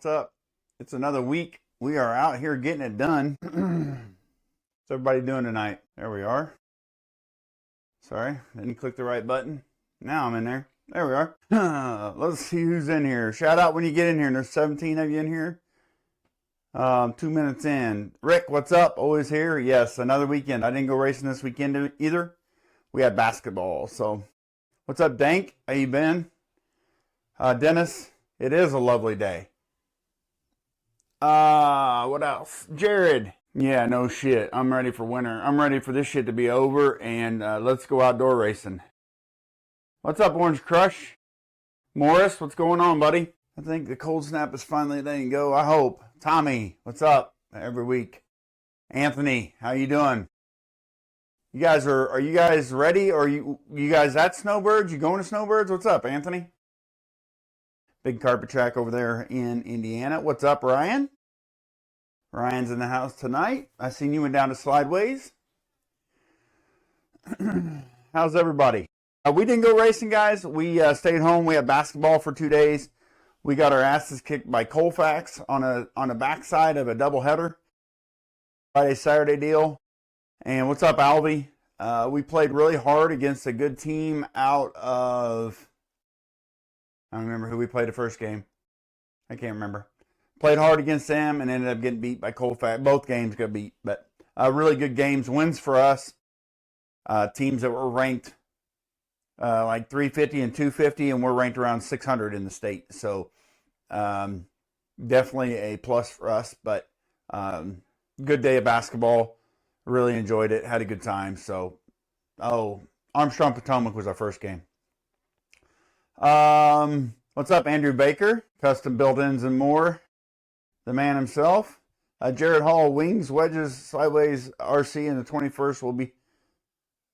What's up? It's another week. We are out here getting it done. What's everybody doing tonight? There we are. Sorry, didn't click the right button. Now I'm in there. There we are. Let's see who's in here. Shout out when you get in here. There's 17 of you in here. 2 minutes in. Rick, what's up? Always here. Yes, another weekend. I didn't go racing this weekend either. We had basketball. So, what's up, Dank? How you been? Dennis, it is a lovely day. What else? Jared. Yeah, no shit. I'm ready for winter. I'm ready for this shit to be over, and let's go outdoor racing. What's up, Orange Crush? Morris, what's going on, buddy? I think the cold snap is finally letting go. I hope. Tommy, what's up? Every week. Anthony, how you doing? You guys are you guys ready? Or you guys at Snowbirds? You going to Snowbirds? What's up, Anthony? Big carpet track over there in Indiana. What's up, Ryan? Ryan's in the house tonight. I seen you went down to Slideways. How's everybody? We didn't go racing, guys. We stayed home. We had basketball for 2 days. We got our asses kicked by Colfax on a backside of a doubleheader. Friday, Saturday deal. And what's up, Alvy? We played really hard against a good team out of... I don't remember who we played the first game. I can't remember. Played hard against them and ended up getting beat by Colfax. Both games got beat, but really good games. Wins for us. Teams that were ranked like 350 and 250, and we're ranked around 600 in the state. So definitely a plus for us, but good day of basketball. Really enjoyed it. Had a good time. So, Armstrong Potomac was our first game. What's up, Andrew Baker? Custom built-ins and more. The man himself. Jared Hall, Wings, Wedges, Sideways, RC, and the 21st will be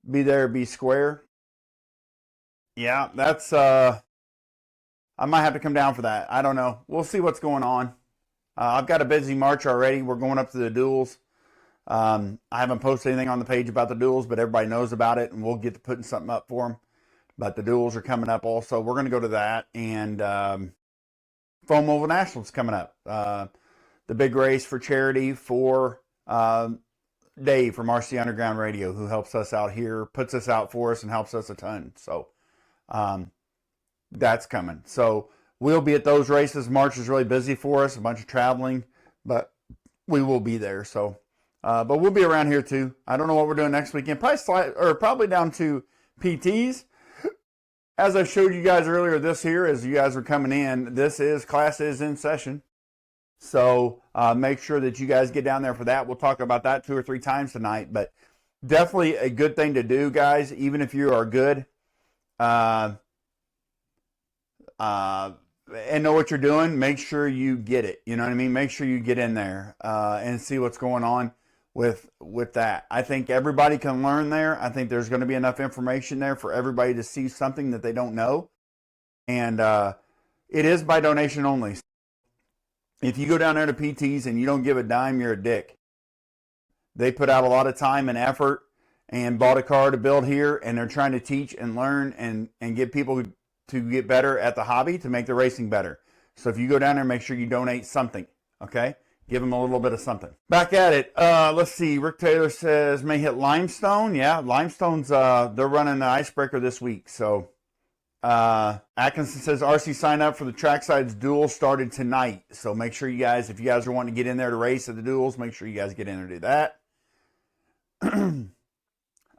there, be square. Yeah, that's, I might have to come down for that. I don't know. We'll see what's going on. I've got a busy March already. We're going up to the duels. I haven't posted anything on the page about the duels, but everybody knows about it, and we'll get to putting something up for them. But the duels are coming up also. We're going to go to that, and Foam Oval Nationals coming up. The big race for charity for Dave from RC Underground Radio, who helps us out here, puts us out for us, and helps us a ton. So that's coming. So we'll be at those races. March is really busy for us, a bunch of traveling, but we will be there. So, but we'll be around here too. I don't know what we're doing next weekend. Probably down to PTs. As I showed you guys earlier, this here, as you guys are coming in, class is in session. So make sure that you guys get down there for that. We'll talk about that 2 or 3 times tonight, but definitely a good thing to do, guys, even if you are good and know what you're doing. Make sure you get it. You know what I mean? Make sure you get in there and see what's going on with that. I think everybody can learn there. I think there's going to be enough information there for everybody to see something that they don't know. And it is by donation only. If you go down there to PTs and you don't give a dime, you're a dick. They put out a lot of time and effort and bought a car to build here, and they're trying to teach and learn and get people to get better at the hobby, to make the racing better. So if you go down there, make sure you donate something, okay? Give them a little bit of something. Back at it. Let's see. Rick Taylor says may hit Limestone. Yeah, Limestone's, they're running the icebreaker this week. So Atkinson says RC sign up for the Tracksides duel started tonight. So make sure you guys, if you guys are wanting to get in there to race at the duels, make sure you guys get in there to do that.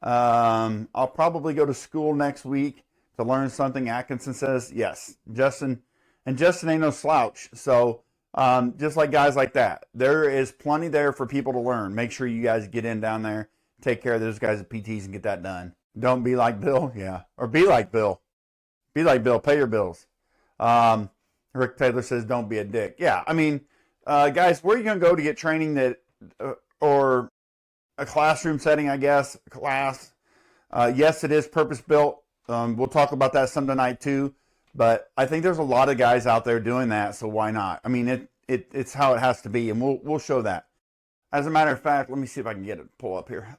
I'll probably go to school next week to learn something. Atkinson says yes. Justin ain't no slouch. So just like guys like that, there is plenty there for people to learn. Make sure you guys get in down there, take care of those guys at PTs and get that done. Don't be like Bill, yeah, or be like Bill. Be like Bill, pay your bills. Rick Taylor says don't be a dick. Yeah, I mean, guys, where are you going to go to get training that, or a classroom setting, I guess, class? Yes, it is purpose-built. We'll talk about that some tonight too. But I think there's a lot of guys out there doing that, so why not? I mean, it's how it has to be, and we'll show that. As a matter of fact, let me see if I can get it pull up here.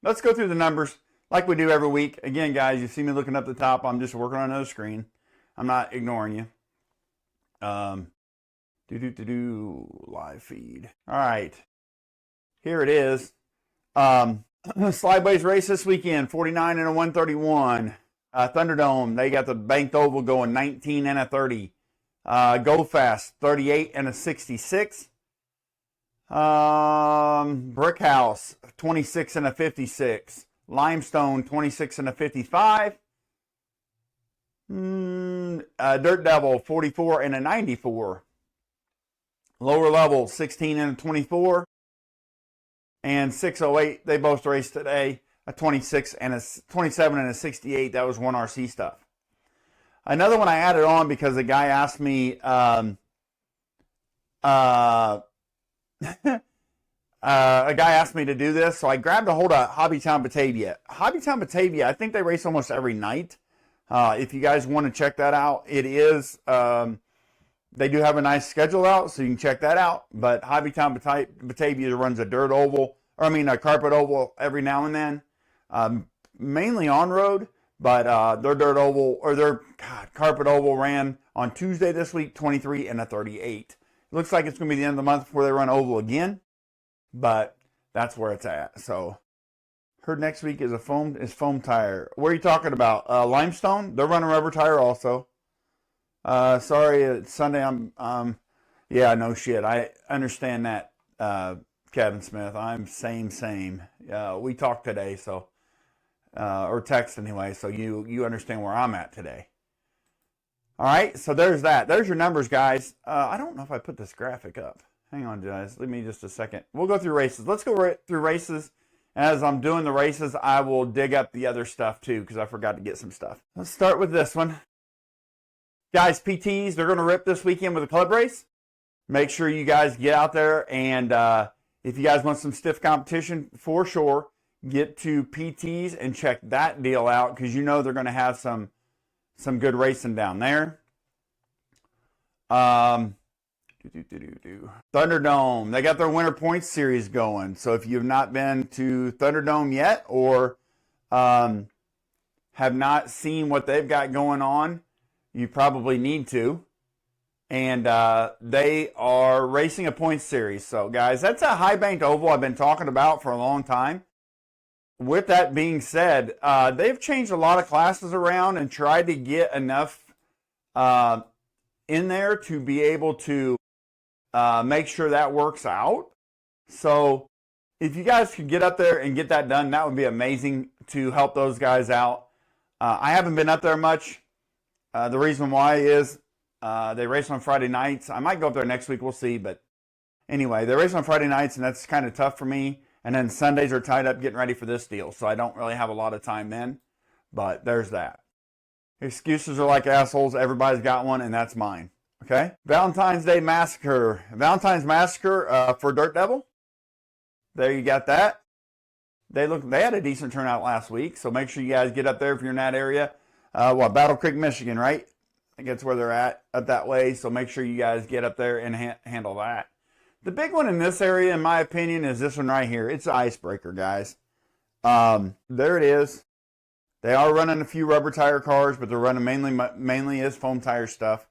Let's go through the numbers like we do every week. Again, guys, you see me looking up the top. I'm just working on another screen. I'm not ignoring you. Live feed. All right. Here it is. Slideways race this weekend, 49 and a 131. Thunderdome, they got the banked oval going 19 and a 30. Go Fast, 38 and a 66. Brick House, 26 and a 56. Limestone, 26 and a 55. Dirt Devil, 44 and a 94. Lower Level, 16 and a 24. And 608, they both raced today, a 26 and a 27 and a 68. That was 1RC stuff. Another one I added on because a guy asked me, a guy asked me to do this, so I grabbed a hold of Hobbytown Batavia. Hobbytown Batavia, I think they race almost every night. If you guys want to check that out, it is, they do have a nice schedule out, so you can check that out. But Hobbytown Batavia runs a dirt oval, or I mean a carpet oval every now and then, mainly on road. But their dirt oval, or their carpet oval ran on Tuesday this week, 23 and a 38. It looks like it's going to be the end of the month before they run oval again, but that's where it's at. So, heard next week is foam tire. What are you talking about? Limestone? They're running rubber tire also. Sorry, it's Sunday. Yeah, no shit. I understand that, Kevin Smith. I'm same. We talked today, so, or text anyway, so you understand where I'm at today. All right, so there's that. There's your numbers, guys. I don't know if I put this graphic up. Hang on, guys. Let me just a second. We'll go through races. Let's go through races. As I'm doing the races, I will dig up the other stuff too, because I forgot to get some stuff. Let's start with this one. Guys, PTs, they're going to rip this weekend with a club race. Make sure you guys get out there, and if you guys want some stiff competition, for sure, get to PTs and check that deal out, because you know they're going to have some good racing down there. Thunderdome, they got their Winter Points series going. So if you've not been to Thunderdome yet, or have not seen what they've got going on, you probably need to. And they are racing a points series. So guys, that's a high banked oval I've been talking about for a long time. With that being said, they've changed a lot of classes around and tried to get enough in there to be able to make sure that works out. So if you guys could get up there and get that done, that would be amazing to help those guys out. I haven't been up there much. The reason why is they race on Friday nights. I might go up there next week. We'll see. But anyway, they race on Friday nights, and that's kind of tough for me. And then Sundays are tied up getting ready for this deal. So I don't really have a lot of time then. But there's that. Excuses are like assholes. Everybody's got one, and that's mine. Okay? Valentine's Day Massacre. Valentine's Massacre for Dirt Devil. There you got that. They had a decent turnout last week. So make sure you guys get up there if you're in that area. Battle Creek, Michigan, right? I think that's where they're at up that way. So make sure you guys get up there and handle that. The big one in this area, in my opinion, is this one right here. It's Icebreaker, guys. There it is. They are running a few rubber tire cars, but they're running mainly is foam tire stuff.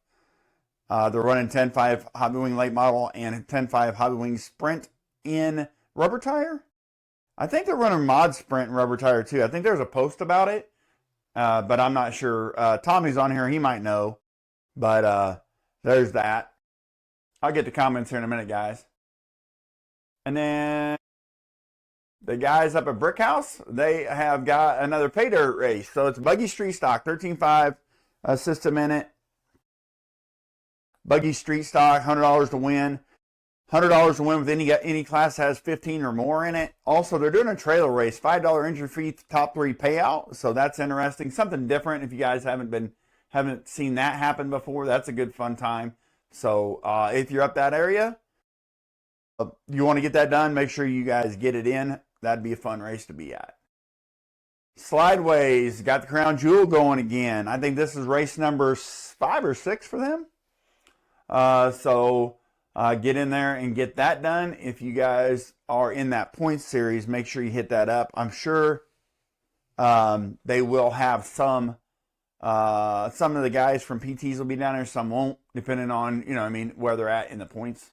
They're running 10.5 Hobbywing late model and 10.5 Hobbywing Sprint in rubber tire. I think they're running Mod Sprint in rubber tire too. I think there's a post about it, but I'm not sure. Tommy's on here. He might know. But there's that. I'll get the comments here in a minute, guys. And then the guys up at Brick House, they have got another pay dirt race. So it's Buggy Street Stock, 13.5 system in it. Buggy Street Stock, $100 to win. $100 to win with any class that has 15 or more in it. Also, they're doing a trailer race, $5 entry fee, top 3 payout. So that's interesting. Something different. If you guys haven't seen that happen before, that's a good fun time. So if you're up that area, you want to get that done, make sure you guys get it in. That'd be a fun race to be at. Slideways got the Crown Jewel going again. I think this is race number 5 or 6 for them. So get in there and get that done. If you guys are in that points series, make sure you hit that up. I'm sure they will have some Some of the guys from PTs will be down there, some won't, depending on, you know, I mean, where they're at in the points,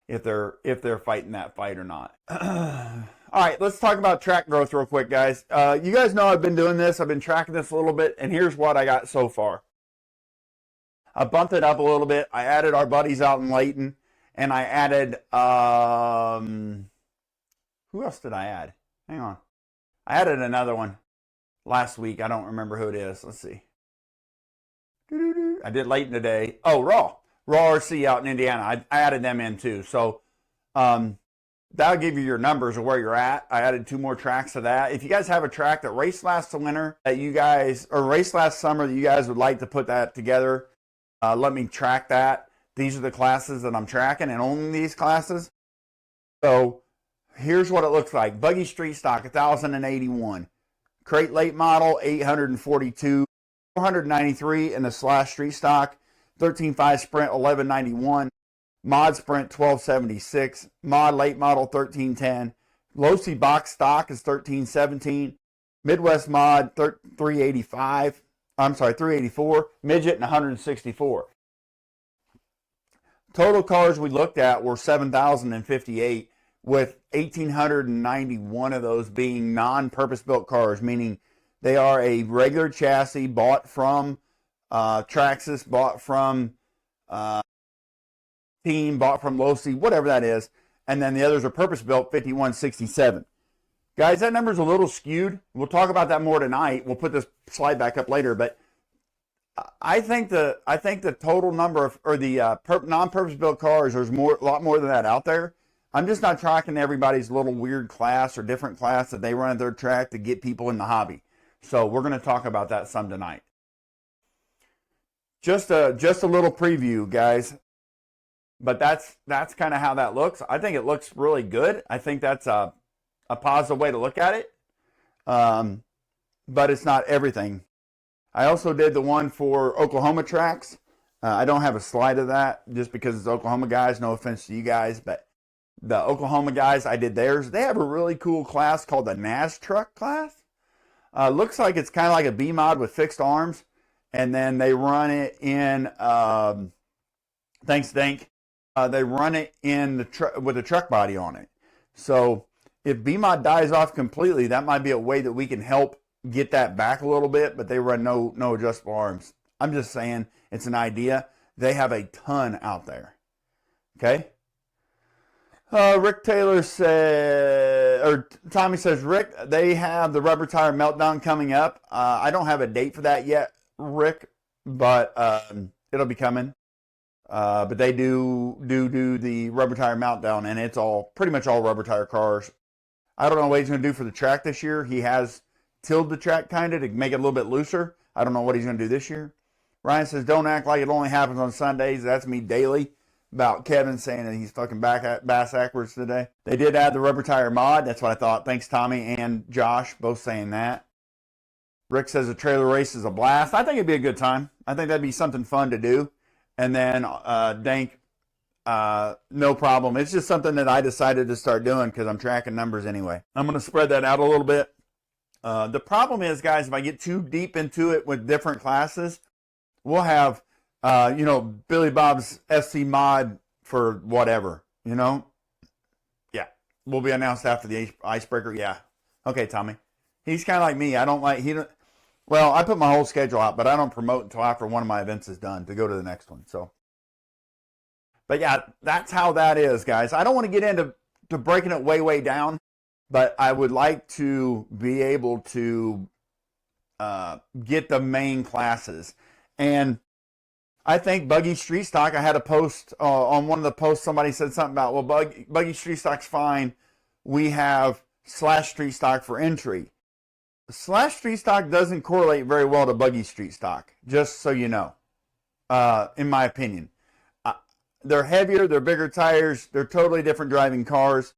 if they're fighting that fight or not. All right, let's talk about track growth real quick, guys. You guys know I've been doing this. I've been tracking this a little bit, and here's what I got so far. I bumped it up a little bit. I added our buddies out in Layton, and I added, who else did I add? Hang on. I added another one last week. I don't remember who it is. Let's see. I did Layton today. Oh, Raw RC out in Indiana. I added them in too. So that'll give you your numbers of where you're at. I added 2 more tracks to that. If you guys have a track that raced last winter that you guys, or raced last summer that you guys would like to put that together, let me track that. These are the classes that I'm tracking, and only these classes. So here's what it looks like. Buggy Street Stock, 1,081. Crate Late Model, 842. 493 in the Slash Street Stock. 13.5 Sprint, 1191. Mod Sprint, 1276. Mod Late Model, 1310. Losi Box Stock is 1317. Midwest Mod, 385. I'm sorry, 384. Midget, and 164. Total cars we looked at were 7,058, with 1,891 of those being non-purpose-built cars, meaning they are a regular chassis bought from Traxxas, bought from Team, bought from Losi, whatever that is, and then the others are purpose-built, 5,167. Guys, that number's a little skewed. We'll talk about that more tonight. We'll put this slide back up later, but I think the total number of, or the non-purpose built cars, there's a lot more than that out there. I'm just not tracking everybody's little weird class or different class that they run at their track to get people in the hobby. So we're going to talk about that some tonight. Just a little preview, guys. But that's kind of how that looks. I think it looks really good. I think that's a positive way to look at it. But it's not everything. I also did the one for Oklahoma tracks. I don't have a slide of that just because it's Oklahoma guys. No offense to you guys, but the Oklahoma guys, I did theirs. They have a really cool class called the NAS truck class. Looks like it's kind of like a B mod with fixed arms, and then they run it in. Thanks, Dink. They run it in the with a truck body on it. So if B mod dies off completely, that might be a way that we can help get that back a little bit, but they run no adjustable arms. I'm just saying it's an idea. They have a ton out there. Okay. Rick Taylor said, or Tommy says, Rick, they have the rubber tire meltdown coming up. I don't have a date for that yet, Rick, but it'll be coming. But they do the rubber tire meltdown, and it's pretty much all rubber tire cars. I don't know what he's going to do for the track this year. He has tilled the track kind of to make it a little bit looser. I don't know what he's going to do this year. Ryan says, don't act like it only happens on Sundays. That's me daily. About Kevin saying that he's fucking bass backwards today. They did add the rubber tire mod. That's what I thought. Thanks, Tommy and Josh, both saying that. Rick says a trailer race is a blast. I think it'd be a good time. I think that'd be something fun to do. And then Dank, no problem. It's just something that I decided to start doing because I'm tracking numbers anyway. I'm going to spread that out a little bit. The problem is, guys, if I get too deep into it with different classes, we'll have, Billy Bob's SC mod for whatever, Yeah. Will be announced after the icebreaker. Yeah. Okay, Tommy. He's kind of like me. I put my whole schedule out, but I don't promote until after one of my events is done to go to the next one. So, but yeah, that's how that is, guys. I don't want to get into breaking it way down, but I would like to be able to get the main classes. And I think Buggy Street Stock, I had a post on one of the posts, somebody said something about, well, Buggy Street Stock's fine. We have Slash Street Stock for entry. Slash Street Stock doesn't correlate very well to Buggy Street Stock, just so you know, in my opinion. They're heavier, they're bigger tires, they're totally different driving cars.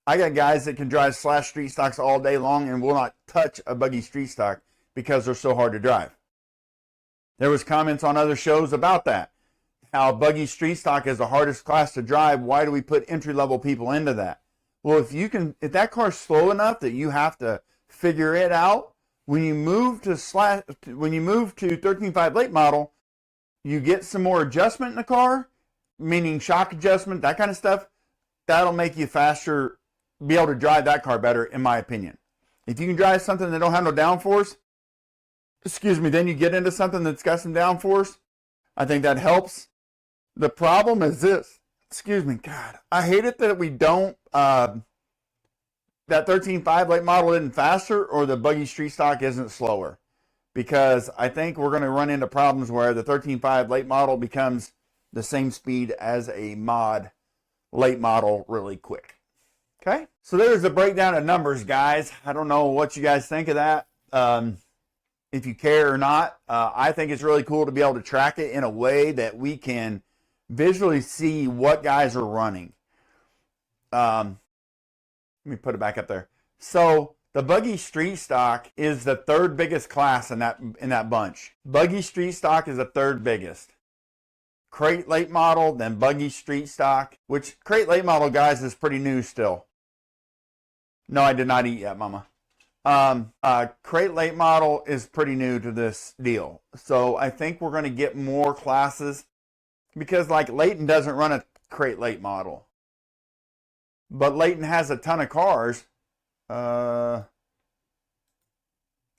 I got guys that can drive Slash Street Stocks all day long and will not touch a Buggy Street Stock because they're so hard to drive. There was comments on other shows about that. How Buggy Street Stock is the hardest class to drive. Why do we put entry-level people into that? Well, if that car's slow enough that you have to figure it out When you move to 13.5 late model, you get some more adjustment in the car, meaning shock adjustment, that kind of stuff. That'll make you faster, be able to drive that car better, in my opinion. If you can drive something that don't have no downforce, then you get into something that's got some downforce, I think that helps. The problem is this, God, I hate it that we don't, that 13.5 late model isn't faster or the buggy street stock isn't slower. Because I think we're going to run into problems where the 13.5 late model becomes the same speed as a mod late model really quick. Okay, so there's a breakdown of numbers, guys. I don't know what you guys think of that. If you care or not, I think it's really cool to be able to track it in a way that we can visually see what guys are running. Let me put it back up there. So the buggy street stock is the third biggest class in that bunch. Buggy street stock is the third biggest. Crate late model, then buggy street stock, which crate late model, guys, is pretty new still. No, I did not eat yet, Mama. Crate late model is pretty new to this deal. So I think we're going to get more classes because like Layton doesn't run a crate late model. But Layton has a ton of cars.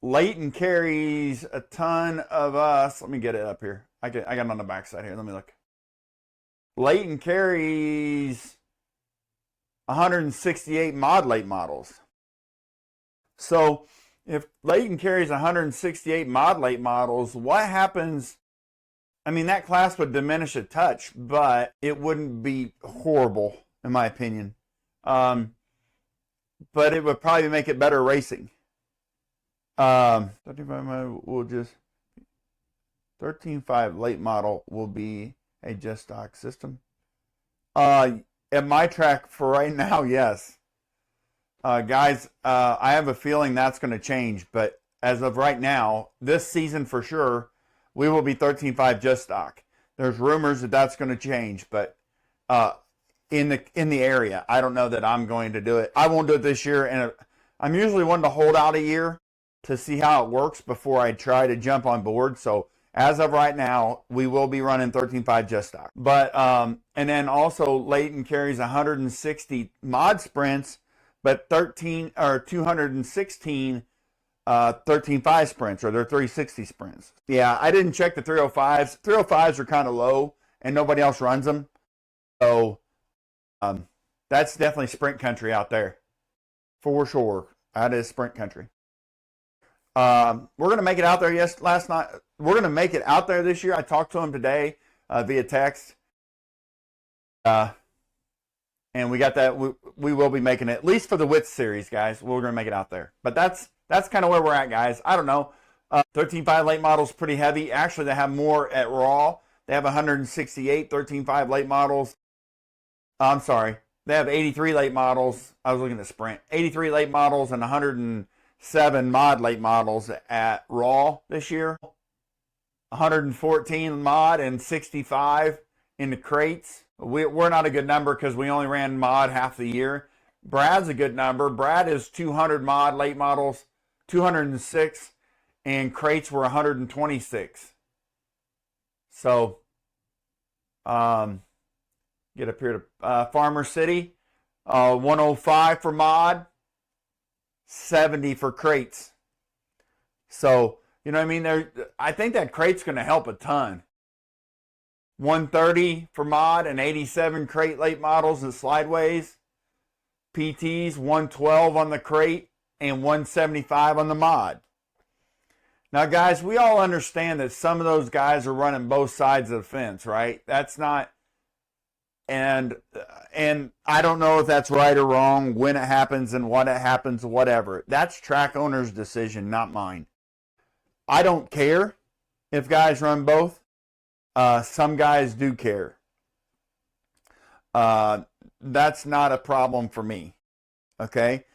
Layton carries a ton of us. Let me get it up here. I got it on the back side here. Let me look. Layton carries 168 mod late models. So if Layton carries 168 mod late models, what happens? I mean, that class would diminish a touch, but it wouldn't be horrible, in my opinion. But it would probably make it better racing. 13.5 late model will be a just stock system. At my track for right now, yes. Guys, I have a feeling that's going to change, but as of right now, this season for sure, we will be 13.5 just stock. There's rumors that that's going to change, but in the area, I don't know that I'm going to do it. I won't do it this year, and I'm usually one to hold out a year to see how it works before I try to jump on board. So as of right now, we will be running 13.5 just stock. But and then also Layton carries 160 mod sprints, but 216 13.5 sprints, or their 360 sprints. Yeah, I didn't check the 305s. 305s are kind of low, and nobody else runs them. So that's definitely sprint country out there, for sure. That is sprint country. We're going to make it out there. Yes, last night. We're going to make it out there this year. I talked to him today via text. And we got that. We will be making it, at least for the width series, guys. We're going to make it out there. But that's kind of where we're at, guys. I don't know. 13.5 late models pretty heavy. Actually, they have more at Raw. They have 168 13.5 late models. I'm sorry. They have 83 late models. I was looking at Sprint. 83 late models and 107 mod late models at Raw this year. 114 mod and 65 in the crates. We're not a good number because we only ran mod half the year. Brad's a good number. Brad is 200 mod late models, 206, and crates were 126. So, get up here to Farmer City, 105 for mod, 70 for crates. So, you know what I mean? I think that crate's going to help a ton. 130 for mod and 87 crate late models and slideways. PTs 112 on the crate and 175 on the mod. Now, guys, we all understand that some of those guys are running both sides of the fence, right? That's not, and I don't know if that's right or wrong, when it happens and what it happens, whatever. That's track owner's decision, not mine. I don't care if guys run both. Some guys do care. That's not a problem for me. Okay.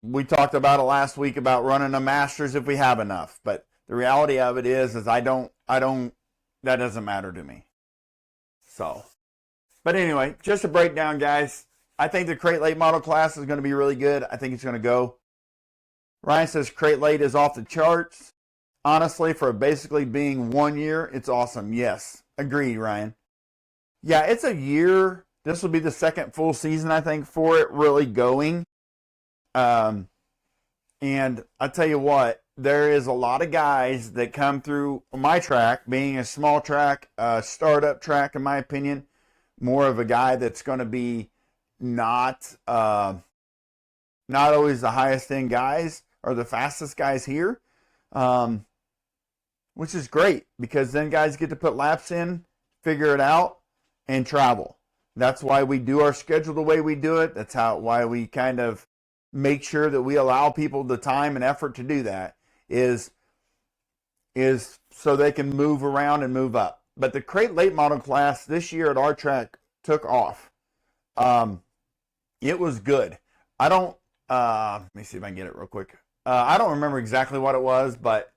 We talked about it last week about running a Masters if we have enough, but the reality of it is that doesn't matter to me. So, but anyway, just a breakdown, guys. I think the crate late model class is going to be really good. I think it's going to go Ryan says Crate Late is off the charts. Honestly, for basically being 1 year, it's awesome. Yes, agreed, Ryan. Yeah, it's a year. This will be the second full season, I think, for it really going. And I tell you what, there is a lot of guys that come through my track, being a small track, startup track, in my opinion, more of a guy that's going to be not always the highest end guys or the fastest guys here, which is great because then guys get to put laps in, figure it out, and travel. That's why we do our schedule the way we do it. That's why we kind of make sure that we allow people the time and effort to do that is so they can move around and move up. But the Crate Late model class this year at our track took off. It was good. I don't, let me see if I can get it real quick. I don't remember exactly what it was, but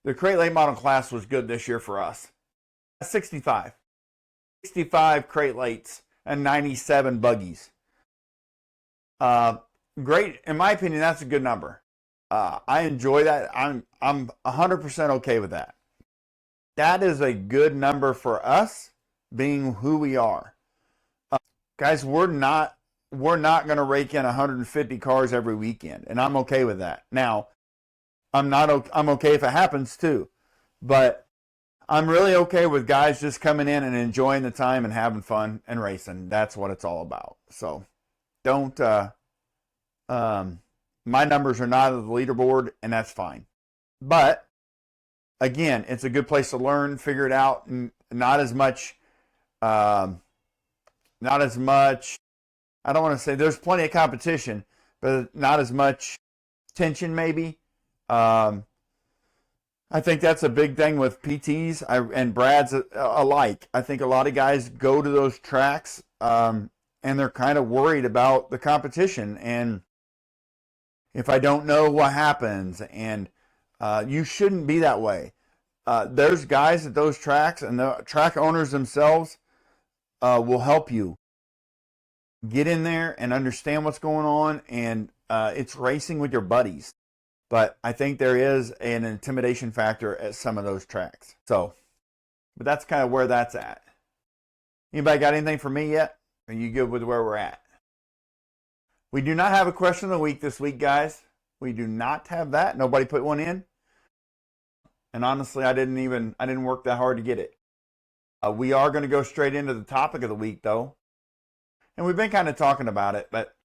the Crate Late model class was good this year for us. 65 Crate Lates and 97 buggies. Great. In my opinion, that's a good number. I enjoy that. I'm 100% okay with that. That is a good number for us being who we are. Guys, we're not going to rake in 150 cars every weekend, and I'm okay with that. Now, I'm okay if it happens too, but I'm really okay with guys just coming in and enjoying the time and having fun and racing. That's what it's all about. So don't, my numbers are not on the leaderboard, and that's fine. But again, it's a good place to learn, figure it out, and not as much, I don't want to say there's plenty of competition, but not as much tension maybe. I think that's a big thing with PTs and Brads alike. I think a lot of guys go to those tracks and they're kind of worried about the competition. And if I don't know what happens, and you shouldn't be that way. There's guys at those tracks, and the track owners themselves will help you get in there and understand what's going on. And it's racing with your buddies. But I think there is an intimidation factor at some of those tracks. So, but that's kind of where that's at. Anybody got anything for me yet? Are you good with where we're at? We do not have a question of the week this week, guys. We do not have that. Nobody put one in. And honestly, I didn't work that hard to get it. We are going to go straight into the topic of the week, though. And we've been kind of talking about it, but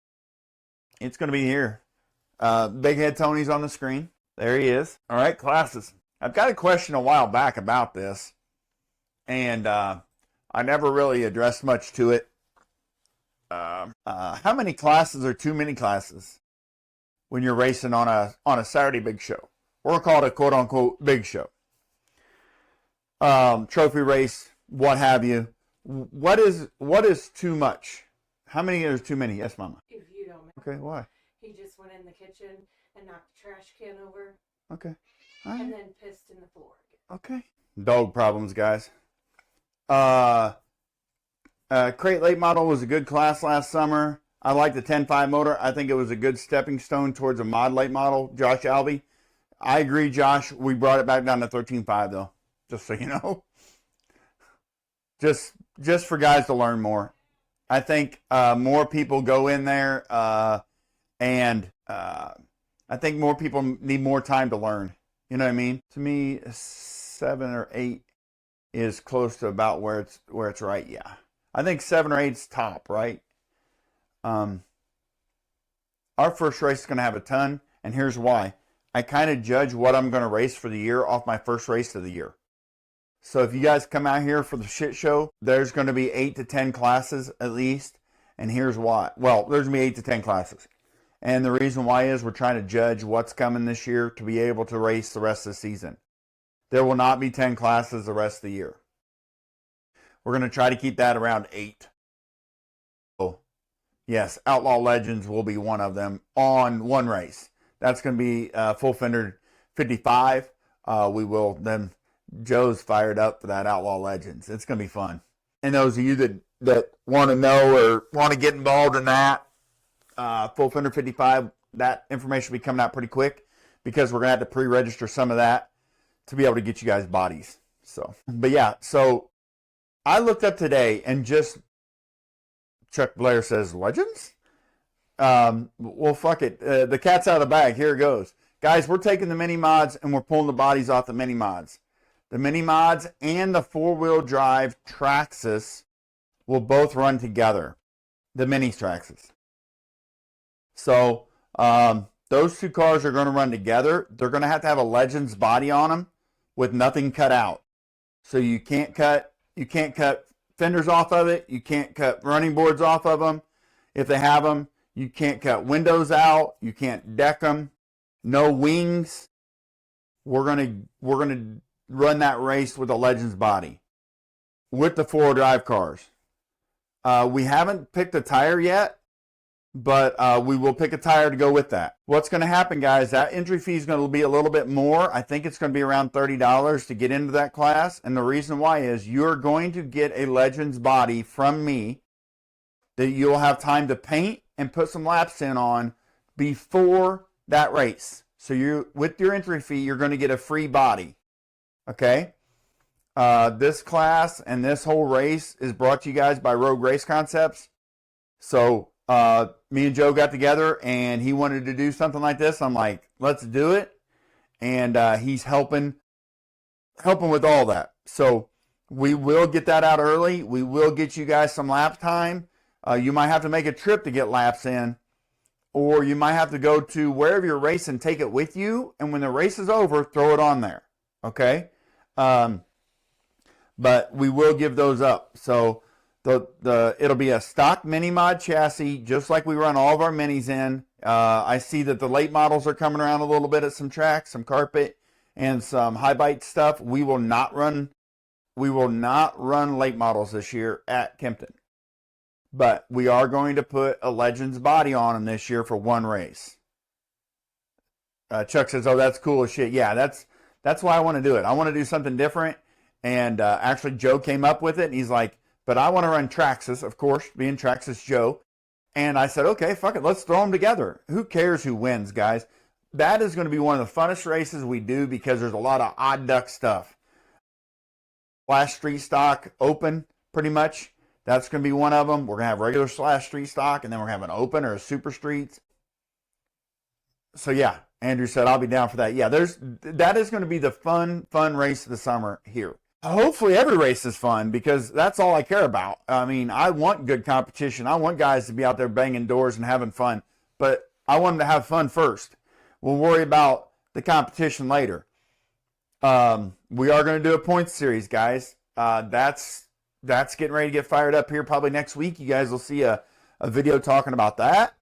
it's going to be here. Big Head Tony's on the screen. There he is. All right, classes. I've got a question a while back about this, and I never really addressed much to it. How many classes are too many classes when you're racing on a Saturday big show? Or called a quote-unquote big show. Trophy race, what have you. What is too much? How many is too many? Yes, Mama. If you don't. Okay, why? He just went in the kitchen and knocked the trash can over. Okay. All right. And then pissed in the floor again. Okay. Dog problems, guys. Crate Late model was a good class last summer. I like the 10.5 motor. I think it was a good stepping stone towards a mod late model. Josh Albee. I agree, Josh. We brought it back down to 13.5 though, just so you know. Just for guys to learn more. I think more people go in there, and I think more people need more time to learn. You know what I mean? To me, 7 or 8 is close to about where it's right. Yeah, I think 7 or 8's top, right? Our first race is going to have a ton, and here's why. I kind of judge what I'm going to race for the year off my first race of the year. So if you guys come out here for the shit show, there's going to be 8 to 10 classes at least, and here's why. Well, there's going to be 8 to 10 classes. And the reason why is we're trying to judge what's coming this year to be able to race the rest of the season. There will not be 10 classes the rest of the year. We're going to try to keep that around 8. So, yes, Outlaw Legends will be one of them on one race. That's going to be full fender 55. We will then. Joe's fired up for that Outlaw Legends. It's going to be fun. And those of you that want to know or want to get involved in that, full fender 55, that information will be coming out pretty quick because we're going to have to pre-register some of that to be able to get you guys bodies. So, but yeah, so I looked up today and just Chuck Blair says Legends. Well, fuck it. The cat's out of the bag. Here it goes, guys. We're taking the mini mods and we're pulling the bodies off the mini mods. The mini mods and the 4-wheel drive Traxxas will both run together. The mini Traxxas. So those two cars are going to run together. They're going to have a Legends body on them with nothing cut out. So you can't cut fenders off of it. You can't cut running boards off of them if they have them. You can't cut windows out. You can't deck them. No wings. We're gonna run that race with a Legends body with the 4-wheel drive cars. We haven't picked a tire yet, but we will pick a tire to go with that. What's going to happen, guys, that entry fee is going to be a little bit more. I think it's going to be around $30 to get into that class. And the reason why is you're going to get a Legends body from me that you'll have time to paint and put some laps in on before that race. So you, with your entry fee, you're going to get a free body. Okay? This class and this whole race is brought to you guys by Rogue Race Concepts. So me and Joe got together and he wanted to do something like this. I'm like, let's do it. And he's helping with all that. So we will get that out early. We will get you guys some lap time. You might have to make a trip to get laps in, or you might have to go to wherever you're racing, take it with you, and when the race is over, throw it on there. Okay? But we will give those up. So it'll be a stock mini mod chassis, just like we run all of our minis in. I see that the late models are coming around a little bit at some tracks, some carpet, and some high bite stuff. We will not run late models this year at Kempton. But we are going to put a Legends body on them this year for one race. Chuck says, oh, that's cool as shit. Yeah, that's why I want to do it. I want to do something different. And actually, Joe came up with it. And he's like, but I want to run Traxxas, of course, being Traxxas Joe. And I said, okay, fuck it. Let's throw them together. Who cares who wins, guys? That is going to be one of the funnest races we do because there's a lot of odd duck stuff. Slash Street Stock Open, pretty much. That's going to be one of them. We're going to have regular Slash Street Stock, and then we're going to have an Open or a Super Streets. So, yeah, Andrew said, I'll be down for that. Yeah, that is going to be the fun race of the summer here. Hopefully every race is fun because that's all I care about. I mean, I want good competition. I want guys to be out there banging doors and having fun, but I want them to have fun first. We'll worry about the competition later. We are going to do a points series, guys. That's getting ready to get fired up here probably next week. You guys will see a video talking about that.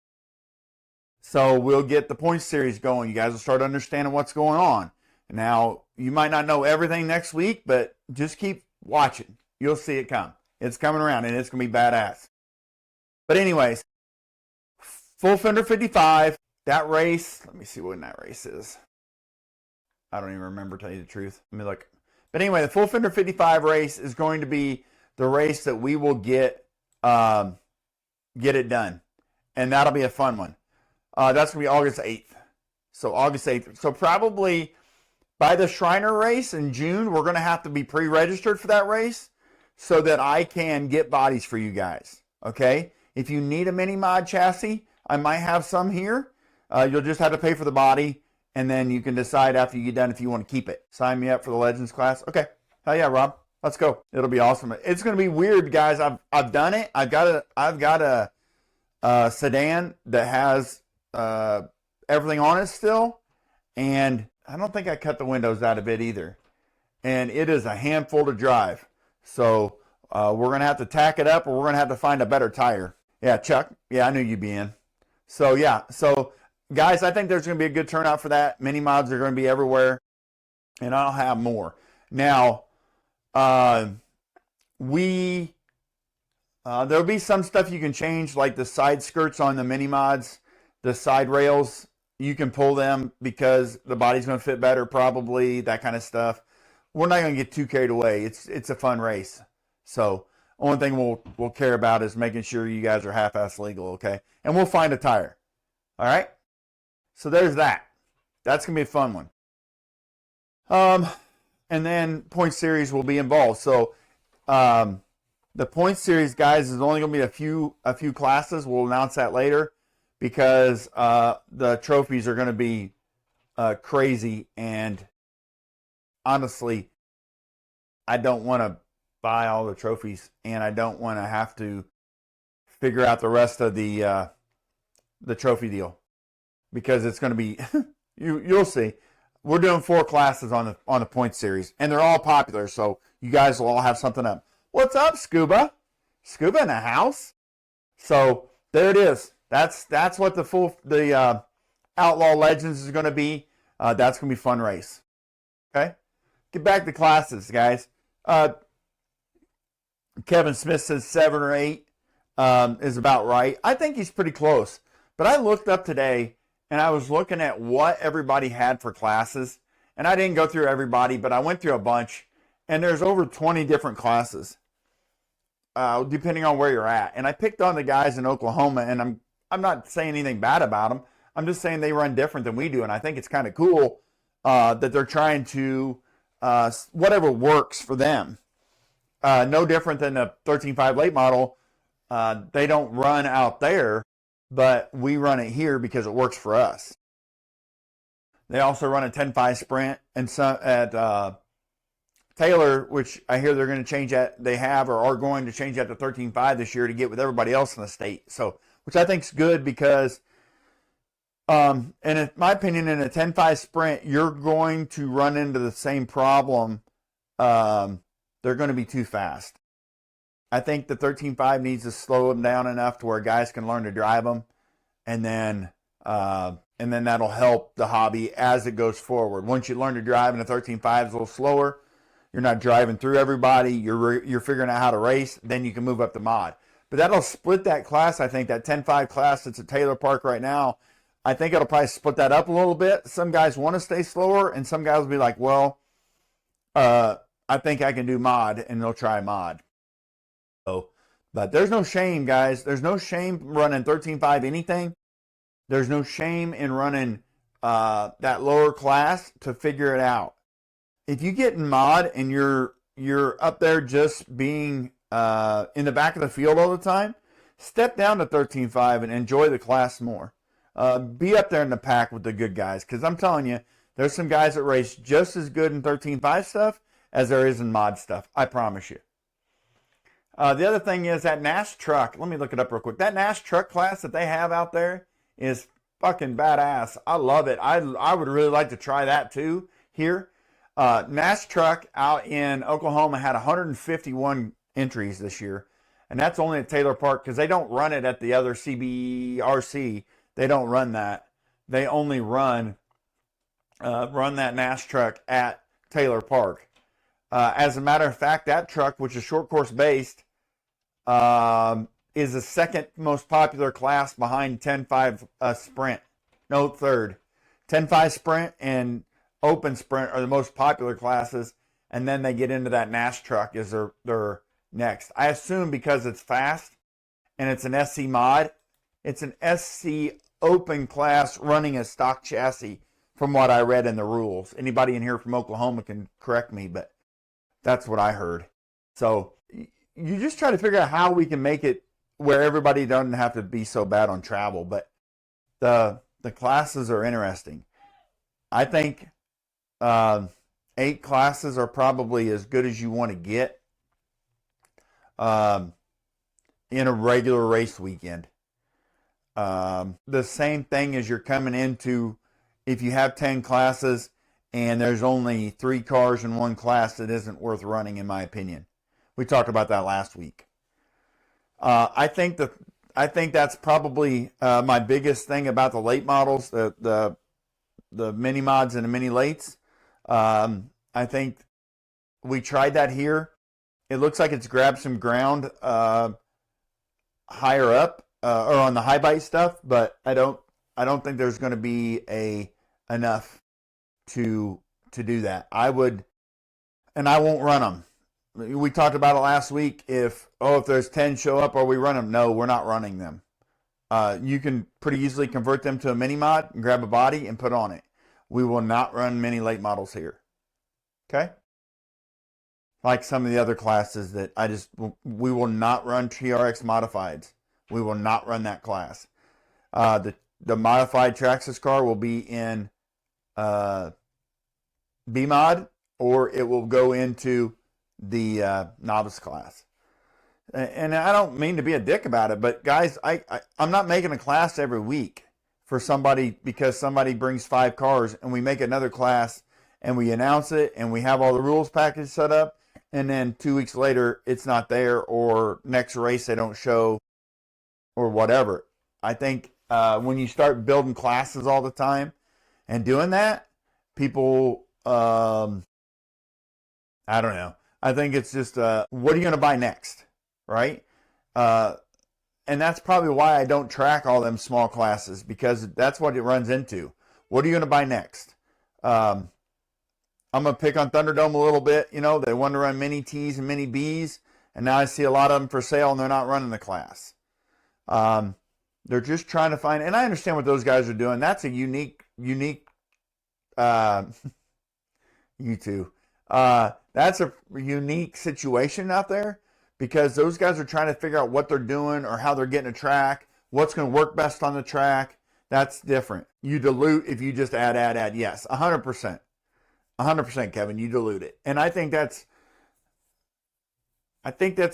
So we'll get the points series going. You guys will start understanding what's going on. Now, you might not know everything next week, but just keep watching. You'll see it come. It's coming around, and it's going to be badass. But anyways, Full Fender 55, that race, let me see when that race is. I don't even remember, to tell you the truth. Let me look. But anyway, the Full Fender 55 race is going to be the race that we will get it done. And that'll be a fun one. That's going to be August 8th. So August 8th. So probably by the Shriner race in June, we're going to have to be pre-registered for that race so that I can get bodies for you guys. Okay? If you need a mini mod chassis, I might have some here. You'll just have to pay for the body, and then you can decide after you get done if you want to keep it. Sign me up for the Legends class. Okay. Hell yeah, Rob. Let's go. It'll be awesome. It's going to be weird, guys. I've done it. I've got a sedan that has everything on it still, and I don't think I cut the windows out of it either. And it is a handful to drive. So we're going to have to tack it up, or we're going to have to find a better tire. Yeah, Chuck. Yeah, I knew you'd be in. So yeah. So guys, I think there's going to be a good turnout for that. Mini mods are going to be everywhere, and I'll have more. Now, there'll be some stuff you can change, like the side skirts on the mini mods, the side rails. You can pull them because the body's going to fit better, probably, that kind of stuff. We're not going to get too carried away. It's a fun race. So only thing we'll care about is making sure you guys are half-ass legal, okay? And we'll find a tire. All right? So there's that. That's going to be a fun one. And then point series will be involved. So the point series, guys, is only going to be a few classes. We'll announce that later because the trophies are going to be crazy. And honestly, I don't want to buy all the trophies, and I don't want to have to figure out the rest of the trophy deal because it's going to be you'll see. We're doing 4 classes on the point series, and they're all popular, so you guys will all have something up. What's up, Scuba? Scuba in the house. So there it is. That's what the Outlaw Legends is going to be. That's going to be a fun race. Okay, get back to classes, guys. Kevin Smith says 7 or 8 is about right. I think he's pretty close. But I looked up today, and I was looking at what everybody had for classes. And I didn't go through everybody, but I went through a bunch. And there's over 20 different classes, depending on where you're at. And I picked on the guys in Oklahoma, and I'm not saying anything bad about them. I'm just saying they run different than we do. And I think it's kind of cool that they're trying to, whatever works for them. No different than the 13.5 late model. They don't run out there, but we run it here because it works for us. They also run a 10.5 sprint and some at Taylor, which I hear they're going to change that. They have or are going to change that to 13.5 this year to get with everybody else in the state. So, which I think is good because, and in my opinion, in a 10.5 sprint, you're going to run into the same problem. They're going to be too fast. I think the 13.5 needs to slow them down enough to where guys can learn to drive them, and then that'll help the hobby as it goes forward. Once you learn to drive, and the 13.5 is a little slower, you're not driving through everybody. You're figuring out how to race. Then you can move up to mod. But that'll split that class. I think that 10.5 class that's at Taylor Park right now. I think it'll probably split that up a little bit. Some guys want to stay slower, and some guys will be like, well, I think I can do mod, and they'll try mod. So, but there's no shame, guys. There's no shame running 13.5 anything. There's no shame in running that lower class to figure it out. If you get in mod and you're up there just being in the back of the field all the time, step down to 13.5 and enjoy the class more. Be up there in the pack with the good guys, because I'm telling you, there's some guys that race just as good in 13.5 stuff as there is in mod stuff. I promise you. The other thing is that Nash truck. Let me look it up real quick. That Nash truck class that they have out there is fucking badass. I love it. I would really like to try that too here. Nash truck out in Oklahoma had 151 entries this year. And that's only at Taylor Park because they don't run it at the other CBRC. They don't run that. They only run that Nash truck at Taylor Park. As a matter of fact, that truck, which is short course based, is the second most popular class behind 10.5 sprint. No, third. 10.5 sprint and open sprint are the most popular classes, and then they get into that Nash truck as their next. I assume because it's fast and it's an SC mod, it's an SC open class running a stock chassis from what I read in the rules. Anybody in here from Oklahoma can correct me, but that's what I heard. So you just try to figure out how we can make it where everybody doesn't have to be so bad on travel. But the classes are interesting. I think 8 classes are probably as good as you want to get in a regular race weekend. The same thing as you're coming into, if you have 10 classes and there's only 3 cars in one class, that isn't worth running, in my opinion. We talked about that last week. I think that's probably my biggest thing about the late models, the mini mods and the mini lates. I think we tried that here. It looks like it's grabbed some ground higher up or on the high bite stuff, but I don't think there's going to be enough to do that. I would, and I won't run them. We talked about it last week. If there's 10 show up, or we run them. No, we're not running them. You can pretty easily convert them to a mini mod and grab a body and put on it. We will not run many late models here. Okay? Like some of the other classes that we will not run TRX modifieds. We will not run that class. The modified Traxxas car will be in B mod, or it will go into the novice class. And I don't mean to be a dick about it, but guys, I'm not making a class every week for somebody because somebody brings 5 cars, and we make another class and we announce it and we have all the rules package set up, and then 2 weeks later it's not there, or next race they don't show, or whatever. I think when you start building classes all the time and doing that, people, I don't know. I think it's just, what are you going to buy next? Right? And that's probably why I don't track all them small classes, because that's what it runs into. What are you going to buy next? I'm going to pick on Thunderdome a little bit. You know, they want to run mini T's and mini B's, and now I see a lot of them for sale, and they're not running the class. They're just trying to find, and I understand what those guys are doing. That's a unique, you two. That's a unique situation out there, because those guys are trying to figure out what they're doing or how they're getting a track, what's going to work best on the track. That's different. You dilute if you just add. Yes, 100%. 100%, Kevin, you dilute it. And I think that's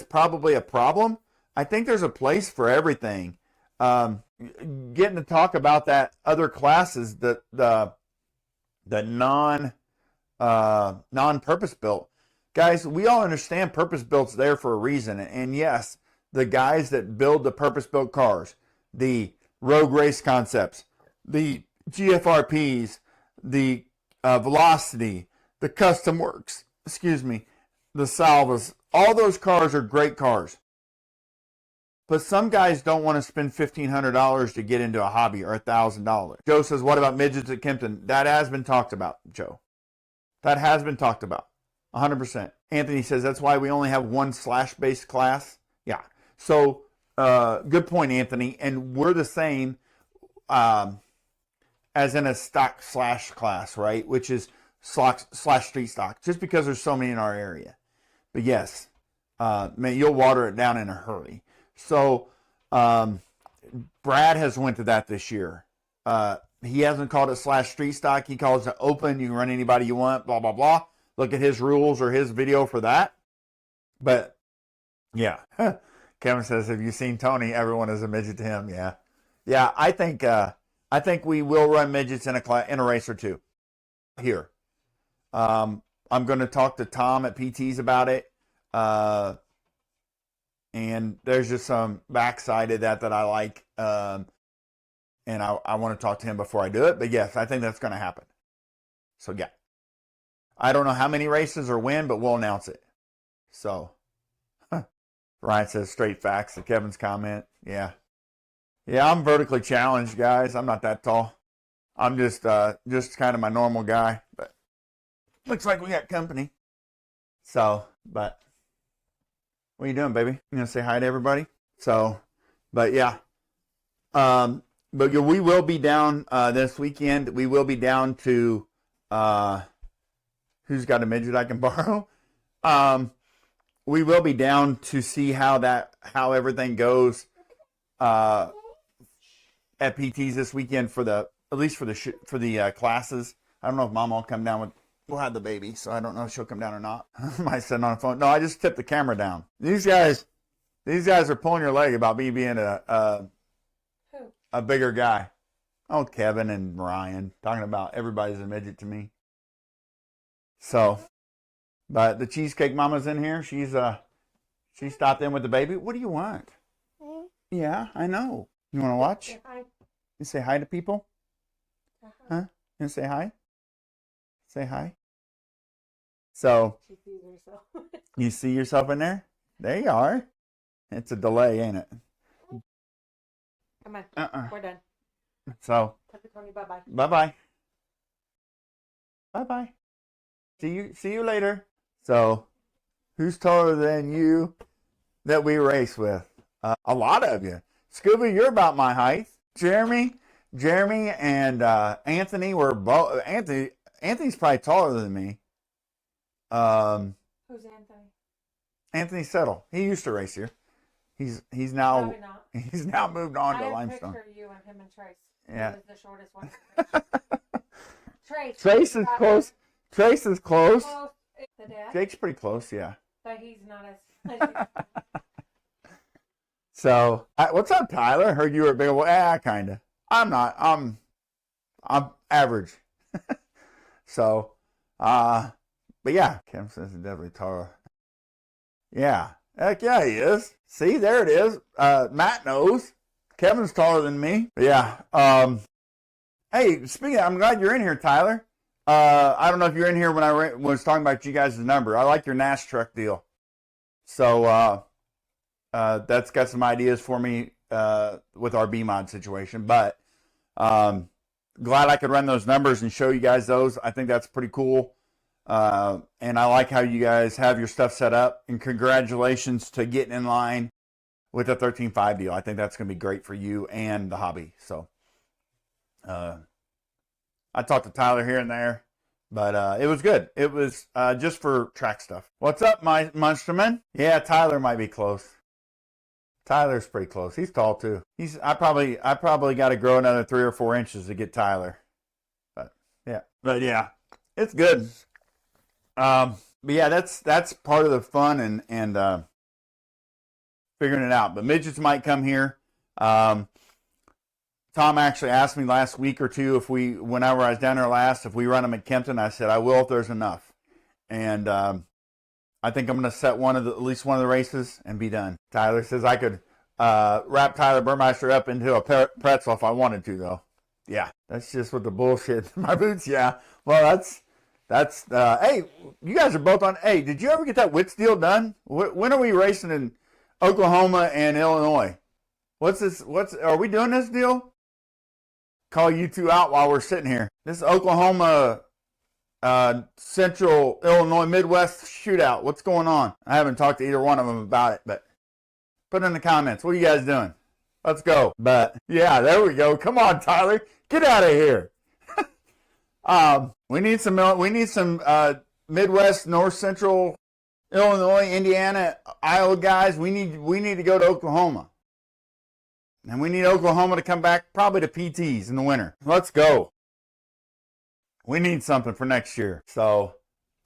probably a problem. I think there's a place for everything. Getting to talk about that other classes, the non-purpose built. Guys, we all understand purpose built's there for a reason. And yes, the guys that build the purpose built cars, the Rogue Race Concepts, the GFRPs, the Velocity, the Custom Works, the Salvas, all those cars are great cars. But some guys don't want to spend $1,500 to get into a hobby, or $1,000. Joe says, what about midgets at Kempton? That has been talked about, Joe. That has been talked about. 100%. Anthony says that's why we only have one slash-based class. Yeah. So, good point, Anthony. And we're the same as in a stock slash class, right? Which is slash street stock, just because there's so many in our area. But yes, man, you'll water it down in a hurry. So, Brad has went to that this year. He hasn't called it slash street stock. He calls it open. You can run anybody you want, blah, blah, blah. Look at his rules or his video for that. But, yeah. Kevin says, have you seen Tony? Everyone is a midget to him. Yeah. Yeah, I think we will run midgets in a race or two here. I'm going to talk to Tom at PT's about it. And there's just some backside of that I like. And I want to talk to him before I do it. But yes, I think that's going to happen. So, yeah. I don't know how many races or when, but we'll announce it. So, Ryan says straight facts to Kevin's comment. Yeah. Yeah, I'm vertically challenged, guys. I'm not that tall. I'm just kind of my normal guy. But looks like we got company. So, but what are you doing, baby? You gonna say hi to everybody? So, but yeah. But we will be down this weekend. We will be down to who's got a midget I can borrow. We will be down to see how everything goes at PT's this weekend at least for the classes. I don't know if Mom will come down we'll have the baby, so I don't know if she'll come down or not. I might sit on the phone. No, I just tipped the camera down. These guys are pulling your leg about me being a bigger guy. Oh, Kevin and Ryan talking about everybody's a midget to me. So, but the Cheesecake Mama's in here. She stopped in with the baby. What do you want? Yeah, I know. You want to watch? Say hi. You say hi to people? Huh? You say hi? Say hi. So, She sees herself. you see yourself in there? There you are. It's a delay, ain't it? Come on. We're done. So, Tell Tony bye-bye. bye-bye. Bye-bye. See you later. So, who's taller than you that we race with? A lot of you. Scooby, you're about my height. Jeremy and Anthony were both. Anthony's probably taller than me. Who's Anthony? Anthony Settle. He used to race here. He's now Probably not. he's now moved on I to have a Limestone. picture of you and him and Trace. Yeah. He was the shortest one. Trace. Trace is close. Trace is close. Close. The dad. Jake's pretty close, yeah. But he's not as. So, what's up, Tyler? Heard you were a big. Kinda. I'm not. I'm average. So, but yeah, Kim says he's definitely taller. Yeah, heck yeah, he is. See, there it is. Matt knows. Kevin's taller than me. But yeah. Hey, speaking of, I'm glad you're in here, Tyler. I don't know if you're in here when I was talking about you guys' number. I like your Nash truck deal. So, that's got some ideas for me with our B-Mod situation. But glad I could run those numbers and show you guys those. I think that's pretty cool. And I like how you guys have your stuff set up. And congratulations to getting in line with the 13.5 deal. I think that's going to be great for you and the hobby. So I talked to Tyler here and there. But it was good. It was just for track stuff. What's up, my Munsterman? Yeah, Tyler might be close. Tyler's pretty close. He's tall too. I probably got to grow another 3 or 4 inches to get Tyler. But yeah, it's good. But yeah, that's part of the fun and figuring it out. But midgets might come here. Tom actually asked me last week or two whenever I was down there last, if we run them at Kempton. I said I will if there's enough. And I think I'm going to set at least one of the races and be done. Tyler says I could wrap Tyler Burmeister up into a pretzel if I wanted to, though. Yeah, that's just with the bullshit. My boots, yeah. Well, that's hey, you guys are both on. Hey, did you ever get that Wits deal done? When are we racing in Oklahoma and Illinois? Are we doing this deal? Call you two out while we're sitting here. This is Oklahoma, Central Illinois, Midwest shootout. What's going on? I haven't talked to either one of them about it, but put in the comments. What are you guys doing? Let's go. But yeah, there we go. Come on, Tyler, get out of here. We need some Midwest, North Central Illinois, Indiana, Iowa guys. We need to go to Oklahoma. And we need Oklahoma to come back probably to PTs in the winter. Let's go. We need something for next year. So,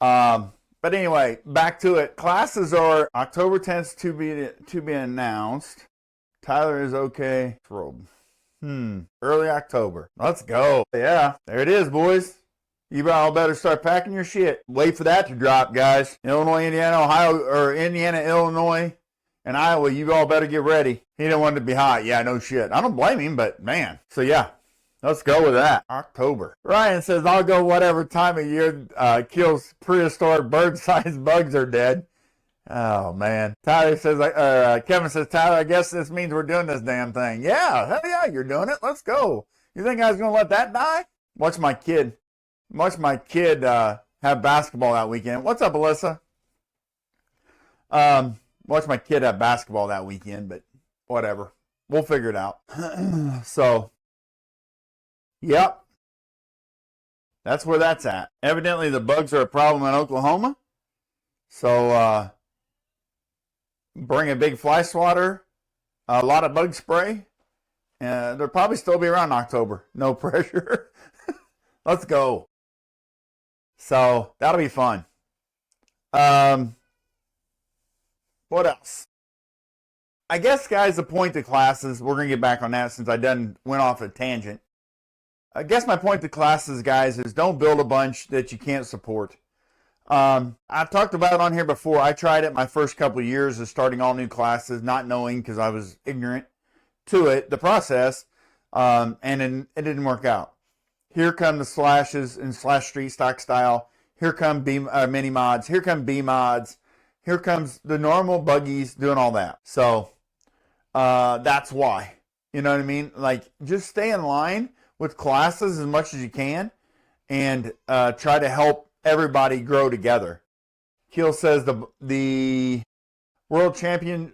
but anyway, back to it. Classes are October 10th to be announced. Tyler is okay. Early October. Let's go. Yeah, there it is, boys. You all better start packing your shit. Wait for that to drop, guys. Illinois, Indiana, Ohio, or Indiana, Illinois, and Iowa, you all better get ready. He didn't want it to be hot. Yeah, no shit. I don't blame him, but man. So yeah, let's go with that. October. Ryan says, I'll go whatever time of year kills prehistoric bird-sized bugs are dead. Oh, man. Tyler says, Kevin says, Tyler, I guess this means we're doing this damn thing. Yeah, hell yeah, you're doing it. Let's go. You think I was going to let that die? Watch my kid have basketball that weekend. What's up, Alyssa? Watch my kid have basketball that weekend, but whatever. We'll figure it out. So, yep. That's where that's at. Evidently, the bugs are a problem in Oklahoma. So, bring a big fly swatter, a lot of bug spray, and they'll probably still be around October. No pressure. Let's go. So, that'll be fun. What else? I guess, guys, the point to classes, we're going to get back on that since I went off a tangent. I guess my point to classes, guys, is don't build a bunch that you can't support. I've talked about it on here before. I tried it my first couple of years of starting all new classes, not knowing because I was ignorant to it, the process, and it didn't work out. Here come the slashes and slash street stock style. Here come mini mods. Here come B mods. Here comes the normal buggies doing all that. So that's why. You know what I mean? Like, just stay in line with classes as much as you can and try to help everybody grow together. Keel says the world champion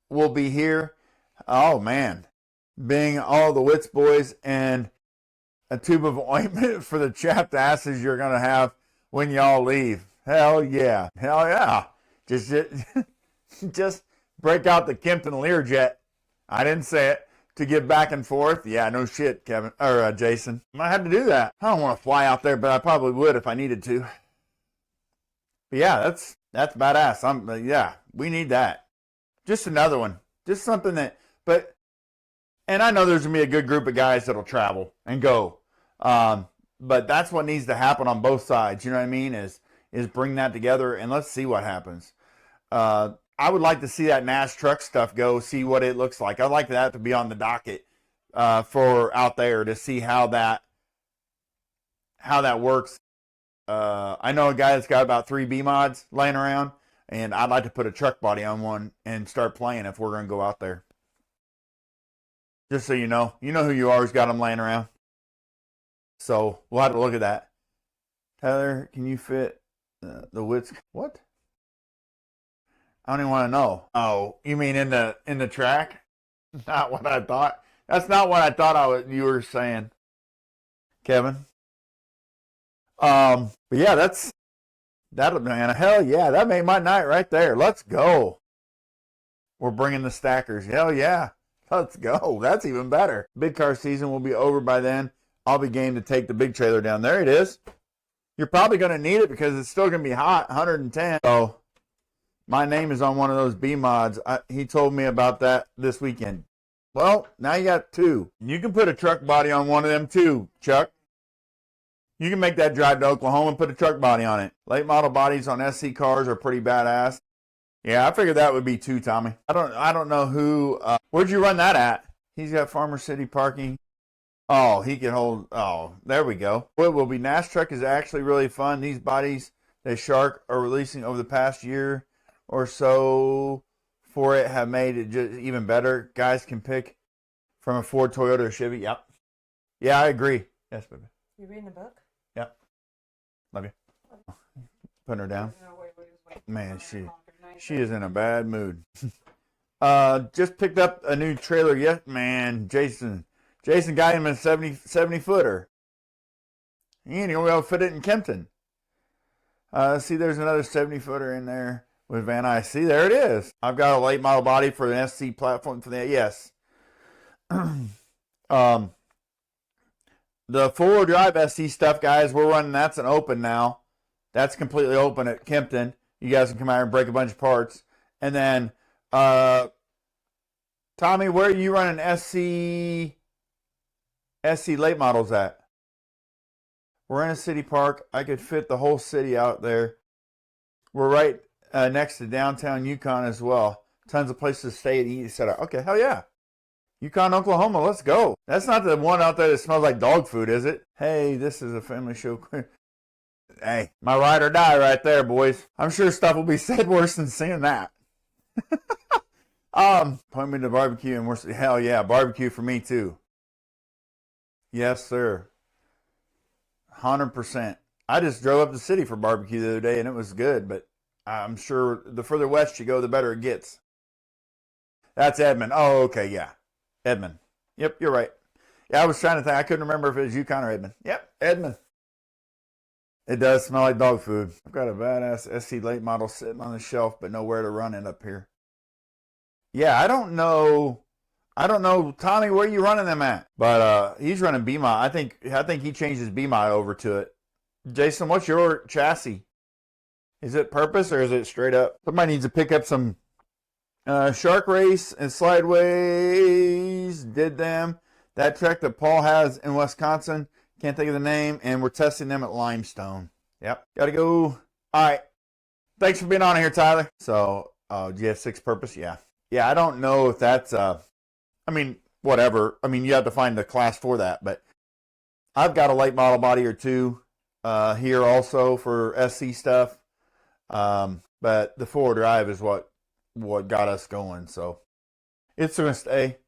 will be here. Oh, man. being all the Wits boys and a tube of ointment for the chapped asses you're going to have when y'all leave. Hell yeah. Hell yeah. Just break out the Kempton Learjet. I didn't say it. To get back and forth. Yeah, no shit, Kevin. Or Jason. I had to do that. I don't want to fly out there, but I probably would if I needed to. But yeah, that's badass. Yeah, we need that. Just another one. Just something that, and I know there's going to be a good group of guys that'll travel and go. But that's what needs to happen on both sides. You know what I mean? Is bring that together and let's see what happens. I would like to see that Nash truck stuff go, see what it looks like. I'd like that to be on the docket for out there to see how that works. I know a guy that's got about 3 B mods laying around, and I'd like to put a truck body on one and start playing if we're going to go out there. Just so you know who you are who's got them laying around. So we'll have to look at that. Tyler, can you fit the Wits? What? I don't even want to know. Oh, you mean in the track? Not what I thought. That's not what I thought you were saying, Kevin. But yeah, that'll, man. Hell yeah, that made my night right there. Let's go. We're bringing the stackers. Hell yeah, let's go. That's even better. Big car season will be over by then. I'll be game to take the big trailer down. There it is. You're probably going to need it because it's still going to be hot, 110. So my name is on one of those B mods. He told me about that this weekend. Well, now you got 2. You can put a truck body on one of them too, Chuck. You can make that drive to Oklahoma and put a truck body on it. Late model bodies on SC cars are pretty badass. Yeah, I figured that would be 2, Tommy. I don't know who. Where'd you run that at? He's got Farmer City parking. Oh, he can hold. Oh, there we go. What will be Nash truck is actually really fun. These bodies that Shark are releasing over the past year or so for it have made it just even better. Guys can pick from a Ford, Toyota, or Chevy. Yep. Yeah, I agree. Yes, baby. You reading a book? Yep. Love you. Putting her down. Man, she is in a bad mood. Just picked up a new trailer. Yes, man, Jason got him a 70 footer. He ain't gonna be able to fit it in Kempton. See, there's another 70 footer in there with Van Nuys. See, there it is. I've got a late model body for an SC platform for that. Yes. The 4-wheel drive SC stuff, guys, we're running. That's an open now. That's completely open at Kempton. You guys can come out and break a bunch of parts. And then, Tommy, where are you running SC late models at? We're in a city park. I could fit the whole city out there. We're right next to downtown Yukon as well. Tons of places to stay and eat, etc. Okay, hell yeah. Yukon, Oklahoma, let's go. That's not the one out there that smells like dog food, is it? Hey, this is a family show. Hey, my ride or die right there, boys. I'm sure stuff will be said worse than seeing that. Point me to barbecue and we're hell yeah, barbecue for me too. Yes, sir. 100%. I just drove up the city for barbecue the other day and it was good, but I'm sure the further west you go, the better it gets. That's Edmond. Oh, okay, yeah. Edmond. Yep, you're right. Yeah, I was trying to think. I couldn't remember if it was Yukon or Edmond. Yep, Edmond. It does smell like dog food. I've got a badass SC late model sitting on the shelf, but nowhere to run it up here. Yeah, I don't know, Tommy, where you running them at? But he's running B-Mod. I think he changed his B-Mod over to it. Jason, what's your chassis? Is it purpose or is it straight up? Somebody needs to pick up some Shark Race and Slideways. Did them. That track that Paul has in Wisconsin. Can't think of the name. And we're testing them at Limestone. Yep. Gotta go. All right. Thanks for being on here, Tyler. So, GS6 purpose? Yeah. Yeah, I don't know if that's, whatever. I mean, you have to find the class for that. But I've got a late model body or two here also for SC stuff. But the 4-wheel drive is what got us going. So it's going to stay.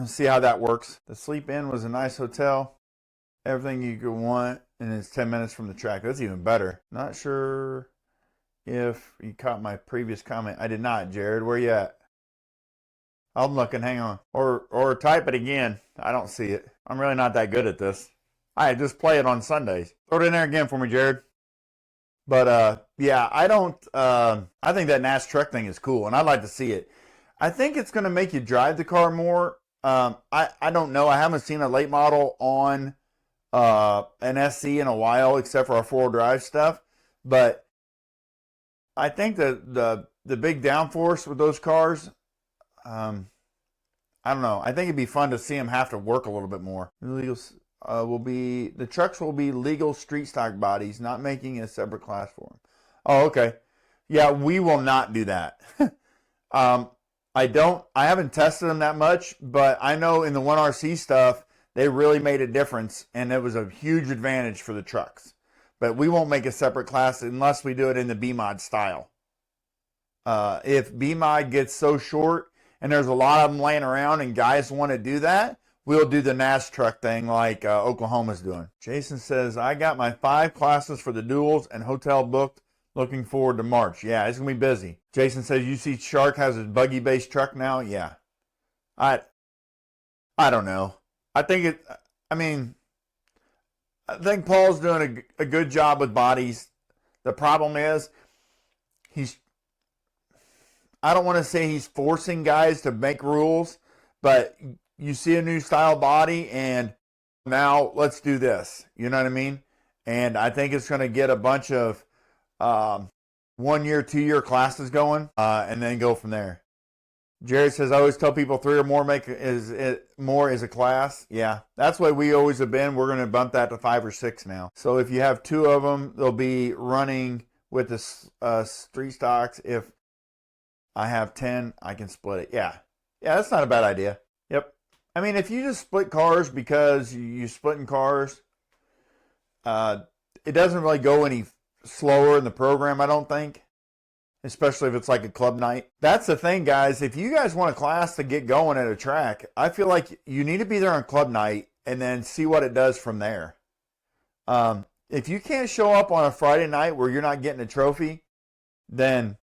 See how that works. The Sleep Inn was a nice hotel. Everything you could want. And it's 10 minutes from the track. That's even better. Not sure if you caught my previous comment. I did not, Jared. Where you at? I'm looking. Hang on. Or type it again. I don't see it. I'm really not that good at this. I just play it on Sundays. Throw it in there again for me, Jared. But yeah, I don't. I think that Nash truck thing is cool, and I'd like to see it. I think it's going to make you drive the car more. I don't know. I haven't seen a late model on an SC in a while, except for our 4-wheel drive stuff. But I think the big downforce with those cars, I don't know. I think it'd be fun to see them have to work a little bit more. The trucks will be legal street stock bodies, not making a separate class for them. Oh, okay. Yeah, we will not do that. I haven't tested them that much, but I know in the 1RC stuff, they really made a difference, and it was a huge advantage for the trucks. But we won't make a separate class unless we do it in the B-Mod style. If B-Mod gets so short, and there's a lot of them laying around, and guys want to do that, we'll do the Nash truck thing like Oklahoma's doing. Jason says, I got my 5 classes for the duels and hotel booked. Looking forward to March. Yeah, it's going to be busy. Jason says, you see Shark has a buggy-based truck now? Yeah. I don't know. I think Paul's doing a good job with bodies. The problem is, I don't want to say he's forcing guys to make rules, but you see a new style body and now let's do this. You know what I mean? And I think it's going to get a bunch of 1-year, 2-year classes going and then go from there. Jared says, I always tell people 3 or more more is a class. Yeah, that's the way we always have been. We're going to bump that to 5 or 6 now. So if you have 2 of them, they'll be running with the street stocks. If I have 10, I can split it. Yeah, that's not a bad idea. Yep. I mean, if you just split cars because you're splitting cars, it doesn't really go any slower in the program, I don't think. Especially if it's like a club night. That's the thing, guys. If you guys want a class to get going at a track, I feel like you need to be there on club night and then see what it does from there. If you can't show up on a Friday night where you're not getting a trophy, then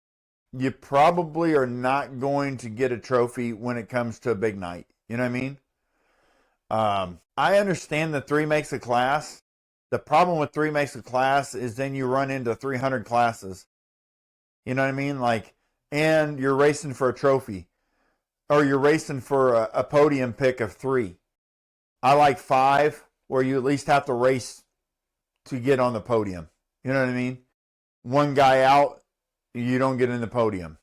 you probably are not going to get a trophy when it comes to a big night. You know what I mean? I understand that 3 makes a class. The problem with 3 makes a class is then you run into 300 classes. You know what I mean? And you're racing for a trophy. Or you're racing for a podium pick of 3. I like 5, where you at least have to race to get on the podium. You know what I mean? 1 guy out, you don't get in the podium.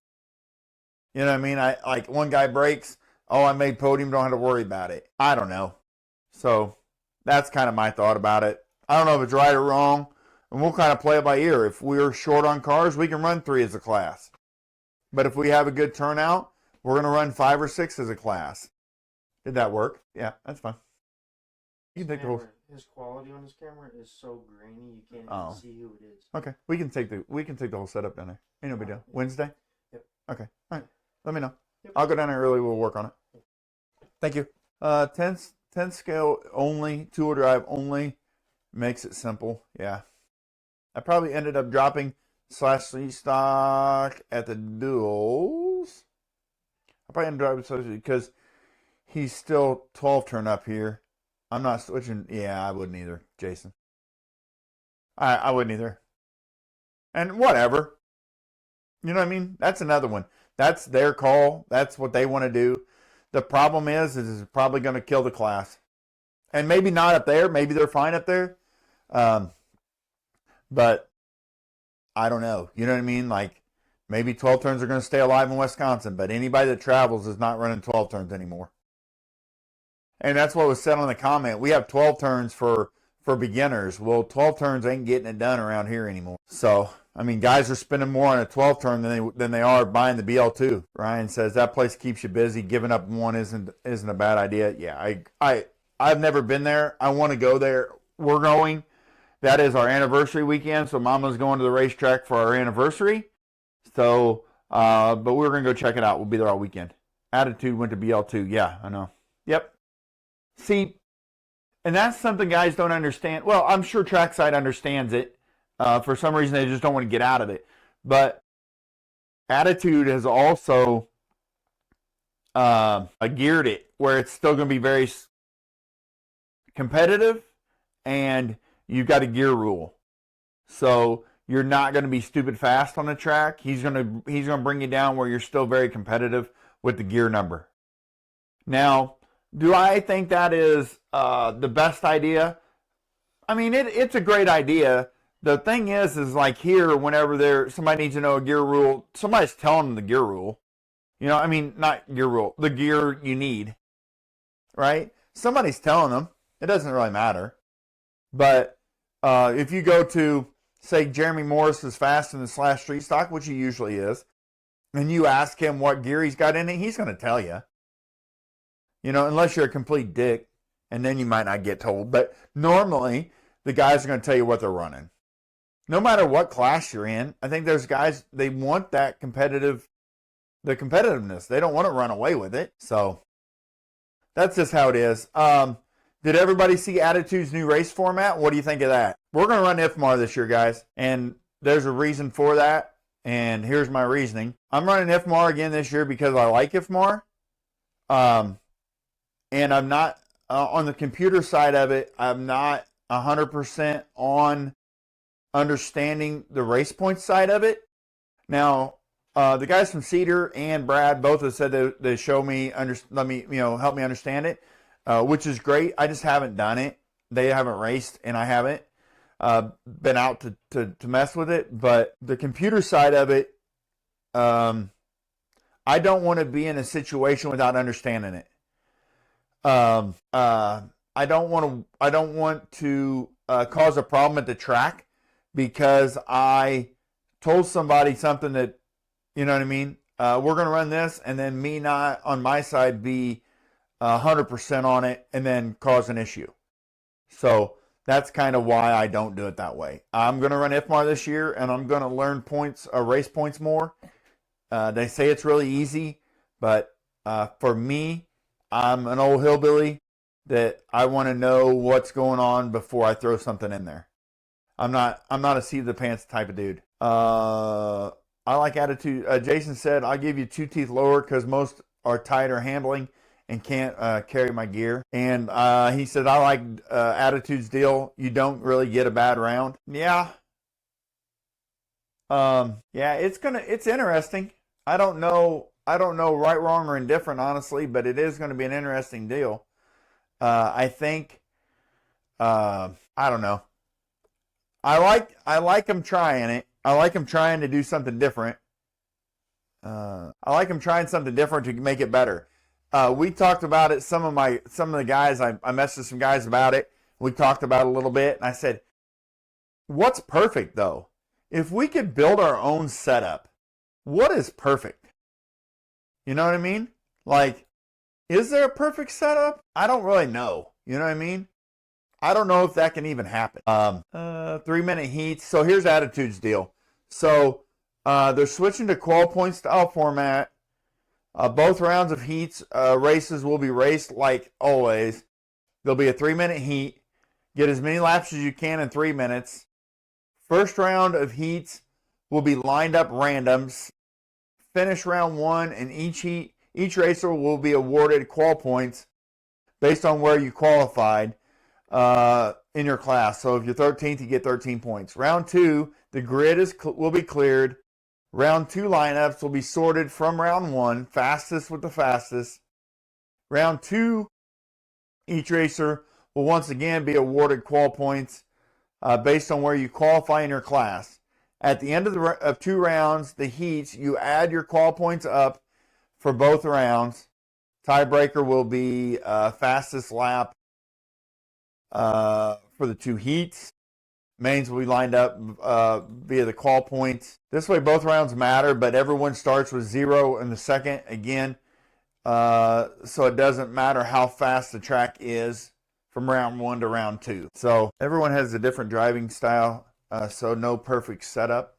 You know what I mean? Like 1 guy breaks, I made podium, don't have to worry about it. I don't know. So that's kind of my thought about it. I don't know if it's right or wrong. And we'll kind of play it by ear. If we're short on cars, we can run 3 as a class. But if we have a good turnout, we're going to run 5 or 6 as a class. Did that work? Yeah, that's fine. You can take the whole. His quality on his camera is so grainy you can't even see who it is. Okay, we can take the whole setup down there. Ain't no big deal. Wednesday. Yep. Okay. All right. Let me know. Yep. I'll go down there early. We'll work on it. Thank you. 10 scale only, 2-wheel drive only, makes it simple. Yeah. I probably ended up dropping /C stock at the duels. I probably ended up dropping because he's still 12 turn up here. I'm not switching. Yeah, I wouldn't either, Jason. I wouldn't either. And whatever. You know what I mean? That's another one. That's their call. That's what they want to do. The problem is it's probably going to kill the class. And maybe not up there. Maybe they're fine up there. But I don't know. You know what I mean? Like maybe 12 turns are going to stay alive in Wisconsin, but anybody that travels is not running 12 turns anymore. And that's what was said on the comment. We have 12 turns for beginners. Well, 12 turns ain't getting it done around here anymore. So, I mean, guys are spending more on a 12 turn than they are buying the BL2. Ryan says that place keeps you busy. Giving up one isn't a bad idea. Yeah, I've never been there. I want to go there. We're going. That is our anniversary weekend. So Mama's going to the racetrack for our anniversary. So, but we're going to go check it out. We'll be there all weekend. Attitude went to BL2. Yeah, I know. Yep. See, and that's something guys don't understand. Well, I'm sure Trackside understands it. For some reason, they just don't want to get out of it. But Attitude has also geared it where it's still going to be very competitive, and you've got a gear rule. So you're not going to be stupid fast on the track. He's going to bring you down where you're still very competitive with the gear number. Now, do I think that is the best idea? I mean, it's a great idea. The thing is like here, whenever somebody needs to know a gear rule, somebody's telling them the gear rule. You know, I mean, not gear rule, the gear you need, right? Somebody's telling them. It doesn't really matter. But if you go to, say, Jeremy Morris is fast in the Slash Street Stock, which he usually is, and you ask him what gear he's got in it, he's going to tell you. You know, unless you're a complete dick, and then you might not get told. But normally, the guys are going to tell you what they're running. No matter what class you're in, I think there's guys, they want that competitiveness. They don't want to run away with it. So that's just how it is. Did everybody see Attitude's new race format? What do you think of that? We're going to run IFMAR this year, guys. And there's a reason for that. And here's my reasoning. I'm running IFMAR again this year because I like IFMAR. And I'm not, on the computer side of it, I'm not 100% on understanding the race point side of it. Now, the guys from Cedar and Brad both have said they show me, help me understand it, which is great. I just haven't done it. They haven't raced, and I haven't been out to mess with it. But the computer side of it, I don't want to be in a situation without understanding it. I don't want to cause a problem at the track because I told somebody something that, you know what I mean? We're going to run this, and then me not on my side be 100% on it and then cause an issue. So that's kind of why I don't do it that way. I'm going to run IFMAR this year, and I'm going to learn race points more. They say it's really easy, but for me, I'm an old hillbilly that I want to know what's going on before I throw something in there. I'm not a seat of the pants type of dude. I like Attitude. Jason said, I'll give you 2 teeth lower because most are tighter handling and can't carry my gear. And he said, I like Attitude's deal. You don't really get a bad round. Yeah. It's interesting. I don't know right, wrong, or indifferent, honestly, but it is going to be an interesting deal. I think, I don't know. I like them trying it. I like them trying to do something different. I like them trying something different to make it better. We talked about it. Some of the guys, I messaged some guys about it. We talked about it a little bit, and I said, what's perfect though? If we could build our own setup, what is perfect? You know what I mean? Like, is there a perfect setup? I don't really know. You know what I mean? I don't know if that can even happen. 3-minute heats. So here's Attitude's deal. So they're switching to qual point style format. Both rounds of heats races will be raced like always. There'll be a 3-minute heat. Get as many laps as you can in 3 minutes. First round of heats will be lined up randoms. Finish round 1, and each racer will be awarded qual points based on where you qualified in your class. So if you're 13th, you get 13 points. Round 2, the grid will be cleared. Round 2 lineups will be sorted from round 1, fastest with the fastest. Round 2, each racer will once again be awarded qual points based on where you qualify in your class. At the end of 2 rounds, the heats, you add your qual points up for both rounds. Tiebreaker will be fastest lap for the 2 heats. Mains will be lined up via the qual points. This way both rounds matter, but everyone starts with 0 in the second again. So it doesn't matter how fast the track is from round 1 to round 2. So everyone has a different driving style, so no perfect setup.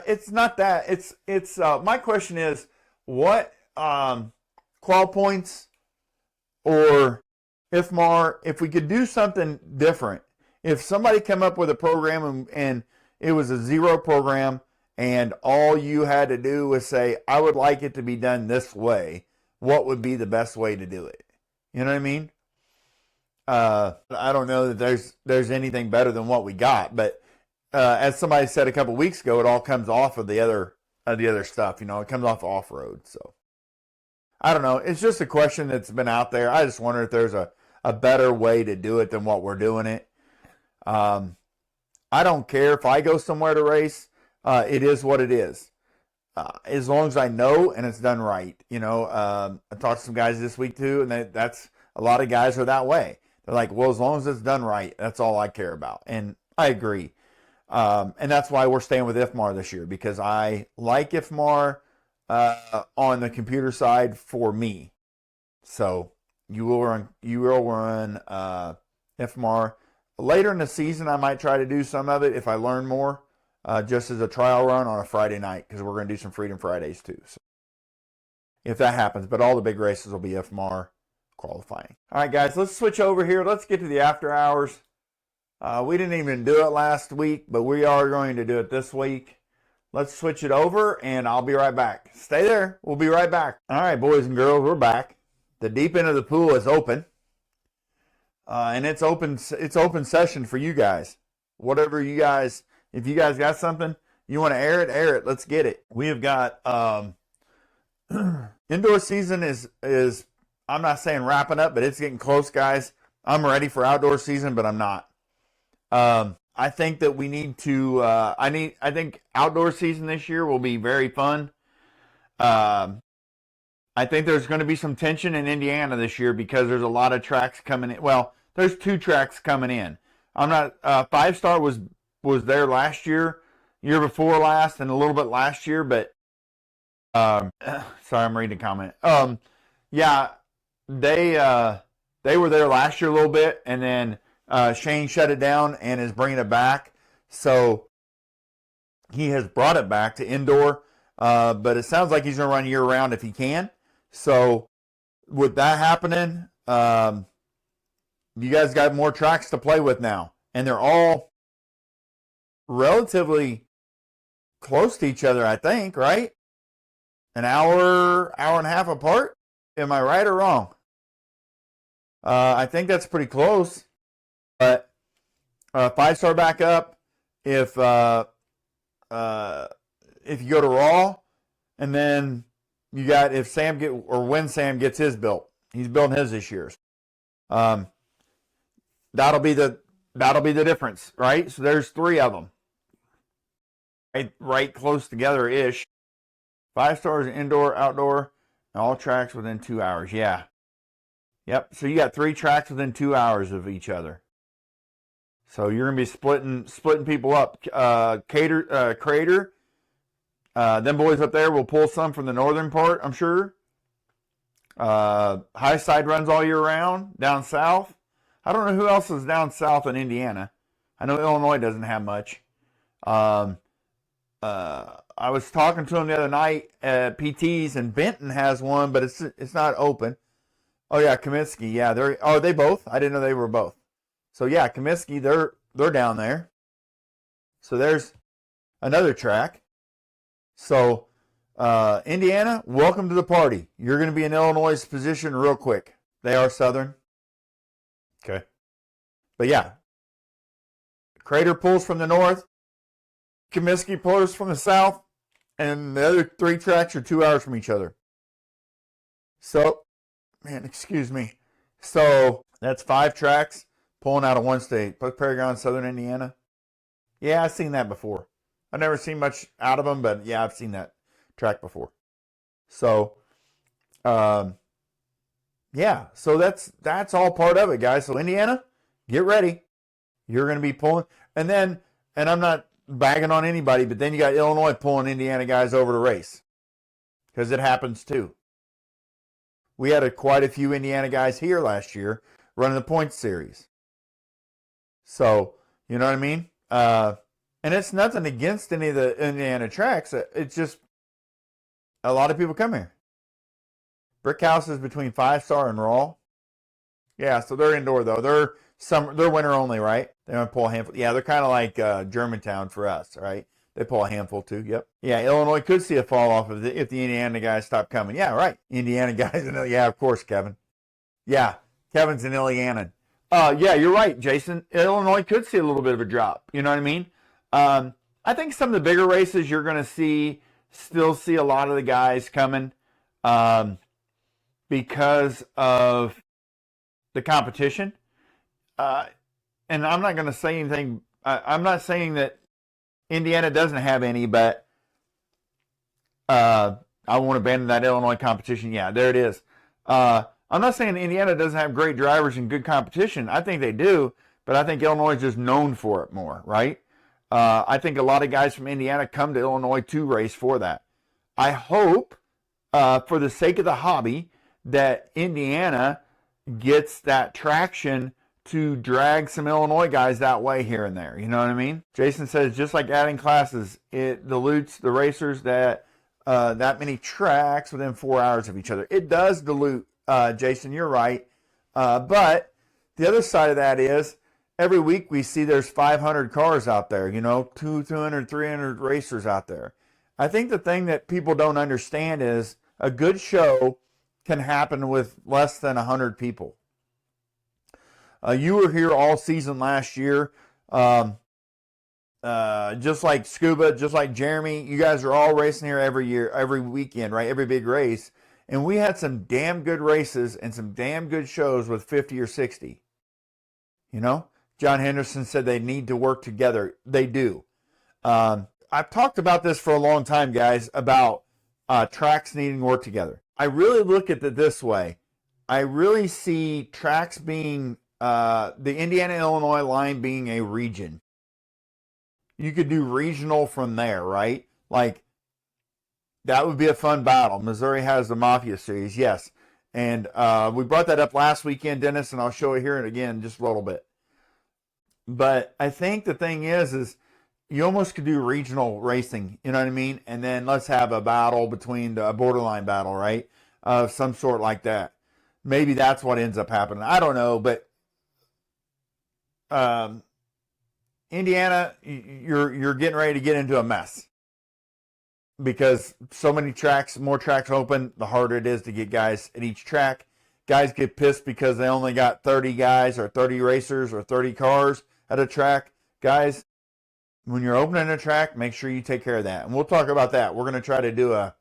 It's not that. It's my question is, what qual points or IFMAR, if we could do something different, if somebody come up with a program and it was a 0 program and all you had to do was say, I would like it to be done this way, what would be the best way to do it. You know what I mean? I don't know that there's anything better than what we got, but as somebody said a couple weeks ago, it all comes off of the other stuff. You know, it comes off off road. So I don't know. It's just a question that's been out there. I just wonder if there's a better way to do it than what we're doing it. I don't care if I go somewhere to race. It is what it is. As long as I know and it's done right. You know, I talked to some guys this week too, and that's a lot of guys are that way. They're like, well, as long as it's done right, that's all I care about. And I agree. And that's why we're staying with IFMAR this year, because I like IFMAR on the computer side for me. So you will run IFMAR. Later in the season, I might try to do some of it if I learn more, just as a trial run on a Friday night, because we're going to do some Freedom Fridays too. So if that happens, but all the big races will be IFMAR qualifying. All right, guys, let's switch over here. Let's get to the after hours. We didn't even do it last week, but we are going to do it this week. Let's switch it over, and I'll be right back. Stay there. We'll be right back. All right, boys and girls, we're back. The deep end of the pool is open, and it's open session for you guys. Whatever you guys, if you guys got something you want to air it. Let's get it. We have got indoor season is I'm not saying wrapping up, but it's getting close, guys. I'm ready for outdoor season, but I'm not. I think that we need to. I think outdoor season this year will be very fun. I think there's going to be some tension in Indiana this year because there's a lot of tracks coming in. Well, there's 2 tracks coming in. I'm not. 5 Star was there last year before last, and a little bit last year. But sorry, I'm reading a comment. Yeah, they were there last year a little bit, and then Shane shut it down and is bringing it back. So he has brought it back to indoor, but it sounds like he's going to run year round if he can. So with that happening, you guys got more tracks to play with now, and they're all relatively close to each other, I think, right? An hour and a half apart. Am I right or wrong? I think that's pretty close. But 5 Star back up. If you go to Raw, and then you got when Sam gets his built, he's building his this year. That'll be the difference, right? So there's 3 of them, right close together ish. 5 Stars indoor, outdoor, and all tracks within 2 hours. Yeah. Yep. So you got 3 tracks within 2 hours of each other. So you're gonna be splitting people up. Crater. Them boys up there will pull some from the northern part, I'm sure. High Side runs all year round. Down south, I don't know who else is down south in Indiana. I know Illinois doesn't have much. I was talking to him the other night at PT's, and Benton has one, but it's not open. Oh yeah, Comiskey. Yeah, are they both? I didn't know they were both. So yeah, Comiskey, they're down there. So there's another track. So Indiana, welcome to the party. You're going to be in Illinois' position real quick. They are Southern. Okay. But yeah, Crater pulls from the north. Comiskey pulls from the south. And the other 3 tracks are 2 hours from each other. So, man, excuse me. So that's 5 tracks pulling out of one state. Paragon, Southern Indiana. Yeah, I've seen that before. I've never seen much out of them, but yeah, I've seen that track before. So, yeah, so that's all part of it, guys. So Indiana, get ready. You're going to be pulling, and I'm not bagging on anybody, but then you got Illinois pulling Indiana guys over to race, because it happens too. We had quite a few Indiana guys here last year running the points series. So, you know what I mean? And it's nothing against any of the Indiana tracks. It's just a lot of people come here. Brickhouse is between 5 Star and Raw. Yeah, so they're indoor though. They're winter only, right? They don't pull a handful. Yeah, they're kind of like Germantown for us, right? They pull a handful too. Yep. Yeah, Illinois could see a fall off if the Indiana guys stop coming. Yeah, right. Indiana guys. Yeah, of course, Kevin. Yeah, Kevin's an Illinoisan. Yeah, you're right, Jason. Illinois could see a little bit of a drop. You know what I mean? I think some of the bigger races you're going to still see a lot of the guys coming because of the competition. And I'm not going to say anything. I'm not saying that Indiana doesn't have any, but I won't abandon that Illinois competition. Yeah, there it is. I'm not saying Indiana doesn't have great drivers and good competition. I think they do, but I think Illinois is just known for it more, right? I think a lot of guys from Indiana come to Illinois to race for that. I hope, for the sake of the hobby, that Indiana gets that traction to drag some Illinois guys that way here and there. You know what I mean? Jason says, just like adding classes, it dilutes the racers that many tracks within 4 hours of each other. It does dilute, Jason, you're right. But the other side of that is every week we see there's 500 cars out there, 200, 300 racers out there. I think the thing that people don't understand is a good show can happen with less than 100 people. You were here all season last year. Just like Scuba, just like Jeremy, you guys are all racing here every year, every weekend, right? Every big race. And we had some damn good races and some damn good shows with 50 or 60. John Henderson said they need to work together. They do. I've talked about this for a long time, guys, about tracks needing to work together. I really look at it this way. I really see tracks being, the Indiana-Illinois line being a region. You could do regional from there, right? Like, that would be a fun battle. Missouri has the Mafia Series, yes. And we brought that up last weekend, Dennis, and I'll show it here and again in just a little bit. But I think the thing is you almost could do regional racing, you know what I mean? And then let's have a battle between a borderline battle, right? Of some sort like that. Maybe that's what ends up happening. I don't know, but Indiana, you're getting ready to get into a mess. Because so many tracks, more tracks open, the harder it is to get guys at each track. Guys get pissed because they only got 30 guys or 30 racers or 30 cars at a track. Guys, when you're opening a track, make sure you take care of that. And we'll talk about that. We're going to try to do a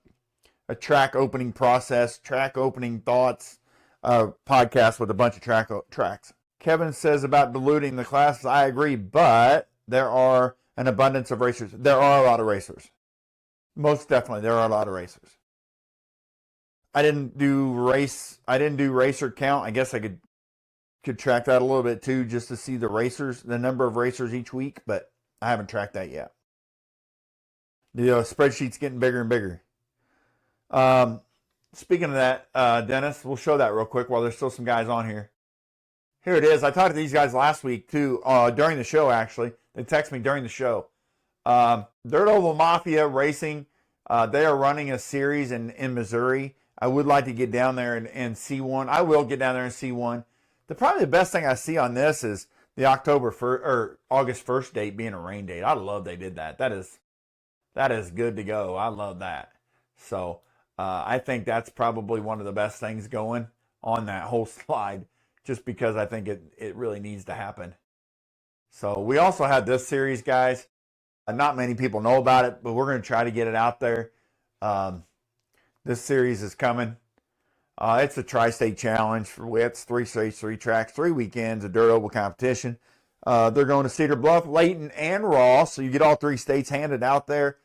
track opening process, track opening thoughts podcast with a bunch of tracks. Kevin says about diluting the classes, I agree, but there are an abundance of racers. There are a lot of racers. Most definitely, there are a lot of racers. I didn't do racer count. I guess I could track that a little bit too, just to see the number of racers each week, but I haven't tracked that yet. The spreadsheet's getting bigger and bigger. Speaking of that, Dennis, we'll show that real quick while there's still some guys on here. Here it is. I talked to these guys last week too, during the show actually. They texted me during the show. Dirt Oval Mafia Racing, they are running a series in Missouri. I would like to get down there and see one. I will get down there and see one. Probably the best thing I see on this is the August 1st date being a rain date. I love they did that. That is good to go. I love that. So I think that's probably one of the best things going on that whole slide, just because I think it really needs to happen. So we also had this series, guys. Not many people know about it, but we're going to try to get it out there. This series is coming. It's a Tri-State Challenge. It's 3 states, 3 tracks, 3 weekends of dirt oval competition. They're going to Cedar Bluff, Layton, and Ross, so you get all 3 states handed out there.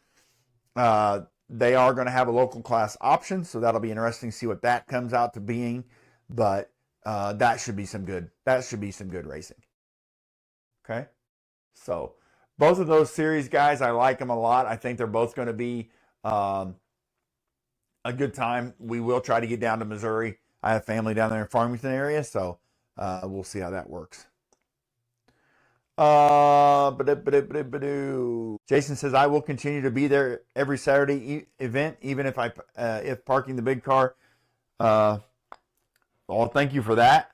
They are going to have a local class option, so that'll be interesting to see what that comes out to being. But that should be some good racing. Okay, so both of those series, guys, I like them a lot. I think they're both going to be a good time. We will try to get down to Missouri. I have family down there in Farmington area, so we'll see how that works. Jason says, I will continue to be there every Saturday event, even if parking the big car. Well, thank you for that.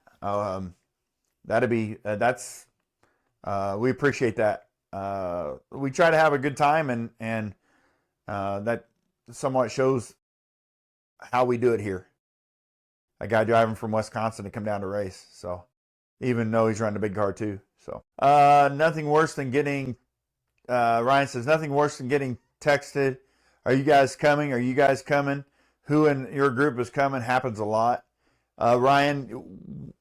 We appreciate that. we try to have a good time, and that somewhat shows how we do it here. A guy driving from Wisconsin to come down to race, so even though he's running a big car too. So nothing worse than getting. Ryan says nothing worse than getting texted. Are you guys coming? Are you guys coming? Who in your group is coming? Happens a lot. Ryan,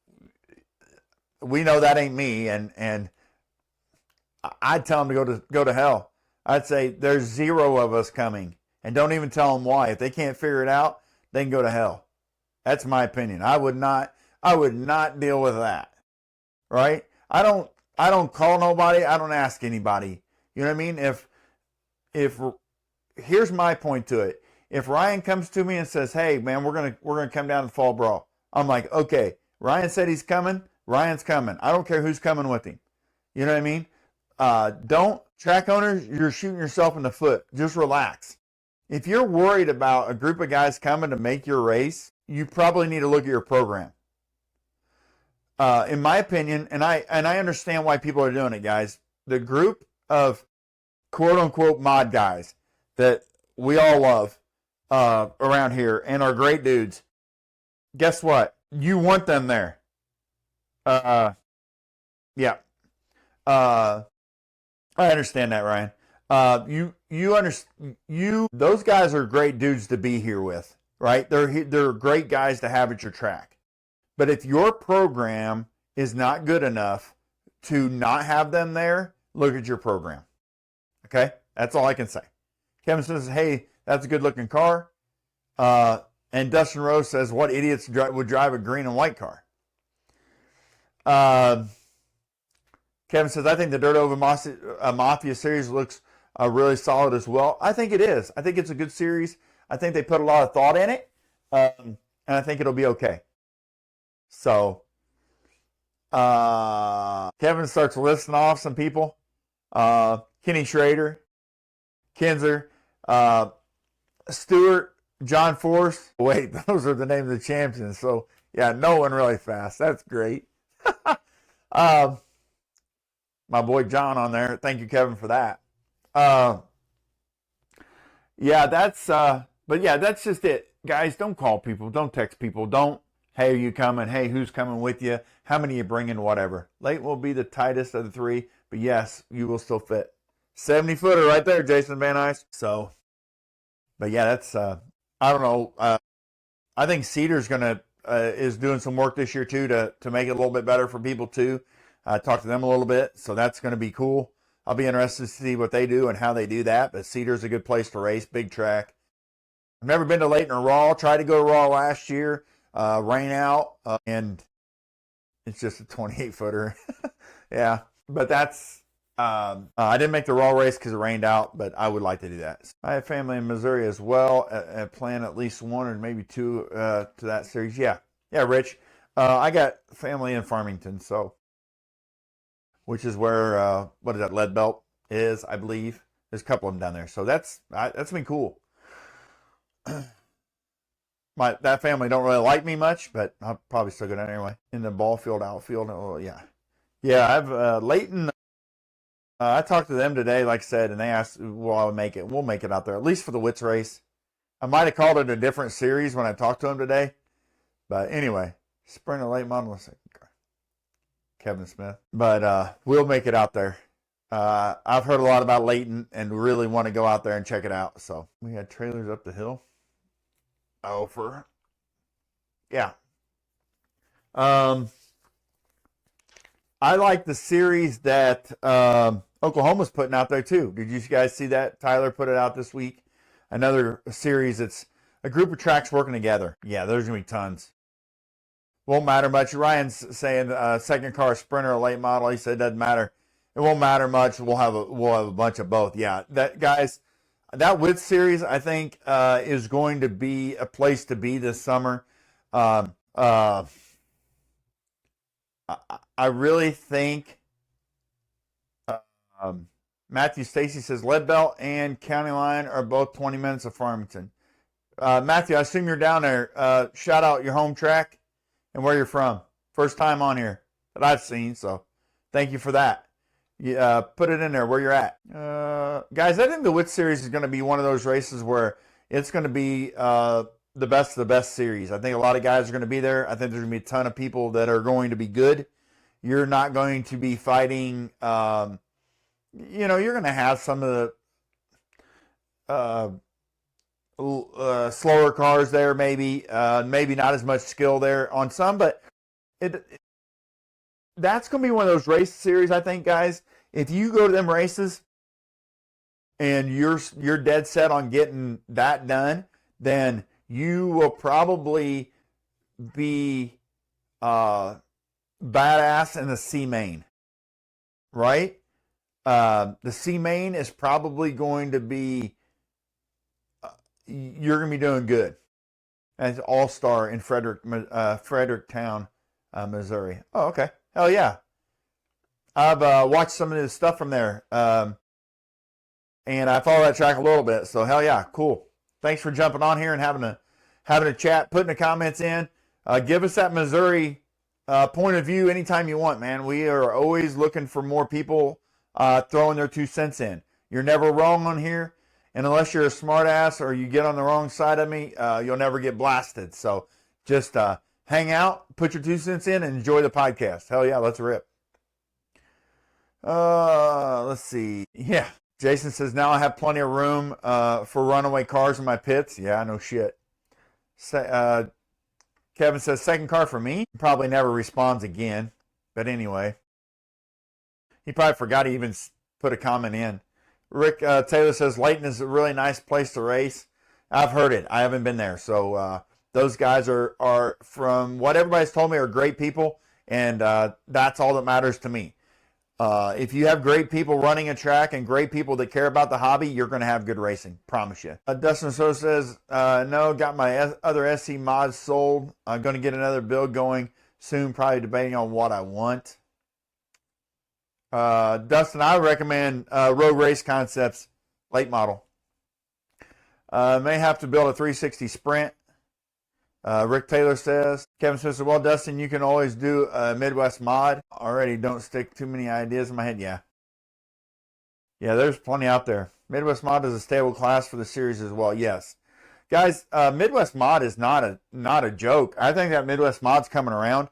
we know that ain't me, and I'd tell them to go to hell. I'd say there's 0 of us coming, and don't even tell them why. If they can't figure it out, they can go to hell. That's my opinion. I would not deal with that. Right? I don't call nobody. I don't ask anybody. You know what I mean? If here's my point to it. If Ryan comes to me and says, "Hey man, we're gonna come down to Fall Brawl," I'm like, okay. Ryan said he's coming. Ryan's coming. I don't care who's coming with him. You know what I mean? Don't track owners. You're shooting yourself in the foot. Just relax. If you're worried about a group of guys coming to make your race, you probably need to look at your program. In my opinion, and I understand why people are doing it, guys. The group of quote unquote mod guys that we all love around here and are great dudes. Guess what? You want them there. Yeah. I understand that, Ryan. Those guys are great dudes to be here with, right? They're great guys to have at your track. But if your program is not good enough to not have them there, look at your program. Okay? That's all I can say. Kevin says, hey, that's a good looking car. And Dustin Rose says, what idiots would drive a green and white car? Kevin says, I think the Dirt Over Mafia series looks really solid as well. I think it is. I think it's a good series. I think they put a lot of thought in it. And I think it'll be okay. So, Kevin starts listing off some people. Kenny Schrader, Kinzer, Stewart, John Force. Wait, those are the names of the champions. So, yeah, no one really fast. That's great. My boy John on there. Thank you, Kevin, for that. Yeah, that's just it. Guys, don't call people. Don't text people. Don't, hey, are you coming? Hey, who's coming with you? How many you bringing? Whatever. Leighton will be the tightest of the 3, but yes, you will still fit. 70-footer right there, Jason Van Ice. So, but yeah, that's, I don't know. I think Cedar's is doing some work this year too to make it a little bit better for people too. Talk to them a little bit, so that's going to be cool. I'll be interested to see what they do and how they do that. But Cedar's a good place to race, big track. I've never been to Leighton or Raw. Tried to go to Raw last year, rain out, and it's just a 28-footer. Yeah, but that's. I didn't make the Raw race because it rained out, but I would like to do that. I have family in Missouri as well. Plan at least 1 or maybe 2 to that series. Yeah, Rich. I got family in Farmington, so. Which is where, what is that, Lead Belt is, I believe. There's a couple of them down there. So that's been cool. That family don't really like me much, but I'll probably still go down anyway. In the ball field, outfield, oh, yeah. Yeah, I've, Leighton, I talked to them today, like I said, and they asked, will I make it? We'll make it out there, at least for the Wits race. I might have called it a different series when I talked to them today. But anyway, Sprinter late model. Kevin Smith. But we'll make it out there. I've heard a lot about Leighton and really want to go out there and check it out. So we had trailers up the hill. Yeah. I like the series that Oklahoma's putting out there too. Did you guys see that? Tyler put it out this week. Another series. It's a group of tracks working together. Yeah, there's going to be tons. Won't matter much. Ryan's saying second car Sprinter or late model. He said it doesn't matter. It won't matter much. We'll have a bunch of both. Yeah, that Width series I think is going to be a place to be this summer. I really think Matthew Stacy says Lead Belt and County Line are both 20 minutes of Farmington. Matthew, I assume you're down there. Shout out your home track and where you're from. First time on here that I've seen, so thank you for that. Put it in there where you're at. Guys, I think the Wit Series is going to be one of those races where it's going to be the best of the best series. I think a lot of guys are going to be there. I think there's going to be a ton of people that are going to be good. You're not going to be fighting, you're going to have some of the slower cars there, maybe not as much skill there on some, but that's going to be one of those race series, I think, guys. If you go to them races and you're dead set on getting that done, then you will probably be badass in the C main, right? The C main is probably going to be, you're going to be doing good as all-star in Fredericktown, Missouri. Oh, okay. Hell yeah. I've watched some of this stuff from there, and I follow that track a little bit. So hell yeah, cool. Thanks for jumping on here and having a chat, putting the comments in. Give us that Missouri point of view anytime you want, man. We are always looking for more people throwing their 2 cents in. You're never wrong on here, and unless you're a smart ass or you get on the wrong side of me, you'll never get blasted. So just hang out, put your 2 cents in, and enjoy the podcast. Hell yeah, let's rip. Let's see. Yeah. Jason says, now I have plenty of room for runaway cars in my pits. Yeah, no shit. Kevin says, second car for me. Probably never responds again. But anyway. He probably forgot to even put a comment in. Rick Taylor says, Layton is a really nice place to race. I've heard it. I haven't been there. So those guys are, from what everybody's told me, are great people. And that's all that matters to me. If you have great people running a track and great people that care about the hobby, you're going to have good racing. Promise you. Dustin So says, no, got my other SC mods sold. I'm going to get another build going soon, probably debating on what I want. Dustin, I recommend Road Race Concepts late model. May have to build a 360 Sprint. Rick Taylor says, Kevin says, well, Dustin, you can always do a Midwest mod. Already don't stick too many ideas in my head. Yeah, there's plenty out there. Midwest mod is a stable class for the series as well. Yes. Guys, Midwest mod is not a joke. I think that Midwest mod's coming around.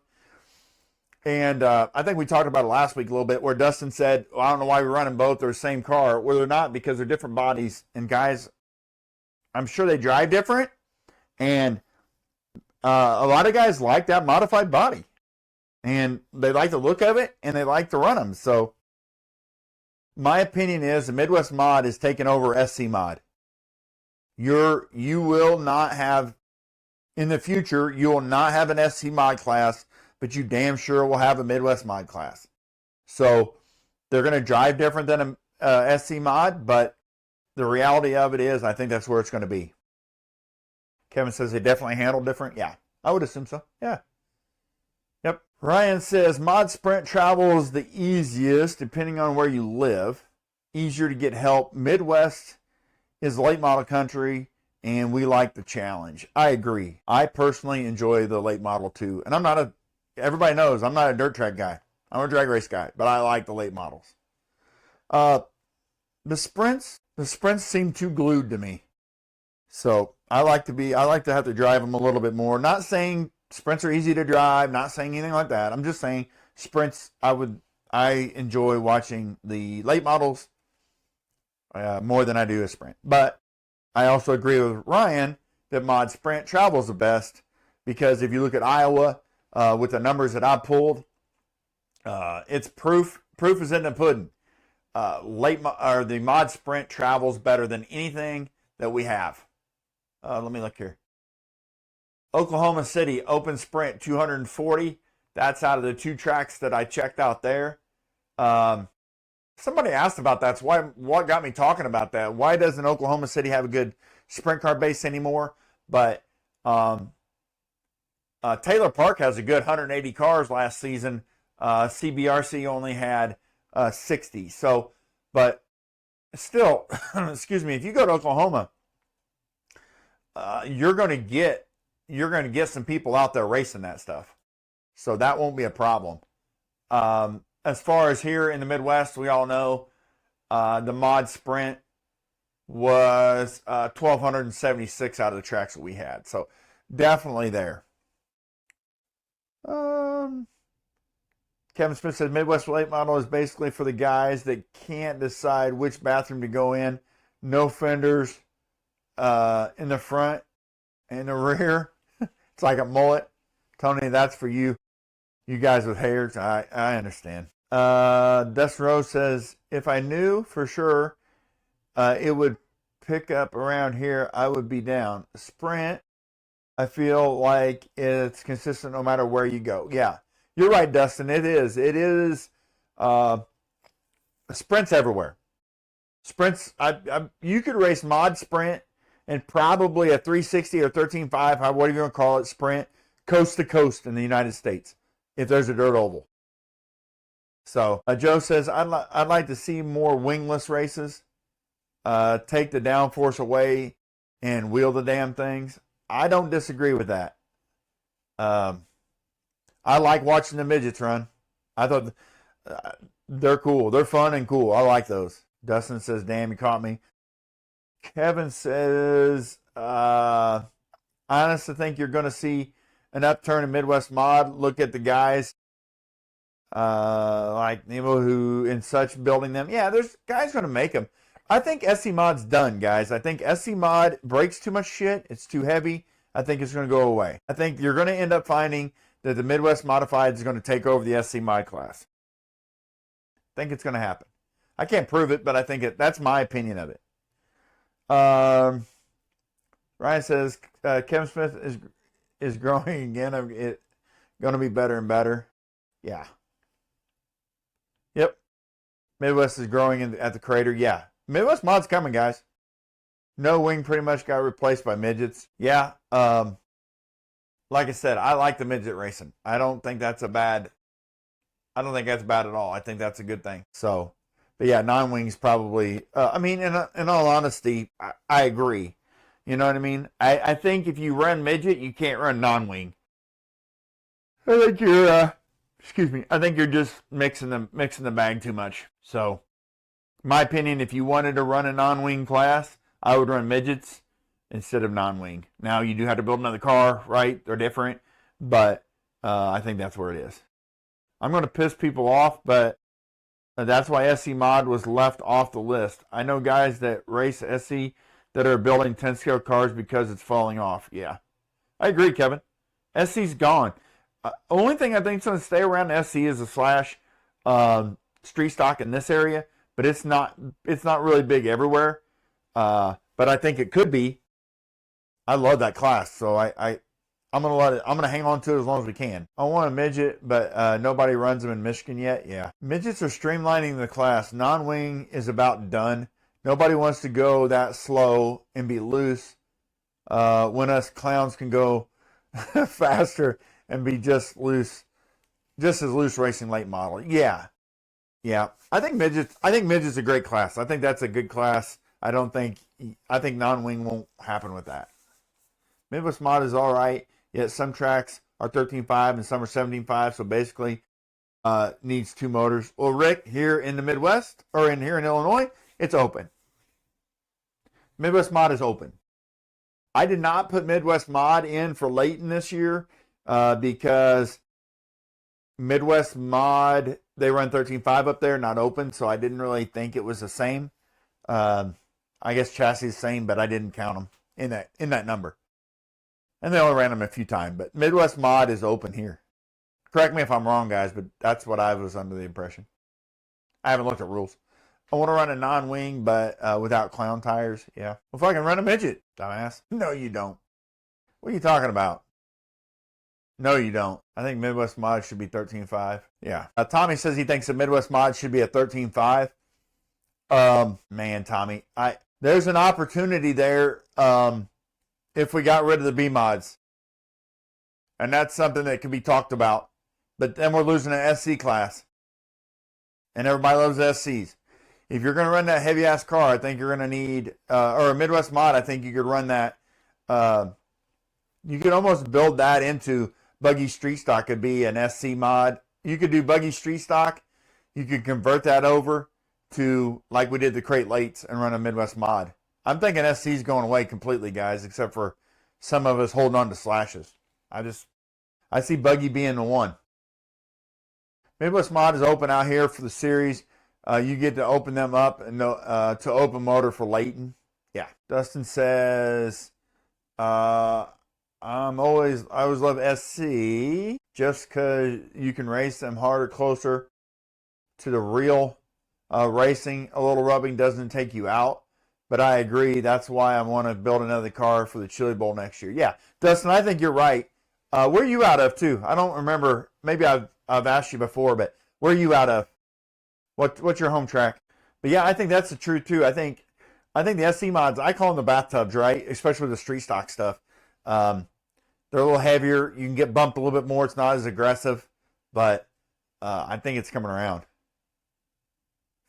And I think we talked about it last week a little bit where Dustin said, well, I don't know why we're running both. They're the same car. Well, they're not, because they're different bodies. And guys, I'm sure they drive different. And a lot of guys like that modified body, and they like the look of it, and they like to run them. So my opinion is the Midwest mod is taking over SC mod. You will not have, in the future, you will not have an SC mod class, but you damn sure will have a Midwest mod class. So they're going to drive different than a SC mod, but the reality of it is I think that's where it's going to be. Kevin says they definitely handle different. Yeah, I would assume so. Yeah. Yep. Ryan says mod sprint travel is the easiest depending on where you live. Easier to get help. Midwest is late model country, and we like the challenge. I agree. I personally enjoy the late model too. And everybody knows I'm not a dirt track guy. I'm a drag race guy, but I like the late models. The sprints seem too glued to me. So I like to have to drive them a little bit more. Not saying sprints are easy to drive, not saying anything like that. I'm just saying sprints, I enjoy watching the late models more than I do a sprint. But I also agree with Ryan that mod sprint travels the best, because if you look at Iowa with the numbers that I pulled, it's proof is in the pudding. The mod sprint travels better than anything that we have. Let me look here. Oklahoma City open sprint 240. That's out of the 2 tracks that I checked out there. Somebody asked about that. So what got me talking about that? Why doesn't Oklahoma City have a good sprint car base anymore? But Taylor Park has a good 180 cars last season. CBRC only had 60. So, but still, excuse me, if you go to Oklahoma, you're going to get some people out there racing that stuff. So that won't be a problem. as far as here in the Midwest, we all know the mod Sprint was 1,276 out of the tracks that we had. So definitely there. Kevin Smith says Midwest late model is basically for the guys that can't decide which bathroom to go in. No fenders in the front and the rear. It's like a mullet. Tony, that's for you. You guys with hairs. I understand. Dustin Rose says, if I knew for sure it would pick up around here, I would be down. Sprint, I feel like it's consistent no matter where you go. Yeah, you're right, Dustin. It is. It is. Sprints everywhere. Sprints. You could race mod Sprint and probably a 360 or 13.5, whatever you're going to call it, Sprint, coast to coast in the United States if there's a dirt oval. So Joe says, I'd like to see more wingless races. Take the downforce away and wheel the damn things. I don't disagree with that. I like watching the midgets run. I thought they're cool. They're fun and cool. I like those. Dustin says, damn, you caught me. Kevin says, honestly think you're going to see an upturn in Midwest mod. Look at the guys like Nemo who and such building them. Yeah, there's guys going to make them. I think SC Mod's done, guys. I think SC Mod breaks too much shit. It's too heavy. I think it's going to go away. I think you're going to end up finding that the Midwest Modified is going to take over the SC Mod class. I think it's going to happen. I can't prove it, but I think that's my opinion of it. Ryan says Kevin Smith is growing again. It's going to be better and better. Yeah. Yep. Midwest is growing at the crater. Yeah. Midwest Mod's coming, guys. No wing pretty much got replaced by midgets. Yeah. Like I said, I like the midget racing. I don't think that's bad at all. I think that's a good thing. So, but yeah, non-wings probably, I mean, in all honesty, I agree. You know what I mean? I think if you run midget, you can't run non-wing. I think you're, I think you're just mixing the bag too much. So, my opinion, if you wanted to run a non-wing class, I would run midgets instead of non-wing. Now, you do have to build another car, right? They're different, but I think that's where it is. I'm going to piss people off, but that's why SC Mod was left off the list. I know guys that race SC that are building 10 scale cars because it's falling off. Yeah, I agree, Kevin. SC's gone. Only thing I think is going to stay around SC is a Slash street stock in this area, but it's not really big everywhere. But I think it could be. I love that class, so I'm gonna hang on to it as long as we can. I want a midget, but nobody runs them in Michigan yet. Yeah, midgets are streamlining the class. Non-wing is about done. Nobody wants to go that slow and be loose when us clowns can go faster and be just as loose racing late model. Yeah. I think midgets a great class. I think that's a good class. I think non-wing won't happen with that. Midwest Mod is all right. Yet some tracks are 13.5 and some are 17.5. So basically, needs two motors. Well, Rick, here in the Midwest or here in Illinois, it's open. Midwest Mod is open. I did not put Midwest Mod in for Layton this year because Midwest Mod, they run 13.5 up there, not open. So I didn't really think it was the same. I guess chassis is the same, but I didn't count them in that number. And they only ran them a few times. But Midwest Mod is open here. Correct me if I'm wrong, guys, but that's what I was under the impression. I haven't looked at rules. I want to run a non-wing, but without clown tires. Yeah. Well, if I can run a midget, dumbass. No, you don't. What are you talking about? No, you don't. I think Midwest Mod should be 13.5. Yeah. Tommy says he thinks the Midwest Mod should be a 13.5. Man, Tommy, there's an opportunity there if we got rid of the B mods. And that's something that can be talked about. But then we're losing an SC class. And everybody loves SCs. If you're going to run that heavy-ass car, I think you're going to need, or a Midwest Mod, I think you could run that. You could almost build that into Buggy Street Stock. Could be an SC mod. You could do Buggy Street Stock you could convert that over to like we did the crate lates and run a Midwest mod. I'm thinking SC's going away completely, guys, except for some of us holding on to slashes. I see buggy being the one. Midwest mod is open out here for the series. You get to open them up and to open motor for Layton. Yeah. Dustin says, I always love SC just because you can race them harder, closer to the real racing. A little rubbing doesn't take you out. But I agree. That's why I want to build another car for the Chili Bowl next year. Yeah, Dustin, I think you're right. Where are you out of too? I don't remember. Maybe I've asked you before, but where are you out of? What's your home track? But yeah, I think that's the truth too. I think the SC mods, I call them the bathtubs, right? Especially with the street stock stuff. They're a little heavier. You can get bumped a little bit more. It's not as aggressive, but I think it's coming around.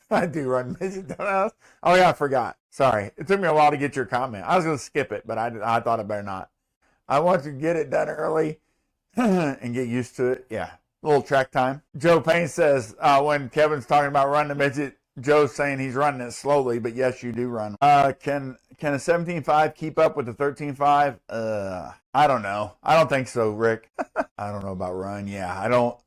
I do run midget donuts. Oh yeah, I forgot. Sorry. It took me a while to get your comment. I was going to skip it, but I thought I better not. I want to get it done early and get used to it. Yeah. A little track time. Joe Payne says, when Kevin's talking about running the midget, Joe's saying he's running it slowly, but yes, you do run. Can a 17.5 keep up with the 13.5? I don't know. I don't think so, Rick. I don't know about run. Yeah,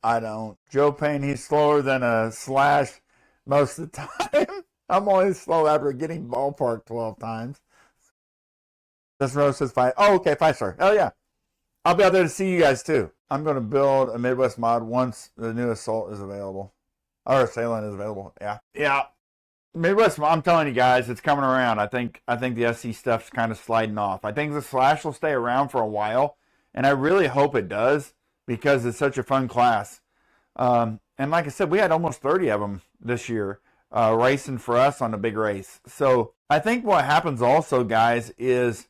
I don't. Joe Payne, he's slower than a slash most of the time. I'm only slow after getting ballpark 12 times. This Rose says 5. Oh, okay, 5-star. Oh, yeah. I'll be out there to see you guys, too. I'm going to build a Midwest mod once the new Assault is available. Or Assailant is available. Yeah. Yeah. Midwest, I'm telling you guys, it's coming around. I think the SC stuff's kind of sliding off. I think the Slash will stay around for a while, and I really hope it does because it's such a fun class. And like I said, we had almost 30 of them this year racing for us on a big race. So I think what happens also, guys, is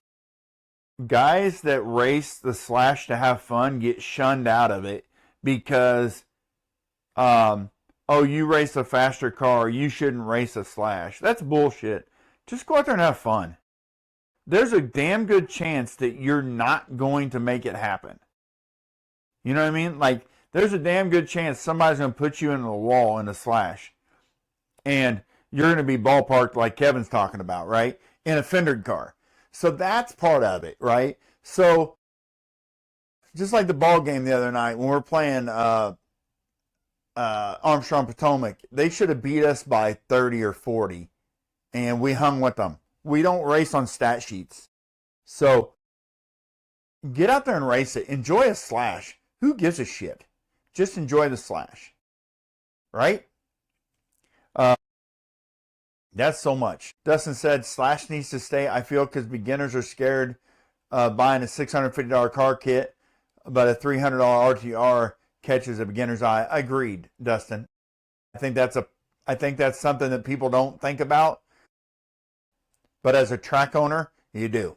guys that race the Slash to have fun get shunned out of it because, oh, you race a faster car, you shouldn't race a Slash. That's bullshit. Just go out there and have fun. There's a damn good chance that you're not going to make it happen. You know what I mean? Like, there's a damn good chance somebody's going to put you into the wall in a Slash. And you're going to be ballparked like Kevin's talking about, right? In a fendered car. So that's part of it, right? So, just like the ball game the other night when we're playing Armstrong Potomac, they should have beat us by 30 or 40, and we hung with them. We don't race on stat sheets. So, get out there and race it. Enjoy a Slash. Who gives a shit? Just enjoy the Slash. Right? That's so much. Dustin said Slash needs to stay, I feel, because beginners are scared buying a $650 car kit, but a $300 RTR catches a beginner's eye. Agreed, Dustin. I think that's something that people don't think about, but as a track owner, you do.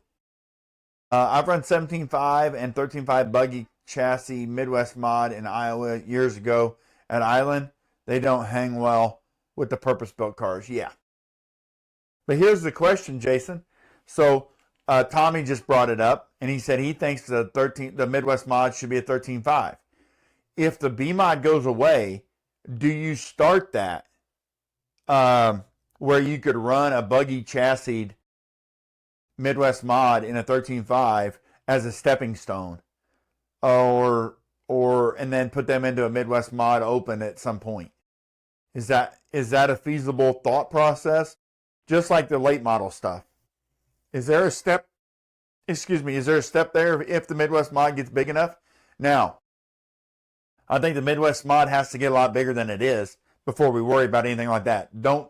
I've run 17.5 and 13.5 buggy chassis Midwest mod in Iowa years ago at Island. They don't hang well with the purpose-built cars. Yeah. But here's the question, Jason. So Tommy just brought it up, and he said he thinks the Midwest mod should be a 13.5. If the B mod goes away, do you start that where you could run a buggy chassis Midwest mod in a 13.5 as a stepping stone, or and then put them into a Midwest mod open at some point? Is that a feasible thought process? Just like the late model stuff. Is there a step there if the Midwest mod gets big enough? Now, I think the Midwest mod has to get a lot bigger than it is before we worry about anything like that. Don't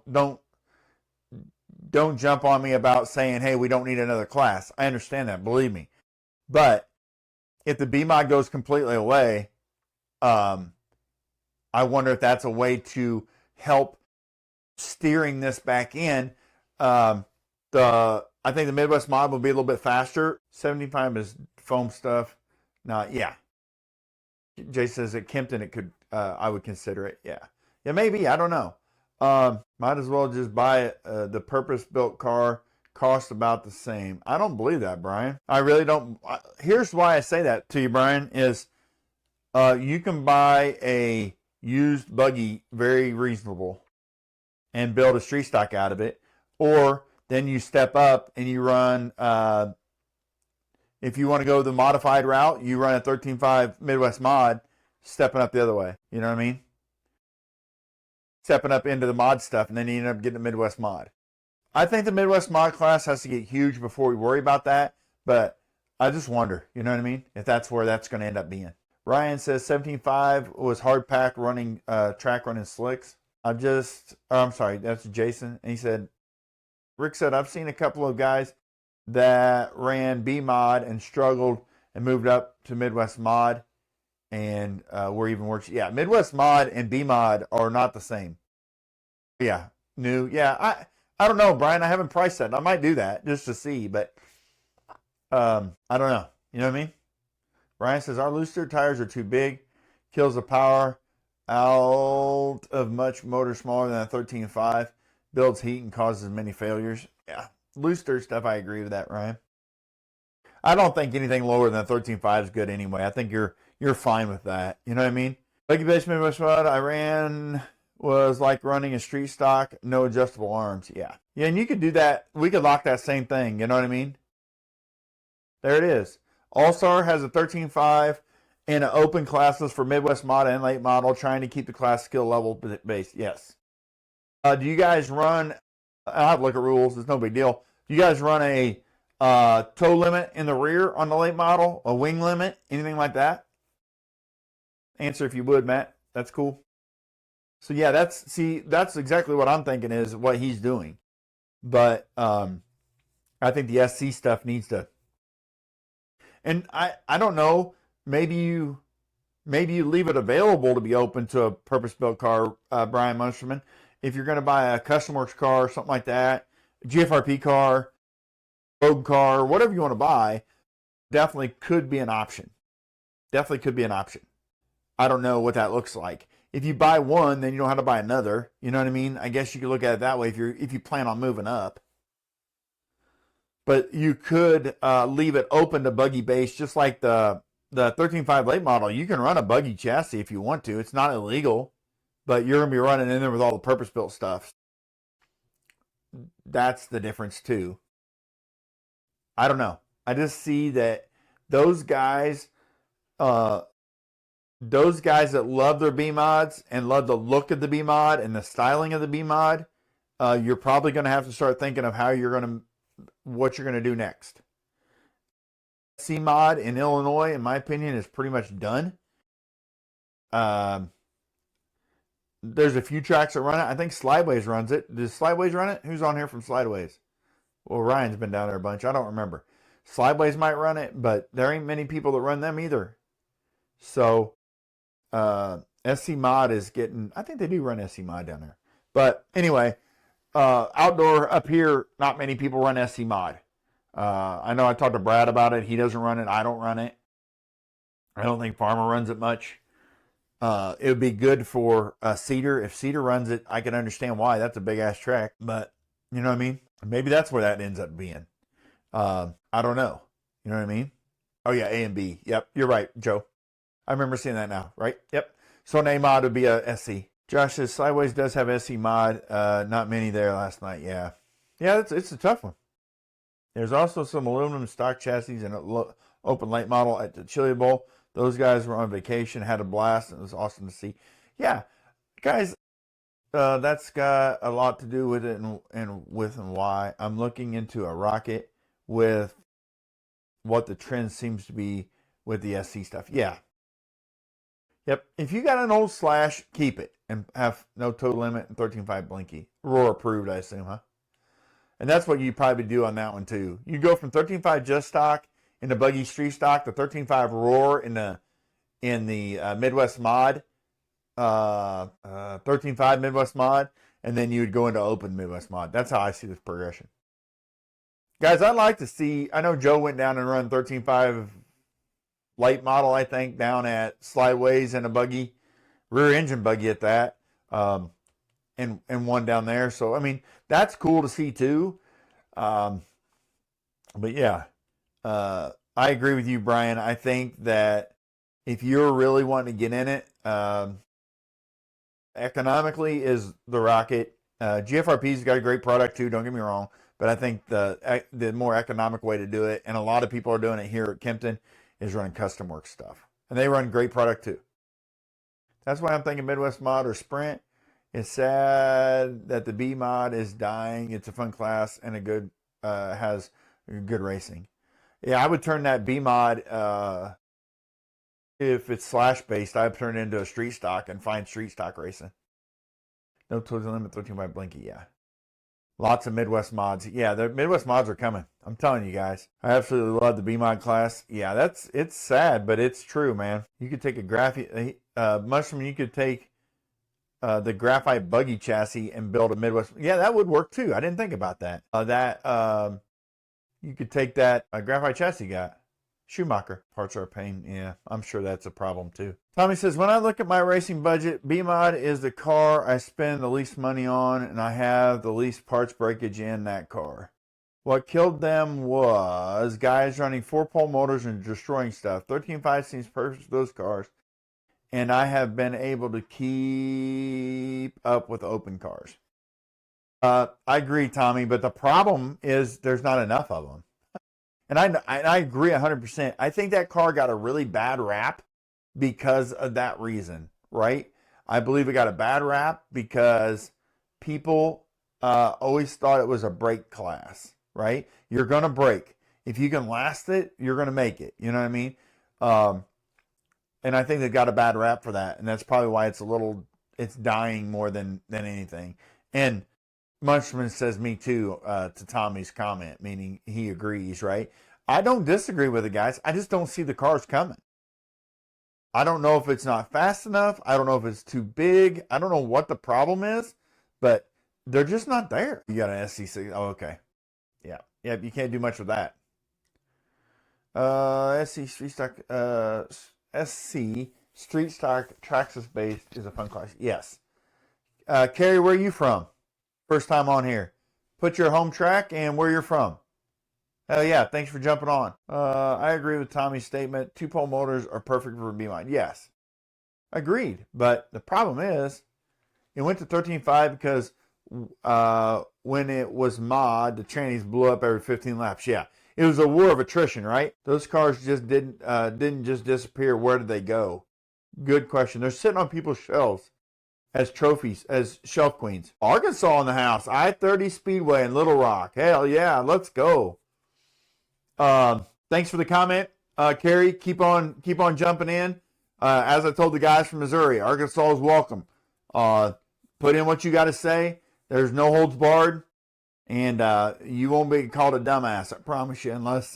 jump on me about saying, hey, we don't need another class. I understand that, believe me. But if the B mod goes completely away, I wonder if that's a way to help steering this back in. I think the Midwest mod will be a little bit faster. 75 is foam stuff. No, yeah. Jay says at Kempton it could. I would consider it. Yeah, maybe. I don't know. Might as well just buy the purpose-built car. Cost about the same. I don't believe that, Brian. I really don't. Here's why I say that to you, Brian. Is you can buy a used buggy very reasonable and build a street stock out of it. Or then you step up and you run, if you want to go the modified route, you run a 13.5 Midwest mod, stepping up the other way. You know what I mean? Stepping up into the mod stuff, and then you end up getting a Midwest mod. I think the Midwest mod class has to get huge before we worry about that, but I just wonder, you know what I mean, if that's where that's going to end up being. Ryan says 17.5 was hard pack running, track running slicks. I'm sorry, that's Jason. And he said, Rick said, I've seen a couple of guys that ran B mod and struggled and moved up to Midwest mod and were even worse. Yeah, Midwest mod and B mod are not the same. Yeah, new. Yeah, I don't know, Brian. I haven't priced that. I might do that just to see, but I don't know. You know what I mean? Brian says, our looser tires are too big. Kills the power out of much motor smaller than a 13.5. Builds heat and causes many failures. Yeah, looser stuff, I agree with that, Ryan. I don't think anything lower than a 13.5 is good anyway. I think you're fine with that. You know what I mean? Buggy Base Midwest Mod I ran was like running a street stock, no adjustable arms. Yeah. Yeah, and you could do that. We could lock that same thing. You know what I mean? There it is. All-Star has a 13.5 and an open classes for Midwest Mod and late model, trying to keep the class skill level based. Yes. Do you guys run, I'll have to look at rules. It's no big deal. Do you guys run a toe limit in the rear on the late model? A wing limit? Anything like that? Answer if you would, Matt. That's cool. So yeah, that's exactly what I'm thinking is what he's doing. But I think the SC stuff needs to. And I don't know. Maybe you leave it available to be open to a purpose-built car, Brian Munsterman. If you're going to buy a Custom Works car, something like that, GFRP car, road car, whatever you want to buy, definitely could be an option. Definitely could be an option. I don't know what that looks like. If you buy one, then you don't have to buy another. You know what I mean? I guess you could look at it that way if you plan on moving up. But you could leave it open to buggy base, just like the 13.5 late model. You can run a buggy chassis if you want to. It's not illegal, but you're going to be running in there with all the purpose-built stuff. That's the difference too. I don't know. I just see that those guys that love their B mods and love the look of the B mod and the styling of the B mod, you're probably going to have to start thinking of what you're going to do next. C mod in Illinois, in my opinion, is pretty much done. There's a few tracks that run it. I think Slideways runs it. Does Slideways run it? Who's on here from Slideways? Well, Ryan's been down there a bunch. I don't remember. Slideways might run it, but there ain't many people that run them either. So, SC Mod is getting, I think they do run SC Mod down there. But anyway, outdoor up here, not many people run SC Mod. I know I talked to Brad about it. He doesn't run it. I don't run it. I don't think Farmer runs it much. It would be good for Cedar. If Cedar runs it, I can understand why. That's a big-ass track. But, you know what I mean? Maybe that's where that ends up being. I don't know. You know what I mean? Oh, yeah, A and B. Yep, you're right, Joe. I remember seeing that now, right? Yep. So an A mod would be a SC. Josh says Sideways does have SC mod. Not many there last night. Yeah. Yeah, it's a tough one. There's also some aluminum stock chassis and an open late model at the Chili Bowl. Those guys were on vacation, had a blast, and it was awesome to see. Yeah, guys, that's got a lot to do with it and why. I'm looking into a rocket with what the trend seems to be with the SC stuff. Yeah. Yep. If you got an old Slash, keep it and have no tow limit and 13.5 blinky. Roar approved, I assume, huh? And that's what you probably do on that one too. You go from 13.5 just stock in the buggy street stock, the 13.5 Roar in the Midwest mod, 13.5 Midwest mod, and then you would go into open Midwest mod. That's how I see this progression. Guys, I'd like to see, I know Joe went down and run 13.5 late model, I think, down at Slideways and a buggy, rear engine buggy at that, and one down there. So, I mean, that's cool to see too. But yeah, I agree with you, Brian. I think that if you're really wanting to get in it, economically is the Rocket. GFRP's got a great product too, don't get me wrong, but I think the more economic way to do it, and a lot of people are doing it here at Kempton, is running custom work stuff. And they run great product too. That's why I'm thinking Midwest Mod or Sprint. It's sad that the B mod is dying. It's a fun class and a good has good racing. Yeah, I would turn that B mod if it's slash based. I'd turn it into a street stock and find street stock racing. No tools limit 13 by Blinky. Yeah, lots of Midwest mods. Yeah, the Midwest mods are coming. I'm telling you guys. I absolutely love the B mod class. Yeah, it's sad, but it's true, man. You could take a graphite Mushroom. You could take the graphite buggy chassis and build a Midwest. Yeah, that would work too. I didn't think about that. You could take that graphite chassis got. Schumacher. Parts are a pain. Yeah, I'm sure that's a problem too. Tommy says, when I look at my racing budget, B-Mod is the car I spend the least money on, and I have the least parts breakage in that car. What killed them was guys running 4-pole motors and destroying stuff. 13.5 seems perfect for those cars. And I have been able to keep up with open cars. I agree, Tommy, but the problem is there's not enough of them. And I agree 100%. I think that car got a really bad rap because of that reason, right? I believe it got a bad rap because people always thought it was a brake class, right? You're going to brake. If you can last it, you're going to make it. You know what I mean? And I think they got a bad rap for that. And that's probably why it's dying more than anything. And Munchman says me too, to Tommy's comment, meaning he agrees, right? I don't disagree with it, guys. I just don't see the cars coming. I don't know if it's not fast enough. I don't know if it's too big. I don't know what the problem is, but they're just not there. You got an SC6. Oh, okay. Yeah. Yeah, you can't do much with that. SC Street Stock, SC Street Stock Traxxas based is a fun class. Yes. Carrie, where are you from? First time on here. Put your home track and where you're from. Hell yeah, thanks for jumping on. I agree with Tommy's statement. 2-pole motors are perfect for B-Mod. Yes. Agreed. But the problem is, it went to 13.5 because when it was mod, the trannies blew up every 15 laps. Yeah. It was a war of attrition, right? Those cars just didn't just disappear. Where did they go? Good question. They're sitting on people's shelves as trophies, as shelf queens. Arkansas in the house. I-30 Speedway in Little Rock. Hell yeah, let's go. Thanks for the comment, Carrie. Keep on jumping in. As I told the guys from Missouri, Arkansas is welcome. Put in what you got to say. There's no holds barred, and you won't be called a dumbass. I promise you, unless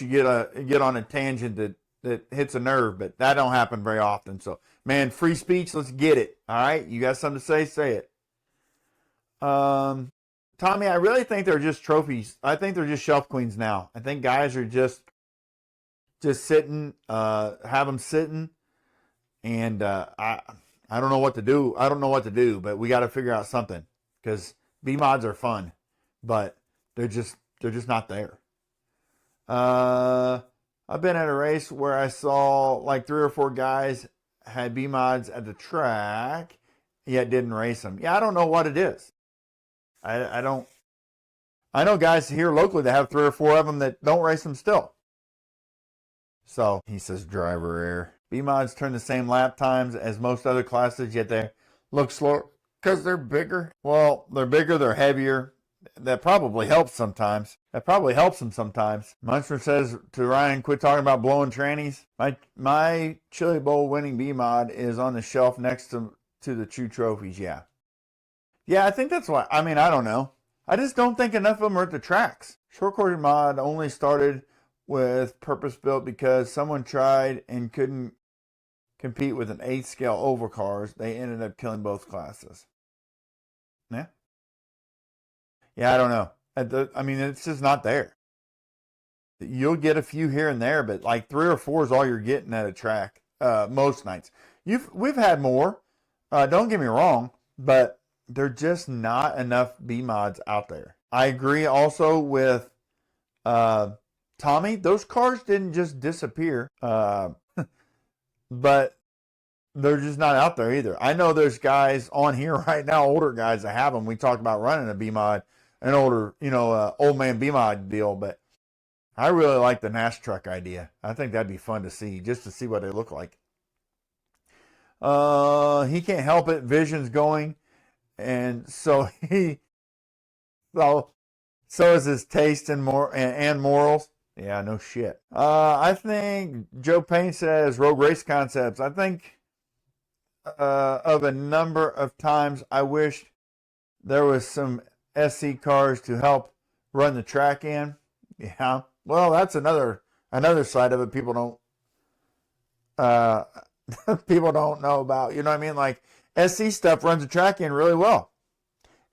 you get on a tangent that hits a nerve, but that don't happen very often. So, man, free speech. Let's get it. All right, you got something to say? Say it. Tommy, I really think they're just trophies. I think they're just shelf queens now. I think guys are just sitting, have them sitting, and I don't know what to do. I don't know what to do, but we got to figure out something because B-Mods are fun, but they're just not there. I've been at a race where I saw like 3 or 4 guys had B-Mods at the track, yet didn't race them. Yeah, I don't know what it is. I know guys here locally that have 3 or 4 of them that don't race them still. So he says driver error. B-Mods turn the same lap times as most other classes, yet they look slower because they're bigger. Well, they're bigger, they're heavier. That probably helps sometimes. That probably helps them sometimes. Munster says to Ryan, quit talking about blowing trannies. My Chili Bowl winning B-Mod is on the shelf next to the True Trophies, yeah. Yeah, I think that's why. I mean, I don't know. I just don't think enough of them are at the tracks. Short course mod only started with purpose built because someone tried and couldn't compete with an 8 scale oval cars. They ended up killing both classes. Yeah. Yeah, I don't know. I mean, it's just not there. You'll get a few here and there, but like 3 or 4 is all you're getting at a track most nights. We've had more. Don't get me wrong, but they're just not enough B-Mods out there. I agree also with Tommy. Those cars didn't just disappear, but they're just not out there either. I know there's guys on here right now, older guys that have them. We talked about running a B-Mod, an older, old man B-Mod deal, but I really like the Nash truck idea. I think that'd be fun to see, just to see what they look like. He can't help it. Vision's going, and so so is his taste and morals. Yeah, no shit. I think Joe Payne says Rogue Race Concepts. I think of a number of times I wished there was some SC cars to help run the track in. Yeah. Well, that's another side of it people don't know about. You know what I mean? Like SC stuff runs the track in really well.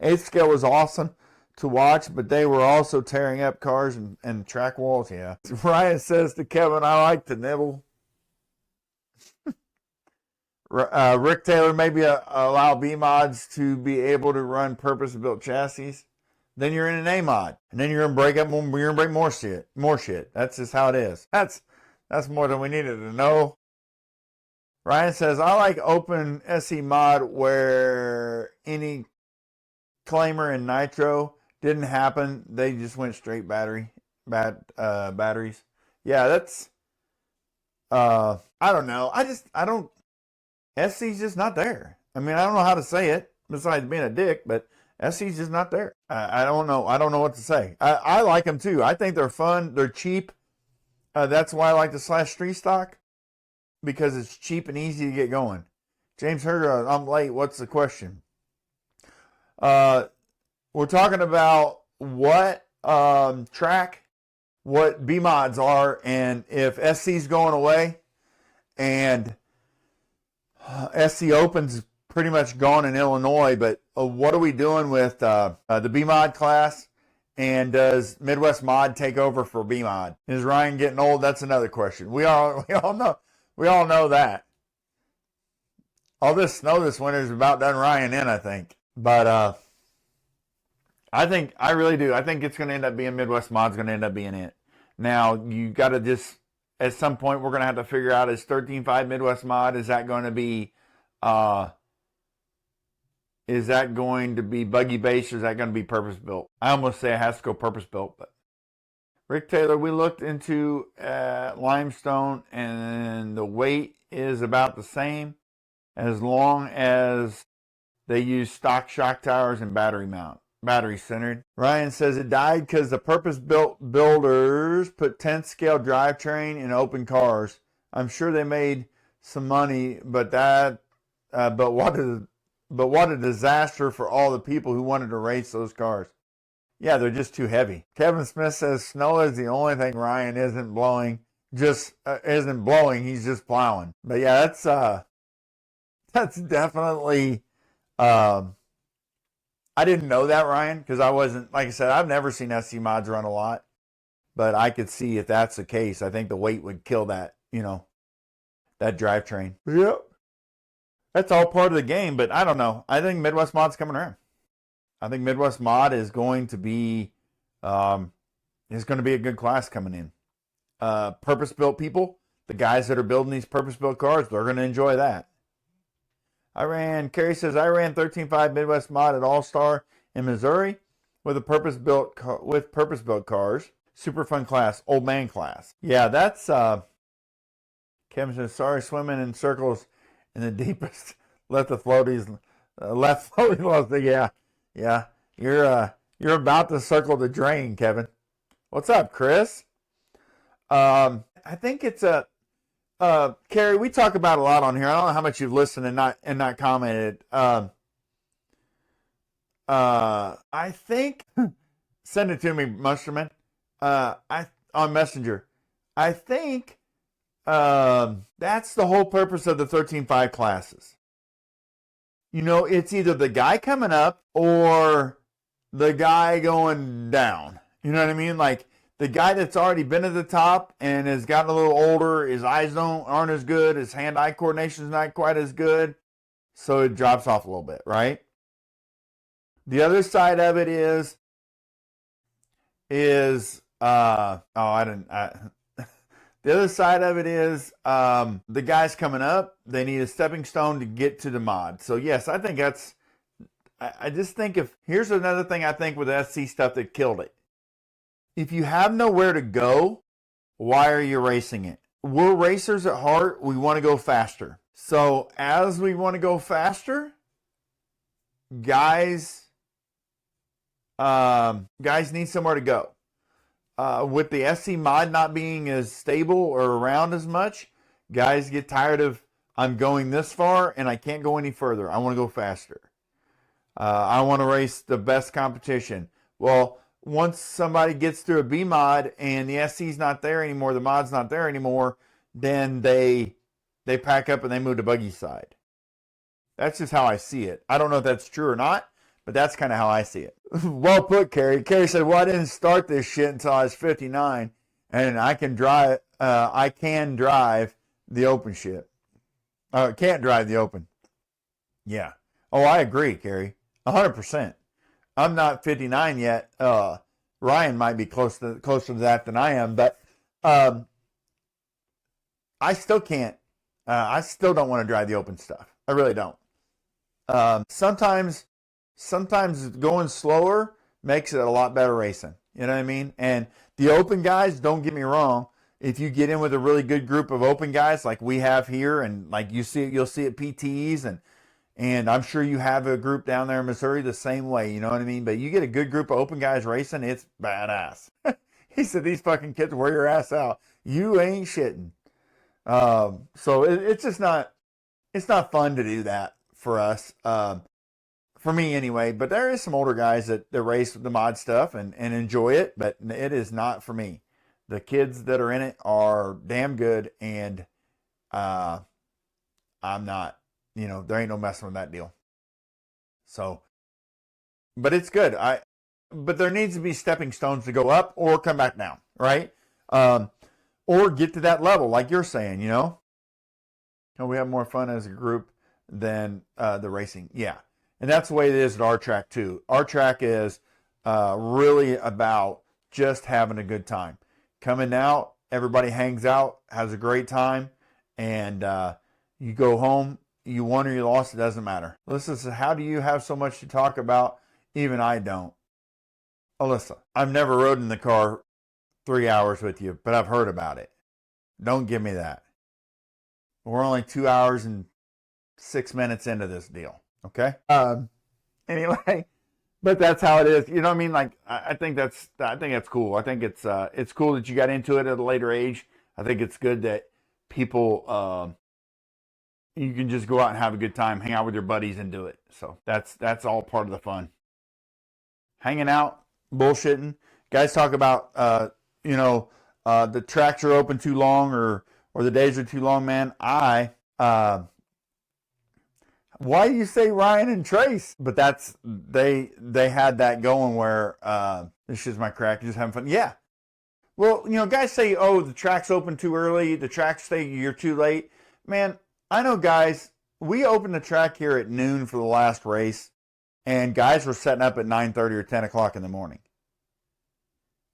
8th scale was awesome to watch, but they were also tearing up cars and track walls. Yeah. Ryan says to Kevin, I like to nibble. Rick Taylor, maybe allow B-Mods to be able to run purpose-built chassis. Then you're in an A-Mod, and then you're gonna break up. You're gonna break more shit. That's just how it is. That's more than we needed to know. Ryan says, I like open SE mod where any claimer and nitro didn't happen. They just went straight batteries. Yeah, that's I don't know. I don't. SC's just not there. I mean, I don't know how to say it besides being a dick, but SC's just not there. I don't know. I don't know what to say. I like them too. I think they're fun. They're cheap. That's why I like the Slash Street Stock, because it's cheap and easy to get going. James Herger, I'm late. What's the question? We're talking about what track, what B-Mods are, and if SC's going away, and SC Open's pretty much gone in Illinois, but what are we doing with the B-Mod class? And does Midwest Mod take over for B-Mod? Is Ryan getting old? That's another question. We all know that. All this snow this winter is about done Ryan in, I think. But I really do. I think it's going to end up being Midwest Mod's going to end up being it. Now, you got to just, at some point, we're going to have to figure out, is 13.5 Midwest Mod, is that going to be buggy based, or is that going to be purpose built? I almost say it has to go purpose built, but Rick Taylor, we looked into limestone, and the weight is about the same as long as they use stock shock towers and battery centered. Ryan says it died because the purpose-built builders put 10th scale drivetrain in open cars. I'm sure they made some money, but what a disaster for all the people who wanted to race those cars. Yeah, they're just too heavy. Kevin Smith says snow is the only thing Ryan isn't blowing. Isn't blowing. He's just plowing. But yeah, that's definitely. I didn't know that, Ryan, because I wasn't, like I said, I've never seen SC Mods run a lot, but I could see if that's the case. I think the weight would kill that, that drivetrain. Yep. That's all part of the game, but I don't know. I think Midwest Mod's coming around. I think Midwest Mod is going to be, a good class coming in. Purpose-built people, the guys that are building these purpose-built cars, they're going to enjoy that. Kerry says, I ran 13.5 Midwest Mod at All-Star in Missouri with purpose-built cars. Super fun class, old man class. Yeah, that's, Kevin says, sorry, swimming in circles in the deepest, left floaties. Yeah. You're about to circle the drain, Kevin. What's up, Chris? I think it's Carrie, we talk about a lot on here. I don't know how much you've listened and not commented. I think send it to me, Musterman. On Messenger. I think that's the whole purpose of the 13.5 classes. It's either the guy coming up or the guy going down. You know what I mean? Like, the guy that's already been at the top and has gotten a little older, his eyes aren't as good, his hand-eye coordination is not quite as good, so it drops off a little bit, right? The other side of it the The other side of it is the guys coming up, they need a stepping stone to get to the mod. So yes, I think that's, I just think here's another thing I think with the SC stuff that killed it. If you have nowhere to go, why are you racing it? We're racers at heart. We want to go faster. So as we want to go faster, guys need somewhere to go. With the SC mod not being as stable or around as much, guys get tired of, I'm going this far and I can't go any further. I want to go faster. I want to race the best competition. Well, once somebody gets through a B mod and the SC's not there anymore, the mod's not there anymore, then they pack up and they move to buggy side. That's just how I see it. I don't know if that's true or not, but that's kind of how I see it. Well put, Kerry. Kerry said, well, I didn't start this shit until I was 59, and I can drive the open shit. Can't drive the open. Yeah. Oh, I agree, Kerry. 100%. I'm not 59 yet. Ryan might be closer to that than I am, but I still can't. I still don't want to drive the open stuff. I really don't. Sometimes going slower makes it a lot better racing. You know what I mean? And the open guys, don't get me wrong, if you get in with a really good group of open guys like we have here, and like you'll see at PTEs, and I'm sure you have a group down there in Missouri the same way, you know what I mean? But you get a good group of open guys racing, it's badass. He said, these fucking kids wear your ass out. You ain't shitting. So it's just not, it's not fun to do that for us. For me anyway, but there is some older guys that race the mod stuff and enjoy it, but it is not for me. The kids that are in it are damn good, and I'm not, there ain't no messing with that deal. So, but it's good. But there needs to be stepping stones to go up or come back down, right? Or get to that level, like you're saying, we have more fun as a group than the racing. Yeah. And that's the way it is at our track too. Our track is really about just having a good time. Coming out, everybody hangs out, has a great time, and you go home, you won or you lost, it doesn't matter. Alyssa, how do you have so much to talk about? Even I don't. Alyssa, I've never rode in the car 3 hours with you, but I've heard about it. Don't give me that. We're only 2 hours and 6 minutes into this deal. Okay. Anyway, but that's how it is. You know what I mean? Like, I think that's cool. I think it's cool that you got into it at a later age. I think it's good that people, you can just go out and have a good time, hang out with your buddies and do it. So that's all part of the fun. Hanging out, bullshitting. Guys talk about, the tracks are open too long or the days are too long, man. Why do you say Ryan and Trace? But they had that going where this is my crack, just having fun. Yeah. Well, guys say, oh, the track's open too early, the tracks say you're too late. Man, I know guys, we opened the track here at noon for the last race, and guys were setting up at 9:30 or 10 o'clock in the morning.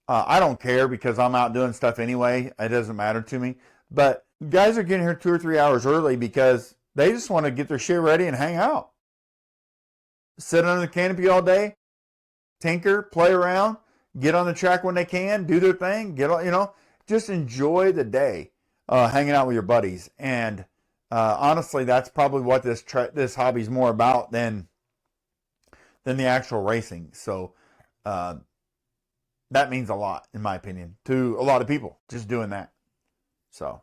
I don't care because I'm out doing stuff anyway. It doesn't matter to me. But guys are getting here 2 or 3 hours early because they just want to get their shit ready and hang out. Sit under the canopy all day, tinker, play around, get on the track when they can, do their thing, just enjoy the day, hanging out with your buddies. And honestly, that's probably what this hobby's more about than the actual racing. So that means a lot, in my opinion, to a lot of people, just doing that. So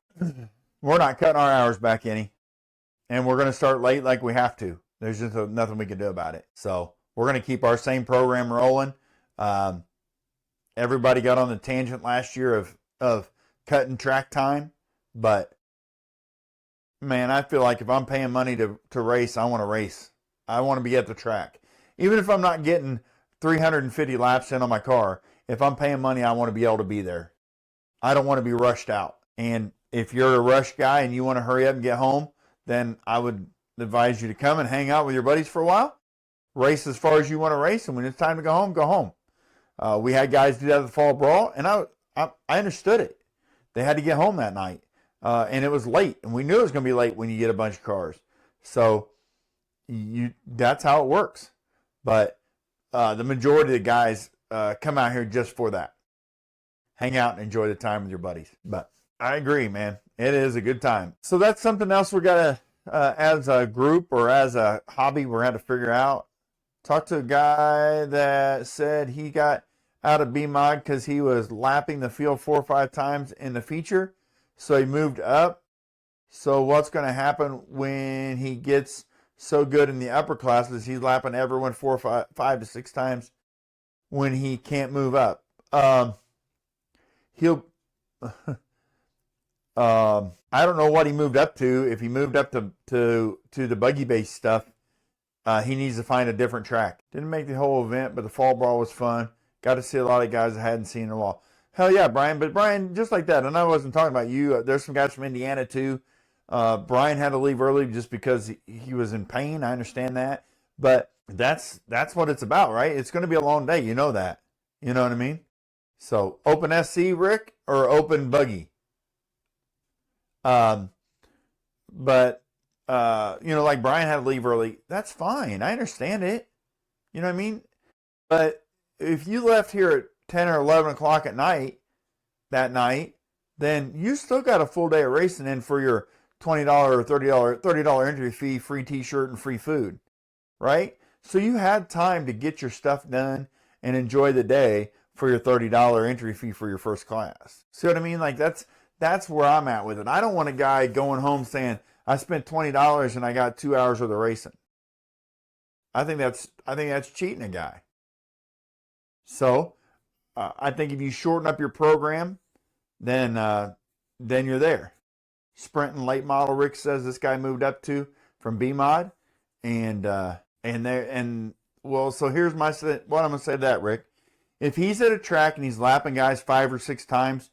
we're not cutting our hours back any. And we're going to start late like we have to. There's just nothing we can do about it. So we're going to keep our same program rolling. Everybody got on the tangent last year of cutting track time. But, man, I feel like if I'm paying money to race, I want to race. I want to be at the track. Even if I'm not getting 350 laps in on my car, if I'm paying money, I want to be able to be there. I don't want to be rushed out. And if you're a rush guy and you want to hurry up and get home, then I would advise you to come and hang out with your buddies for a while. Race as far as you want to race, and when it's time to go home, go home. We had guys do that at the Fall Brawl, and I understood it. they had to get home that night. And it was late, and we knew it was going to be late when you get a bunch of cars. So that's how it works. But the majority of the guys come out here just for that. Hang out and enjoy the time with your buddies. But I agree, man. It is a good time. So that's something else we got to, as a group or as a hobby, we're going to figure out. Talked to a guy that said he got out of B-Mod because he was lapping the field 4 or 5 times in the feature. So he moved up. So what's going to happen when he gets so good in the upper classes? He's lapping everyone 4 or 5 to 6 times when he can't move up. He'll... I don't know what he moved up to. If he moved up to the buggy base stuff, he needs to find a different track. Didn't make the whole event, but the fall brawl was fun. Got to see a lot of guys I hadn't seen in a while. Hell yeah, Brian. But Brian, just like that, and I wasn't talking about you. There's some guys from Indiana too. Brian had to leave early just because he was in pain. I understand that. But that's what it's about, right? It's going to be a long day. You know that. You know what I mean? So open SC, Rick, or open buggy? But like Brian had to leave early. That's fine. I understand it. You know what I mean? But if you left here at 10 or 11 o'clock at night, that night, then you still got a full day of racing in for your $20 or $30 entry fee, free t-shirt, and free food, right? So you had time to get your stuff done and enjoy the day for your $30 entry fee for your first class. See what I mean? Like that's where I'm at with it. I don't want a guy going home saying, I spent $20 and I got 2 hours worth of racing. I think that's cheating a guy. So I think if you shorten up your program, then you're there. Sprint and late model, Rick says this guy moved up to from B-Mod, so here's what I'm gonna say to that, Rick. If he's at a track and he's lapping guys 5 or 6 times,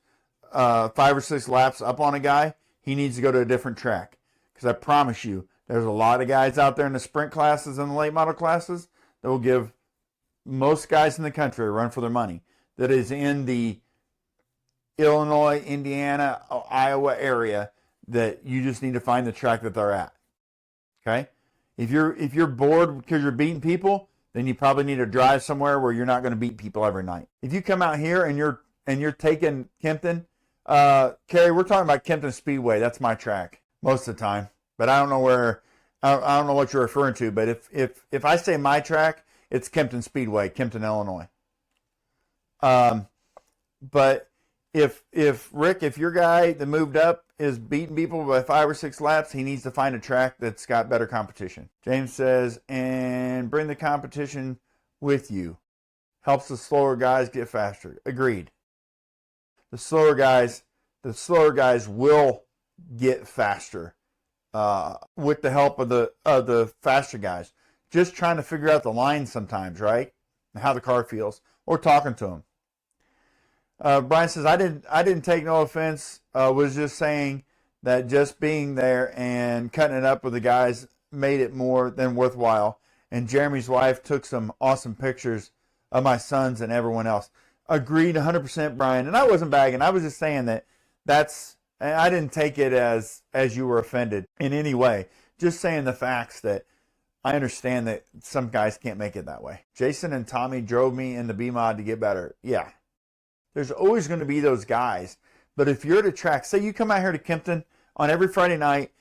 5 or 6 laps up on a guy, he needs to go to a different track. Because I promise you, there's a lot of guys out there in the sprint classes and the late model classes that will give most guys in the country a run for their money. That is in the Illinois, Indiana, Iowa area that you just need to find the track that they're at. Okay? If you're bored because you're beating people, then you probably need to drive somewhere where you're not going to beat people every night. If you come out here and you're taking Kempton, Kerry, we're talking about Kempton Speedway. That's my track most of the time. But I don't know what you're referring to. But if I say my track, it's Kempton Speedway, Kempton, Illinois. But if Rick, if your guy that moved up is beating people by 5 or 6 laps, he needs to find a track that's got better competition. James says, and bring the competition with you. Helps the slower guys get faster. Agreed. The slower guys will get faster with the help of the faster guys. Just trying to figure out the line sometimes, right? And how the car feels, or talking to them. Brian says, I didn't take no offense. Was just saying that just being there and cutting it up with the guys made it more than worthwhile. And Jeremy's wife took some awesome pictures of my sons and everyone else. Agreed 100%, Brian. And I wasn't bagging. I was just saying I didn't take it as you were offended in any way. Just saying the facts that I understand that some guys can't make it that way. Jason and Tommy drove me into B-Mod to get better. Yeah. There's always going to be those guys. But if you're at a track, say you come out here to Kempton on every Friday night,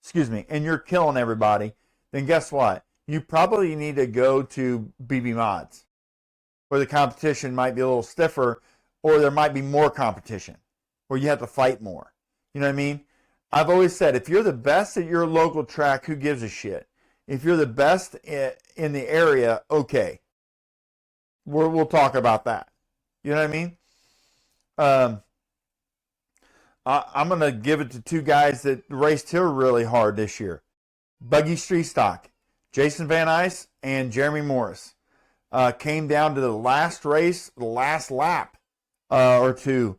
excuse me, and you're killing everybody, then guess what? You probably need to go to BB Mods, where the competition might be a little stiffer, or there might be more competition, where you have to fight more. You know what I mean? I've always said, if you're the best at your local track, who gives a shit? If you're the best in the area, okay. We'll talk about that. You know what I mean? I'm going to give it to 2 guys that raced here really hard this year. Buggy Street Stock, Jason Van Ice and Jeremy Morris. Came down to the last race, the last lap or 2.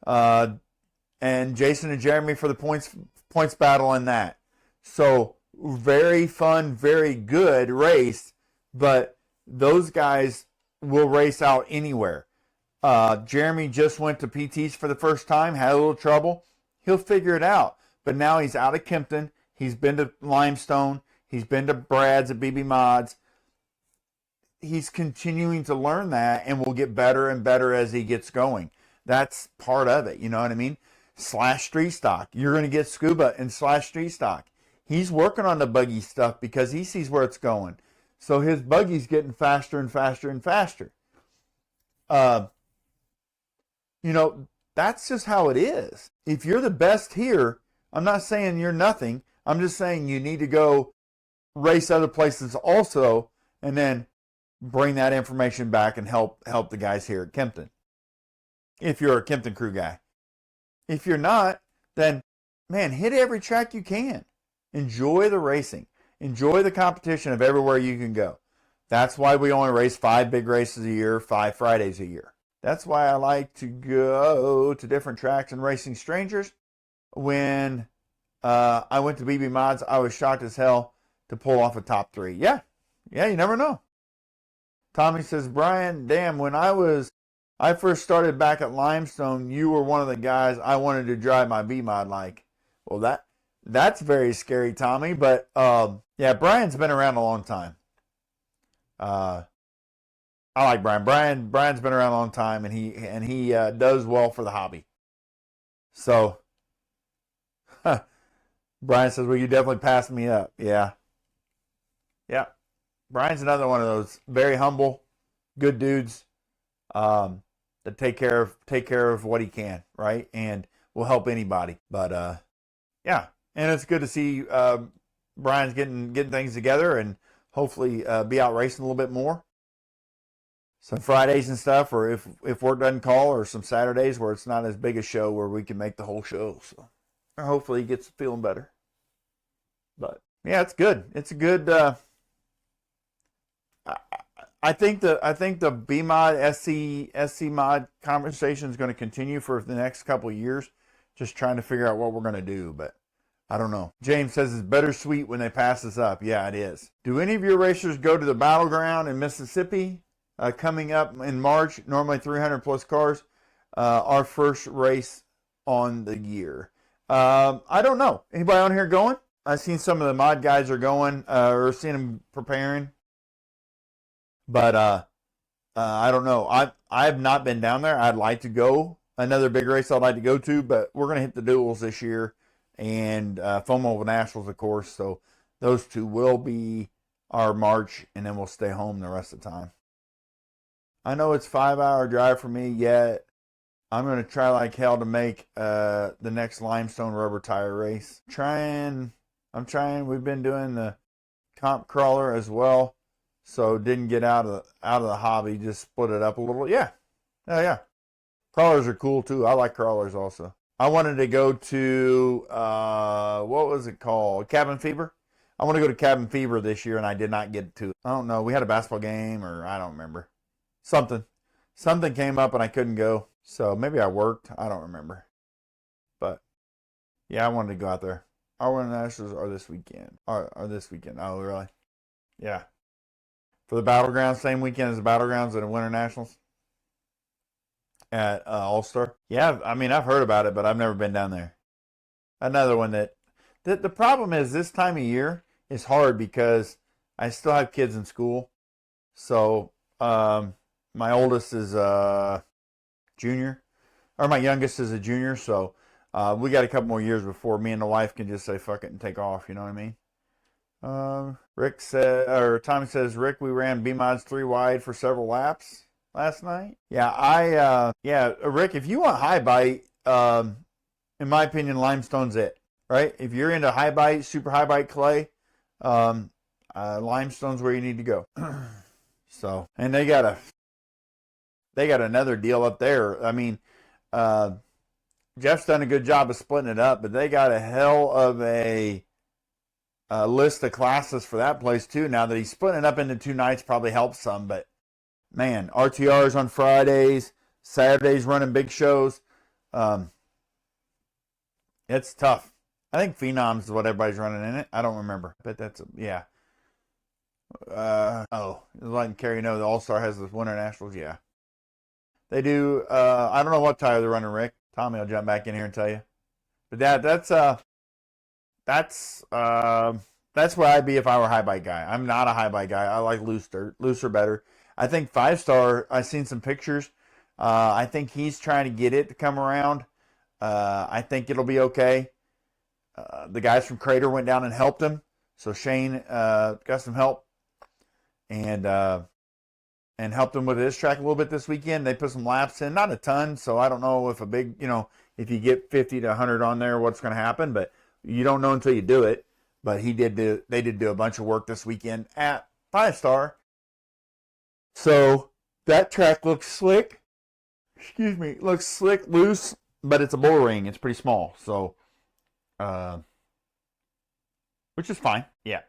And Jason and Jeremy for the points battle in that. So very fun, very good race, but those guys will race out anywhere. Jeremy just went to PTs for the first time, had a little trouble. He'll figure it out. But now he's out of Kempton. He's been to Limestone. He's been to Brad's at BB Mods. He's continuing to learn that and will get better and better as he gets going. That's part of it. You know what I mean? Slash Street Stock. You're going to get scuba in Slash Street Stock. He's working on the buggy stuff because he sees where it's going. So his buggy's getting faster and faster and faster. You know, that's just how it is. If you're the best here, I'm not saying you're nothing. I'm just saying you need to go race other places also and then bring that information back and help the guys here at Kempton. If you're a Kempton crew guy. If you're not, then, man, hit every track you can. Enjoy the racing. Enjoy the competition of everywhere you can go. That's why we only race 5 big races a year, 5 Fridays a year. That's why I like to go to different tracks and racing strangers. When I went to BB Mods, I was shocked as hell to pull off a top 3. Yeah, you never know. Tommy says, Brian, damn, when I first started back at Limestone, you were one of the guys I wanted to drive my B-Mod like. Well, that's very scary, Tommy. But, yeah, Brian's been around a long time. I like Brian. Brian's been around a long time, and he does well for the hobby. So, Brian says, well, you definitely passed me up. Yeah. Brian's another one of those very humble, good dudes that take care of what he can, right? And will help anybody. But yeah, and it's good to see Brian's getting things together and hopefully be out racing a little bit more. Some Fridays and stuff, or if work doesn't call, or some Saturdays where it's not as big a show where we can make the whole show. So, or hopefully he gets feeling better. But yeah, it's good. It's a good. I think the B Mod SC Mod conversation is going to continue for the next couple of years. Just trying to figure out what we're going to do, but I don't know. James says it's bittersweet when they pass us up. Yeah, it is. Do any of your racers go to the Battleground in Mississippi? Coming up in March, normally 300 plus cars. Our first race on the year. I don't know. Anybody on here going? I've seen some of the mod guys are going, or seen them preparing. But I don't know. I have not been down there. I'd like to go. Another big race I'd like to go to, but we're going to hit the duels this year. And FOMO Nationals, of course. So those two will be our March, and then we'll stay home the rest of the time. I know it's a 5-hour drive for me, yet I'm going to try like hell to make the next Limestone rubber tire race. I'm trying. We've been doing the comp crawler as well, so didn't get out of the hobby. Just split it up a little. Yeah. Oh yeah. Crawlers are cool too. I like crawlers also. I wanted to go to what was it called? Cabin Fever. I want to go to Cabin Fever this year, and I did not get to it. I don't know. We had a basketball game, or I don't remember. Something came up and I couldn't go. So maybe I worked. I don't remember. But yeah, I wanted to go out there. Our Winter Nationals are this weekend. Are this weekend. Oh, really? Yeah. For the Battlegrounds, same weekend as the Battlegrounds and the Winter Nationals at All-Star. Yeah, I mean, I've heard about it, but I've never been down there. Another one that the problem is this time of year is hard because I still have kids in school. So, my oldest is a junior, or my youngest is a junior, so we got a couple more years before me and the wife can just say fuck it and take off, you know what I mean? Rick said, or Tommy says, Rick, we ran B-Mods 3 wide for several laps last night. Yeah, Rick, if you want high bite, in my opinion, Limestone's it, right? If you're into high bite, super high bite clay, Limestone's where you need to go. So, and they got another deal up there. I mean, Jeff's done a good job of splitting it up, but they got a hell of a list of classes for that place too. Now that he's splitting it up into 2 nights probably helps some, but man, RTRs on Fridays, Saturdays running big shows. It's tough. I think Phenoms is what everybody's running in it. I don't remember, but yeah. Letting Carrie know the All-Star has the Winter Nationals, yeah. They do. I don't know what tire they're running, Rick. Tommy will jump back in here and tell you. But that's where I'd be if I were a high bike guy. I'm not a high bike guy. I like loose dirt. Looser better. I think 5-star. I've seen some pictures. I think he's trying to get it to come around. I think it'll be okay. The guys from Crater went down and helped him, so Shane got some help and helped him with his track a little bit this weekend. They put some laps in, not a ton, so I don't know if if you get 50 to 100 on there, what's going to happen, but you don't know until you do it. But they did do a bunch of work this weekend at 5-star. So that track looks slick. Excuse me, looks slick, loose, but it's a bull ring. It's pretty small, so which is fine. Yeah.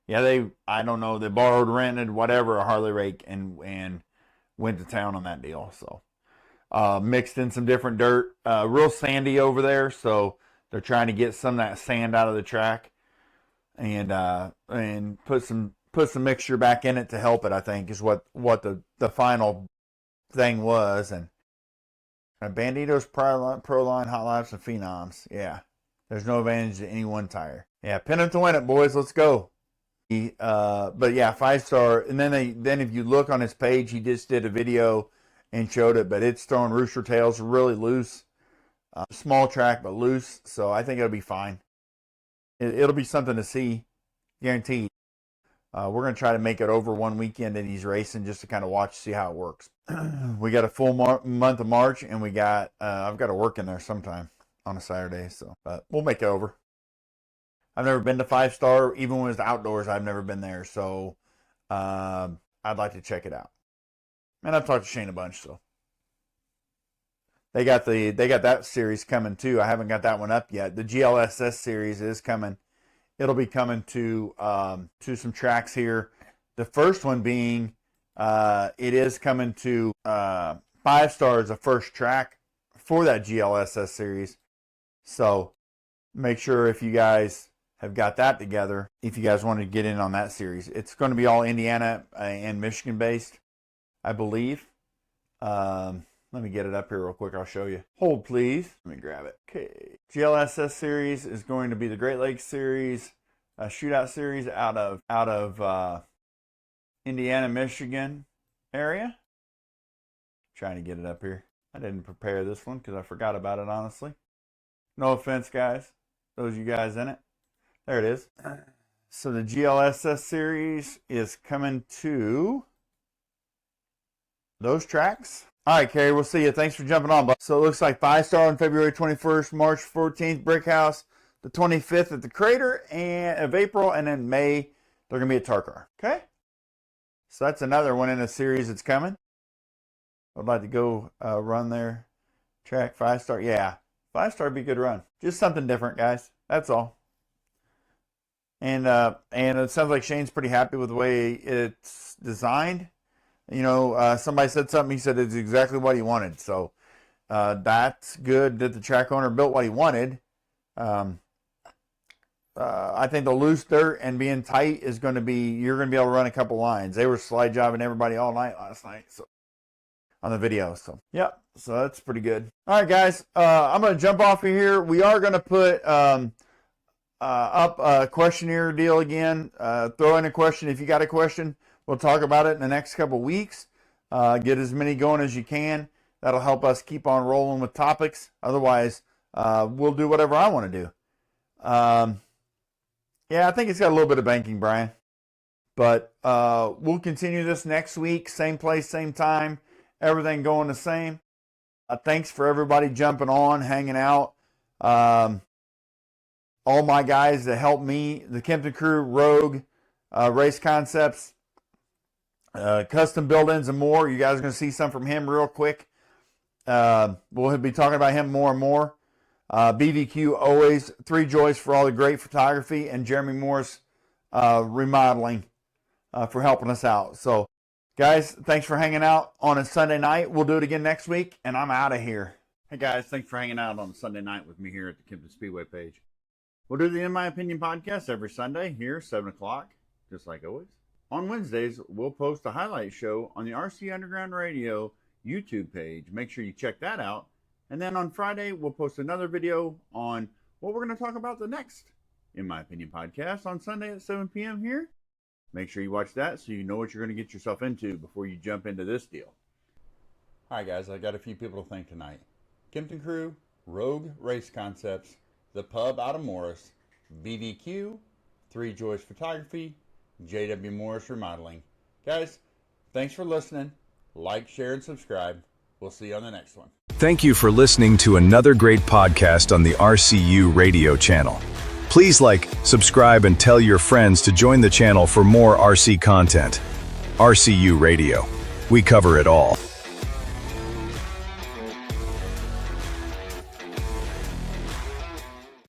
Yeah, I don't know, they borrowed, rented, whatever, a Harley rake and went to town on that deal. So mixed in some different dirt, real sandy over there, so they're trying to get some of that sand out of the track and put some mixture back in it to help it, I think, is what the final thing was. And Bandito's Pro Line, Hot Laps, and Phenoms. Yeah. There's no advantage to any one tire. Yeah, pin it to win it, boys. Let's go. But yeah, 5-star. And then if you look on his page, he just did a video and showed it, but it's throwing rooster tails really loose. Small track, but loose. So I think it'll be fine. It'll be something to see, guaranteed. We're going to try to make it over one weekend and he's racing just to kind of watch, see how it works. We got a full month of March, and we got I've got to work in there sometime on a Saturday, so but we'll make it over. I've never been to 5-star, even when it's outdoors. I've never been there, so I'd like to check it out. And I've talked to Shane a bunch, so they got that series coming too. I haven't got that one up yet. The GLSS series is coming. It'll be coming to some tracks here. The first one being it is coming to 5-star as the first track for that GLSS series. So make sure if you guys have got that together, if you guys want to get in on that series. It's going to be all Indiana and Michigan based, I believe. Let me get it up here real quick. I'll show you. Hold, please. Let me grab it. Okay. GLSS series is going to be the Great Lakes series, a shootout series out of Indiana, Michigan area. Trying to get it up here. I didn't prepare this one because I forgot about it, honestly. No offense, guys. Those of you guys in it. There it is. So the GLSS series is coming to those tracks. All right, Carrie, we'll see you. Thanks for jumping on. So it looks like 5-star on February 21st, March 14th, Brick House, the 25th at the Crater of April, and then May, they're going to be at Tarkar. Okay? So that's another one in a series that's coming. I'd like to go run their track 5-star. Yeah, 5-star would be a good run. Just something different, guys. That's all. And it sounds like Shane's pretty happy with the way it's designed. You know, somebody said something. He said it's exactly what he wanted. So that's good that the track owner built what he wanted. I think the loose dirt and being tight is going to be, you're going to be able to run a couple lines. They were slide jobbing everybody all night last night, so on the video. So yep, so that's pretty good. All right, guys, I'm going to jump off of here. We are going to put up a questionnaire deal again. Throw in a question if you got a question. We'll talk about it in the next couple weeks. Get as many going as you can. That'll help us keep on rolling with topics. Otherwise, we'll do whatever I want to do. Yeah, I think it's got a little bit of banking, Brian. But we'll continue this next week. Same place, same time. Everything going the same. Thanks for everybody jumping on, hanging out. All my guys that helped me, the Kempton Crew, Rogue, Race Concepts, custom build-ins and more. You guys are going to see some from him real quick. We'll be talking about him more and more. BVQ always, Three Joys for all the great photography, and Jeremy Morris remodeling for helping us out. So guys, thanks for hanging out on a Sunday night. We'll do it again next week, and I'm out of here. Hey guys, thanks for hanging out on a Sunday night with me here at the Kempton Speedway page. We'll do the In My Opinion podcast every Sunday here, 7 o'clock, just like always. On Wednesdays, we'll post a highlight show on the RC Underground Radio YouTube page. Make sure you check that out. And then on Friday, we'll post another video on what we're going to talk about the next, in my opinion, podcast on Sunday at 7 p.m. here. Make sure you watch that so you know what you're going to get yourself into before you jump into this deal. All right, guys, I got a few people to thank tonight. Kempton Crew, Rogue Race Concepts, The Pub out of Morris, BDQ, Three Joys Photography, JW Morris Remodeling. Guys, thanks for listening. Like, share, and subscribe. We'll see you on the next one. Thank you for listening to another great podcast on the RCU radio channel. Please like, subscribe, and tell your friends to join the channel for more RC content. RCU Radio. We cover it all.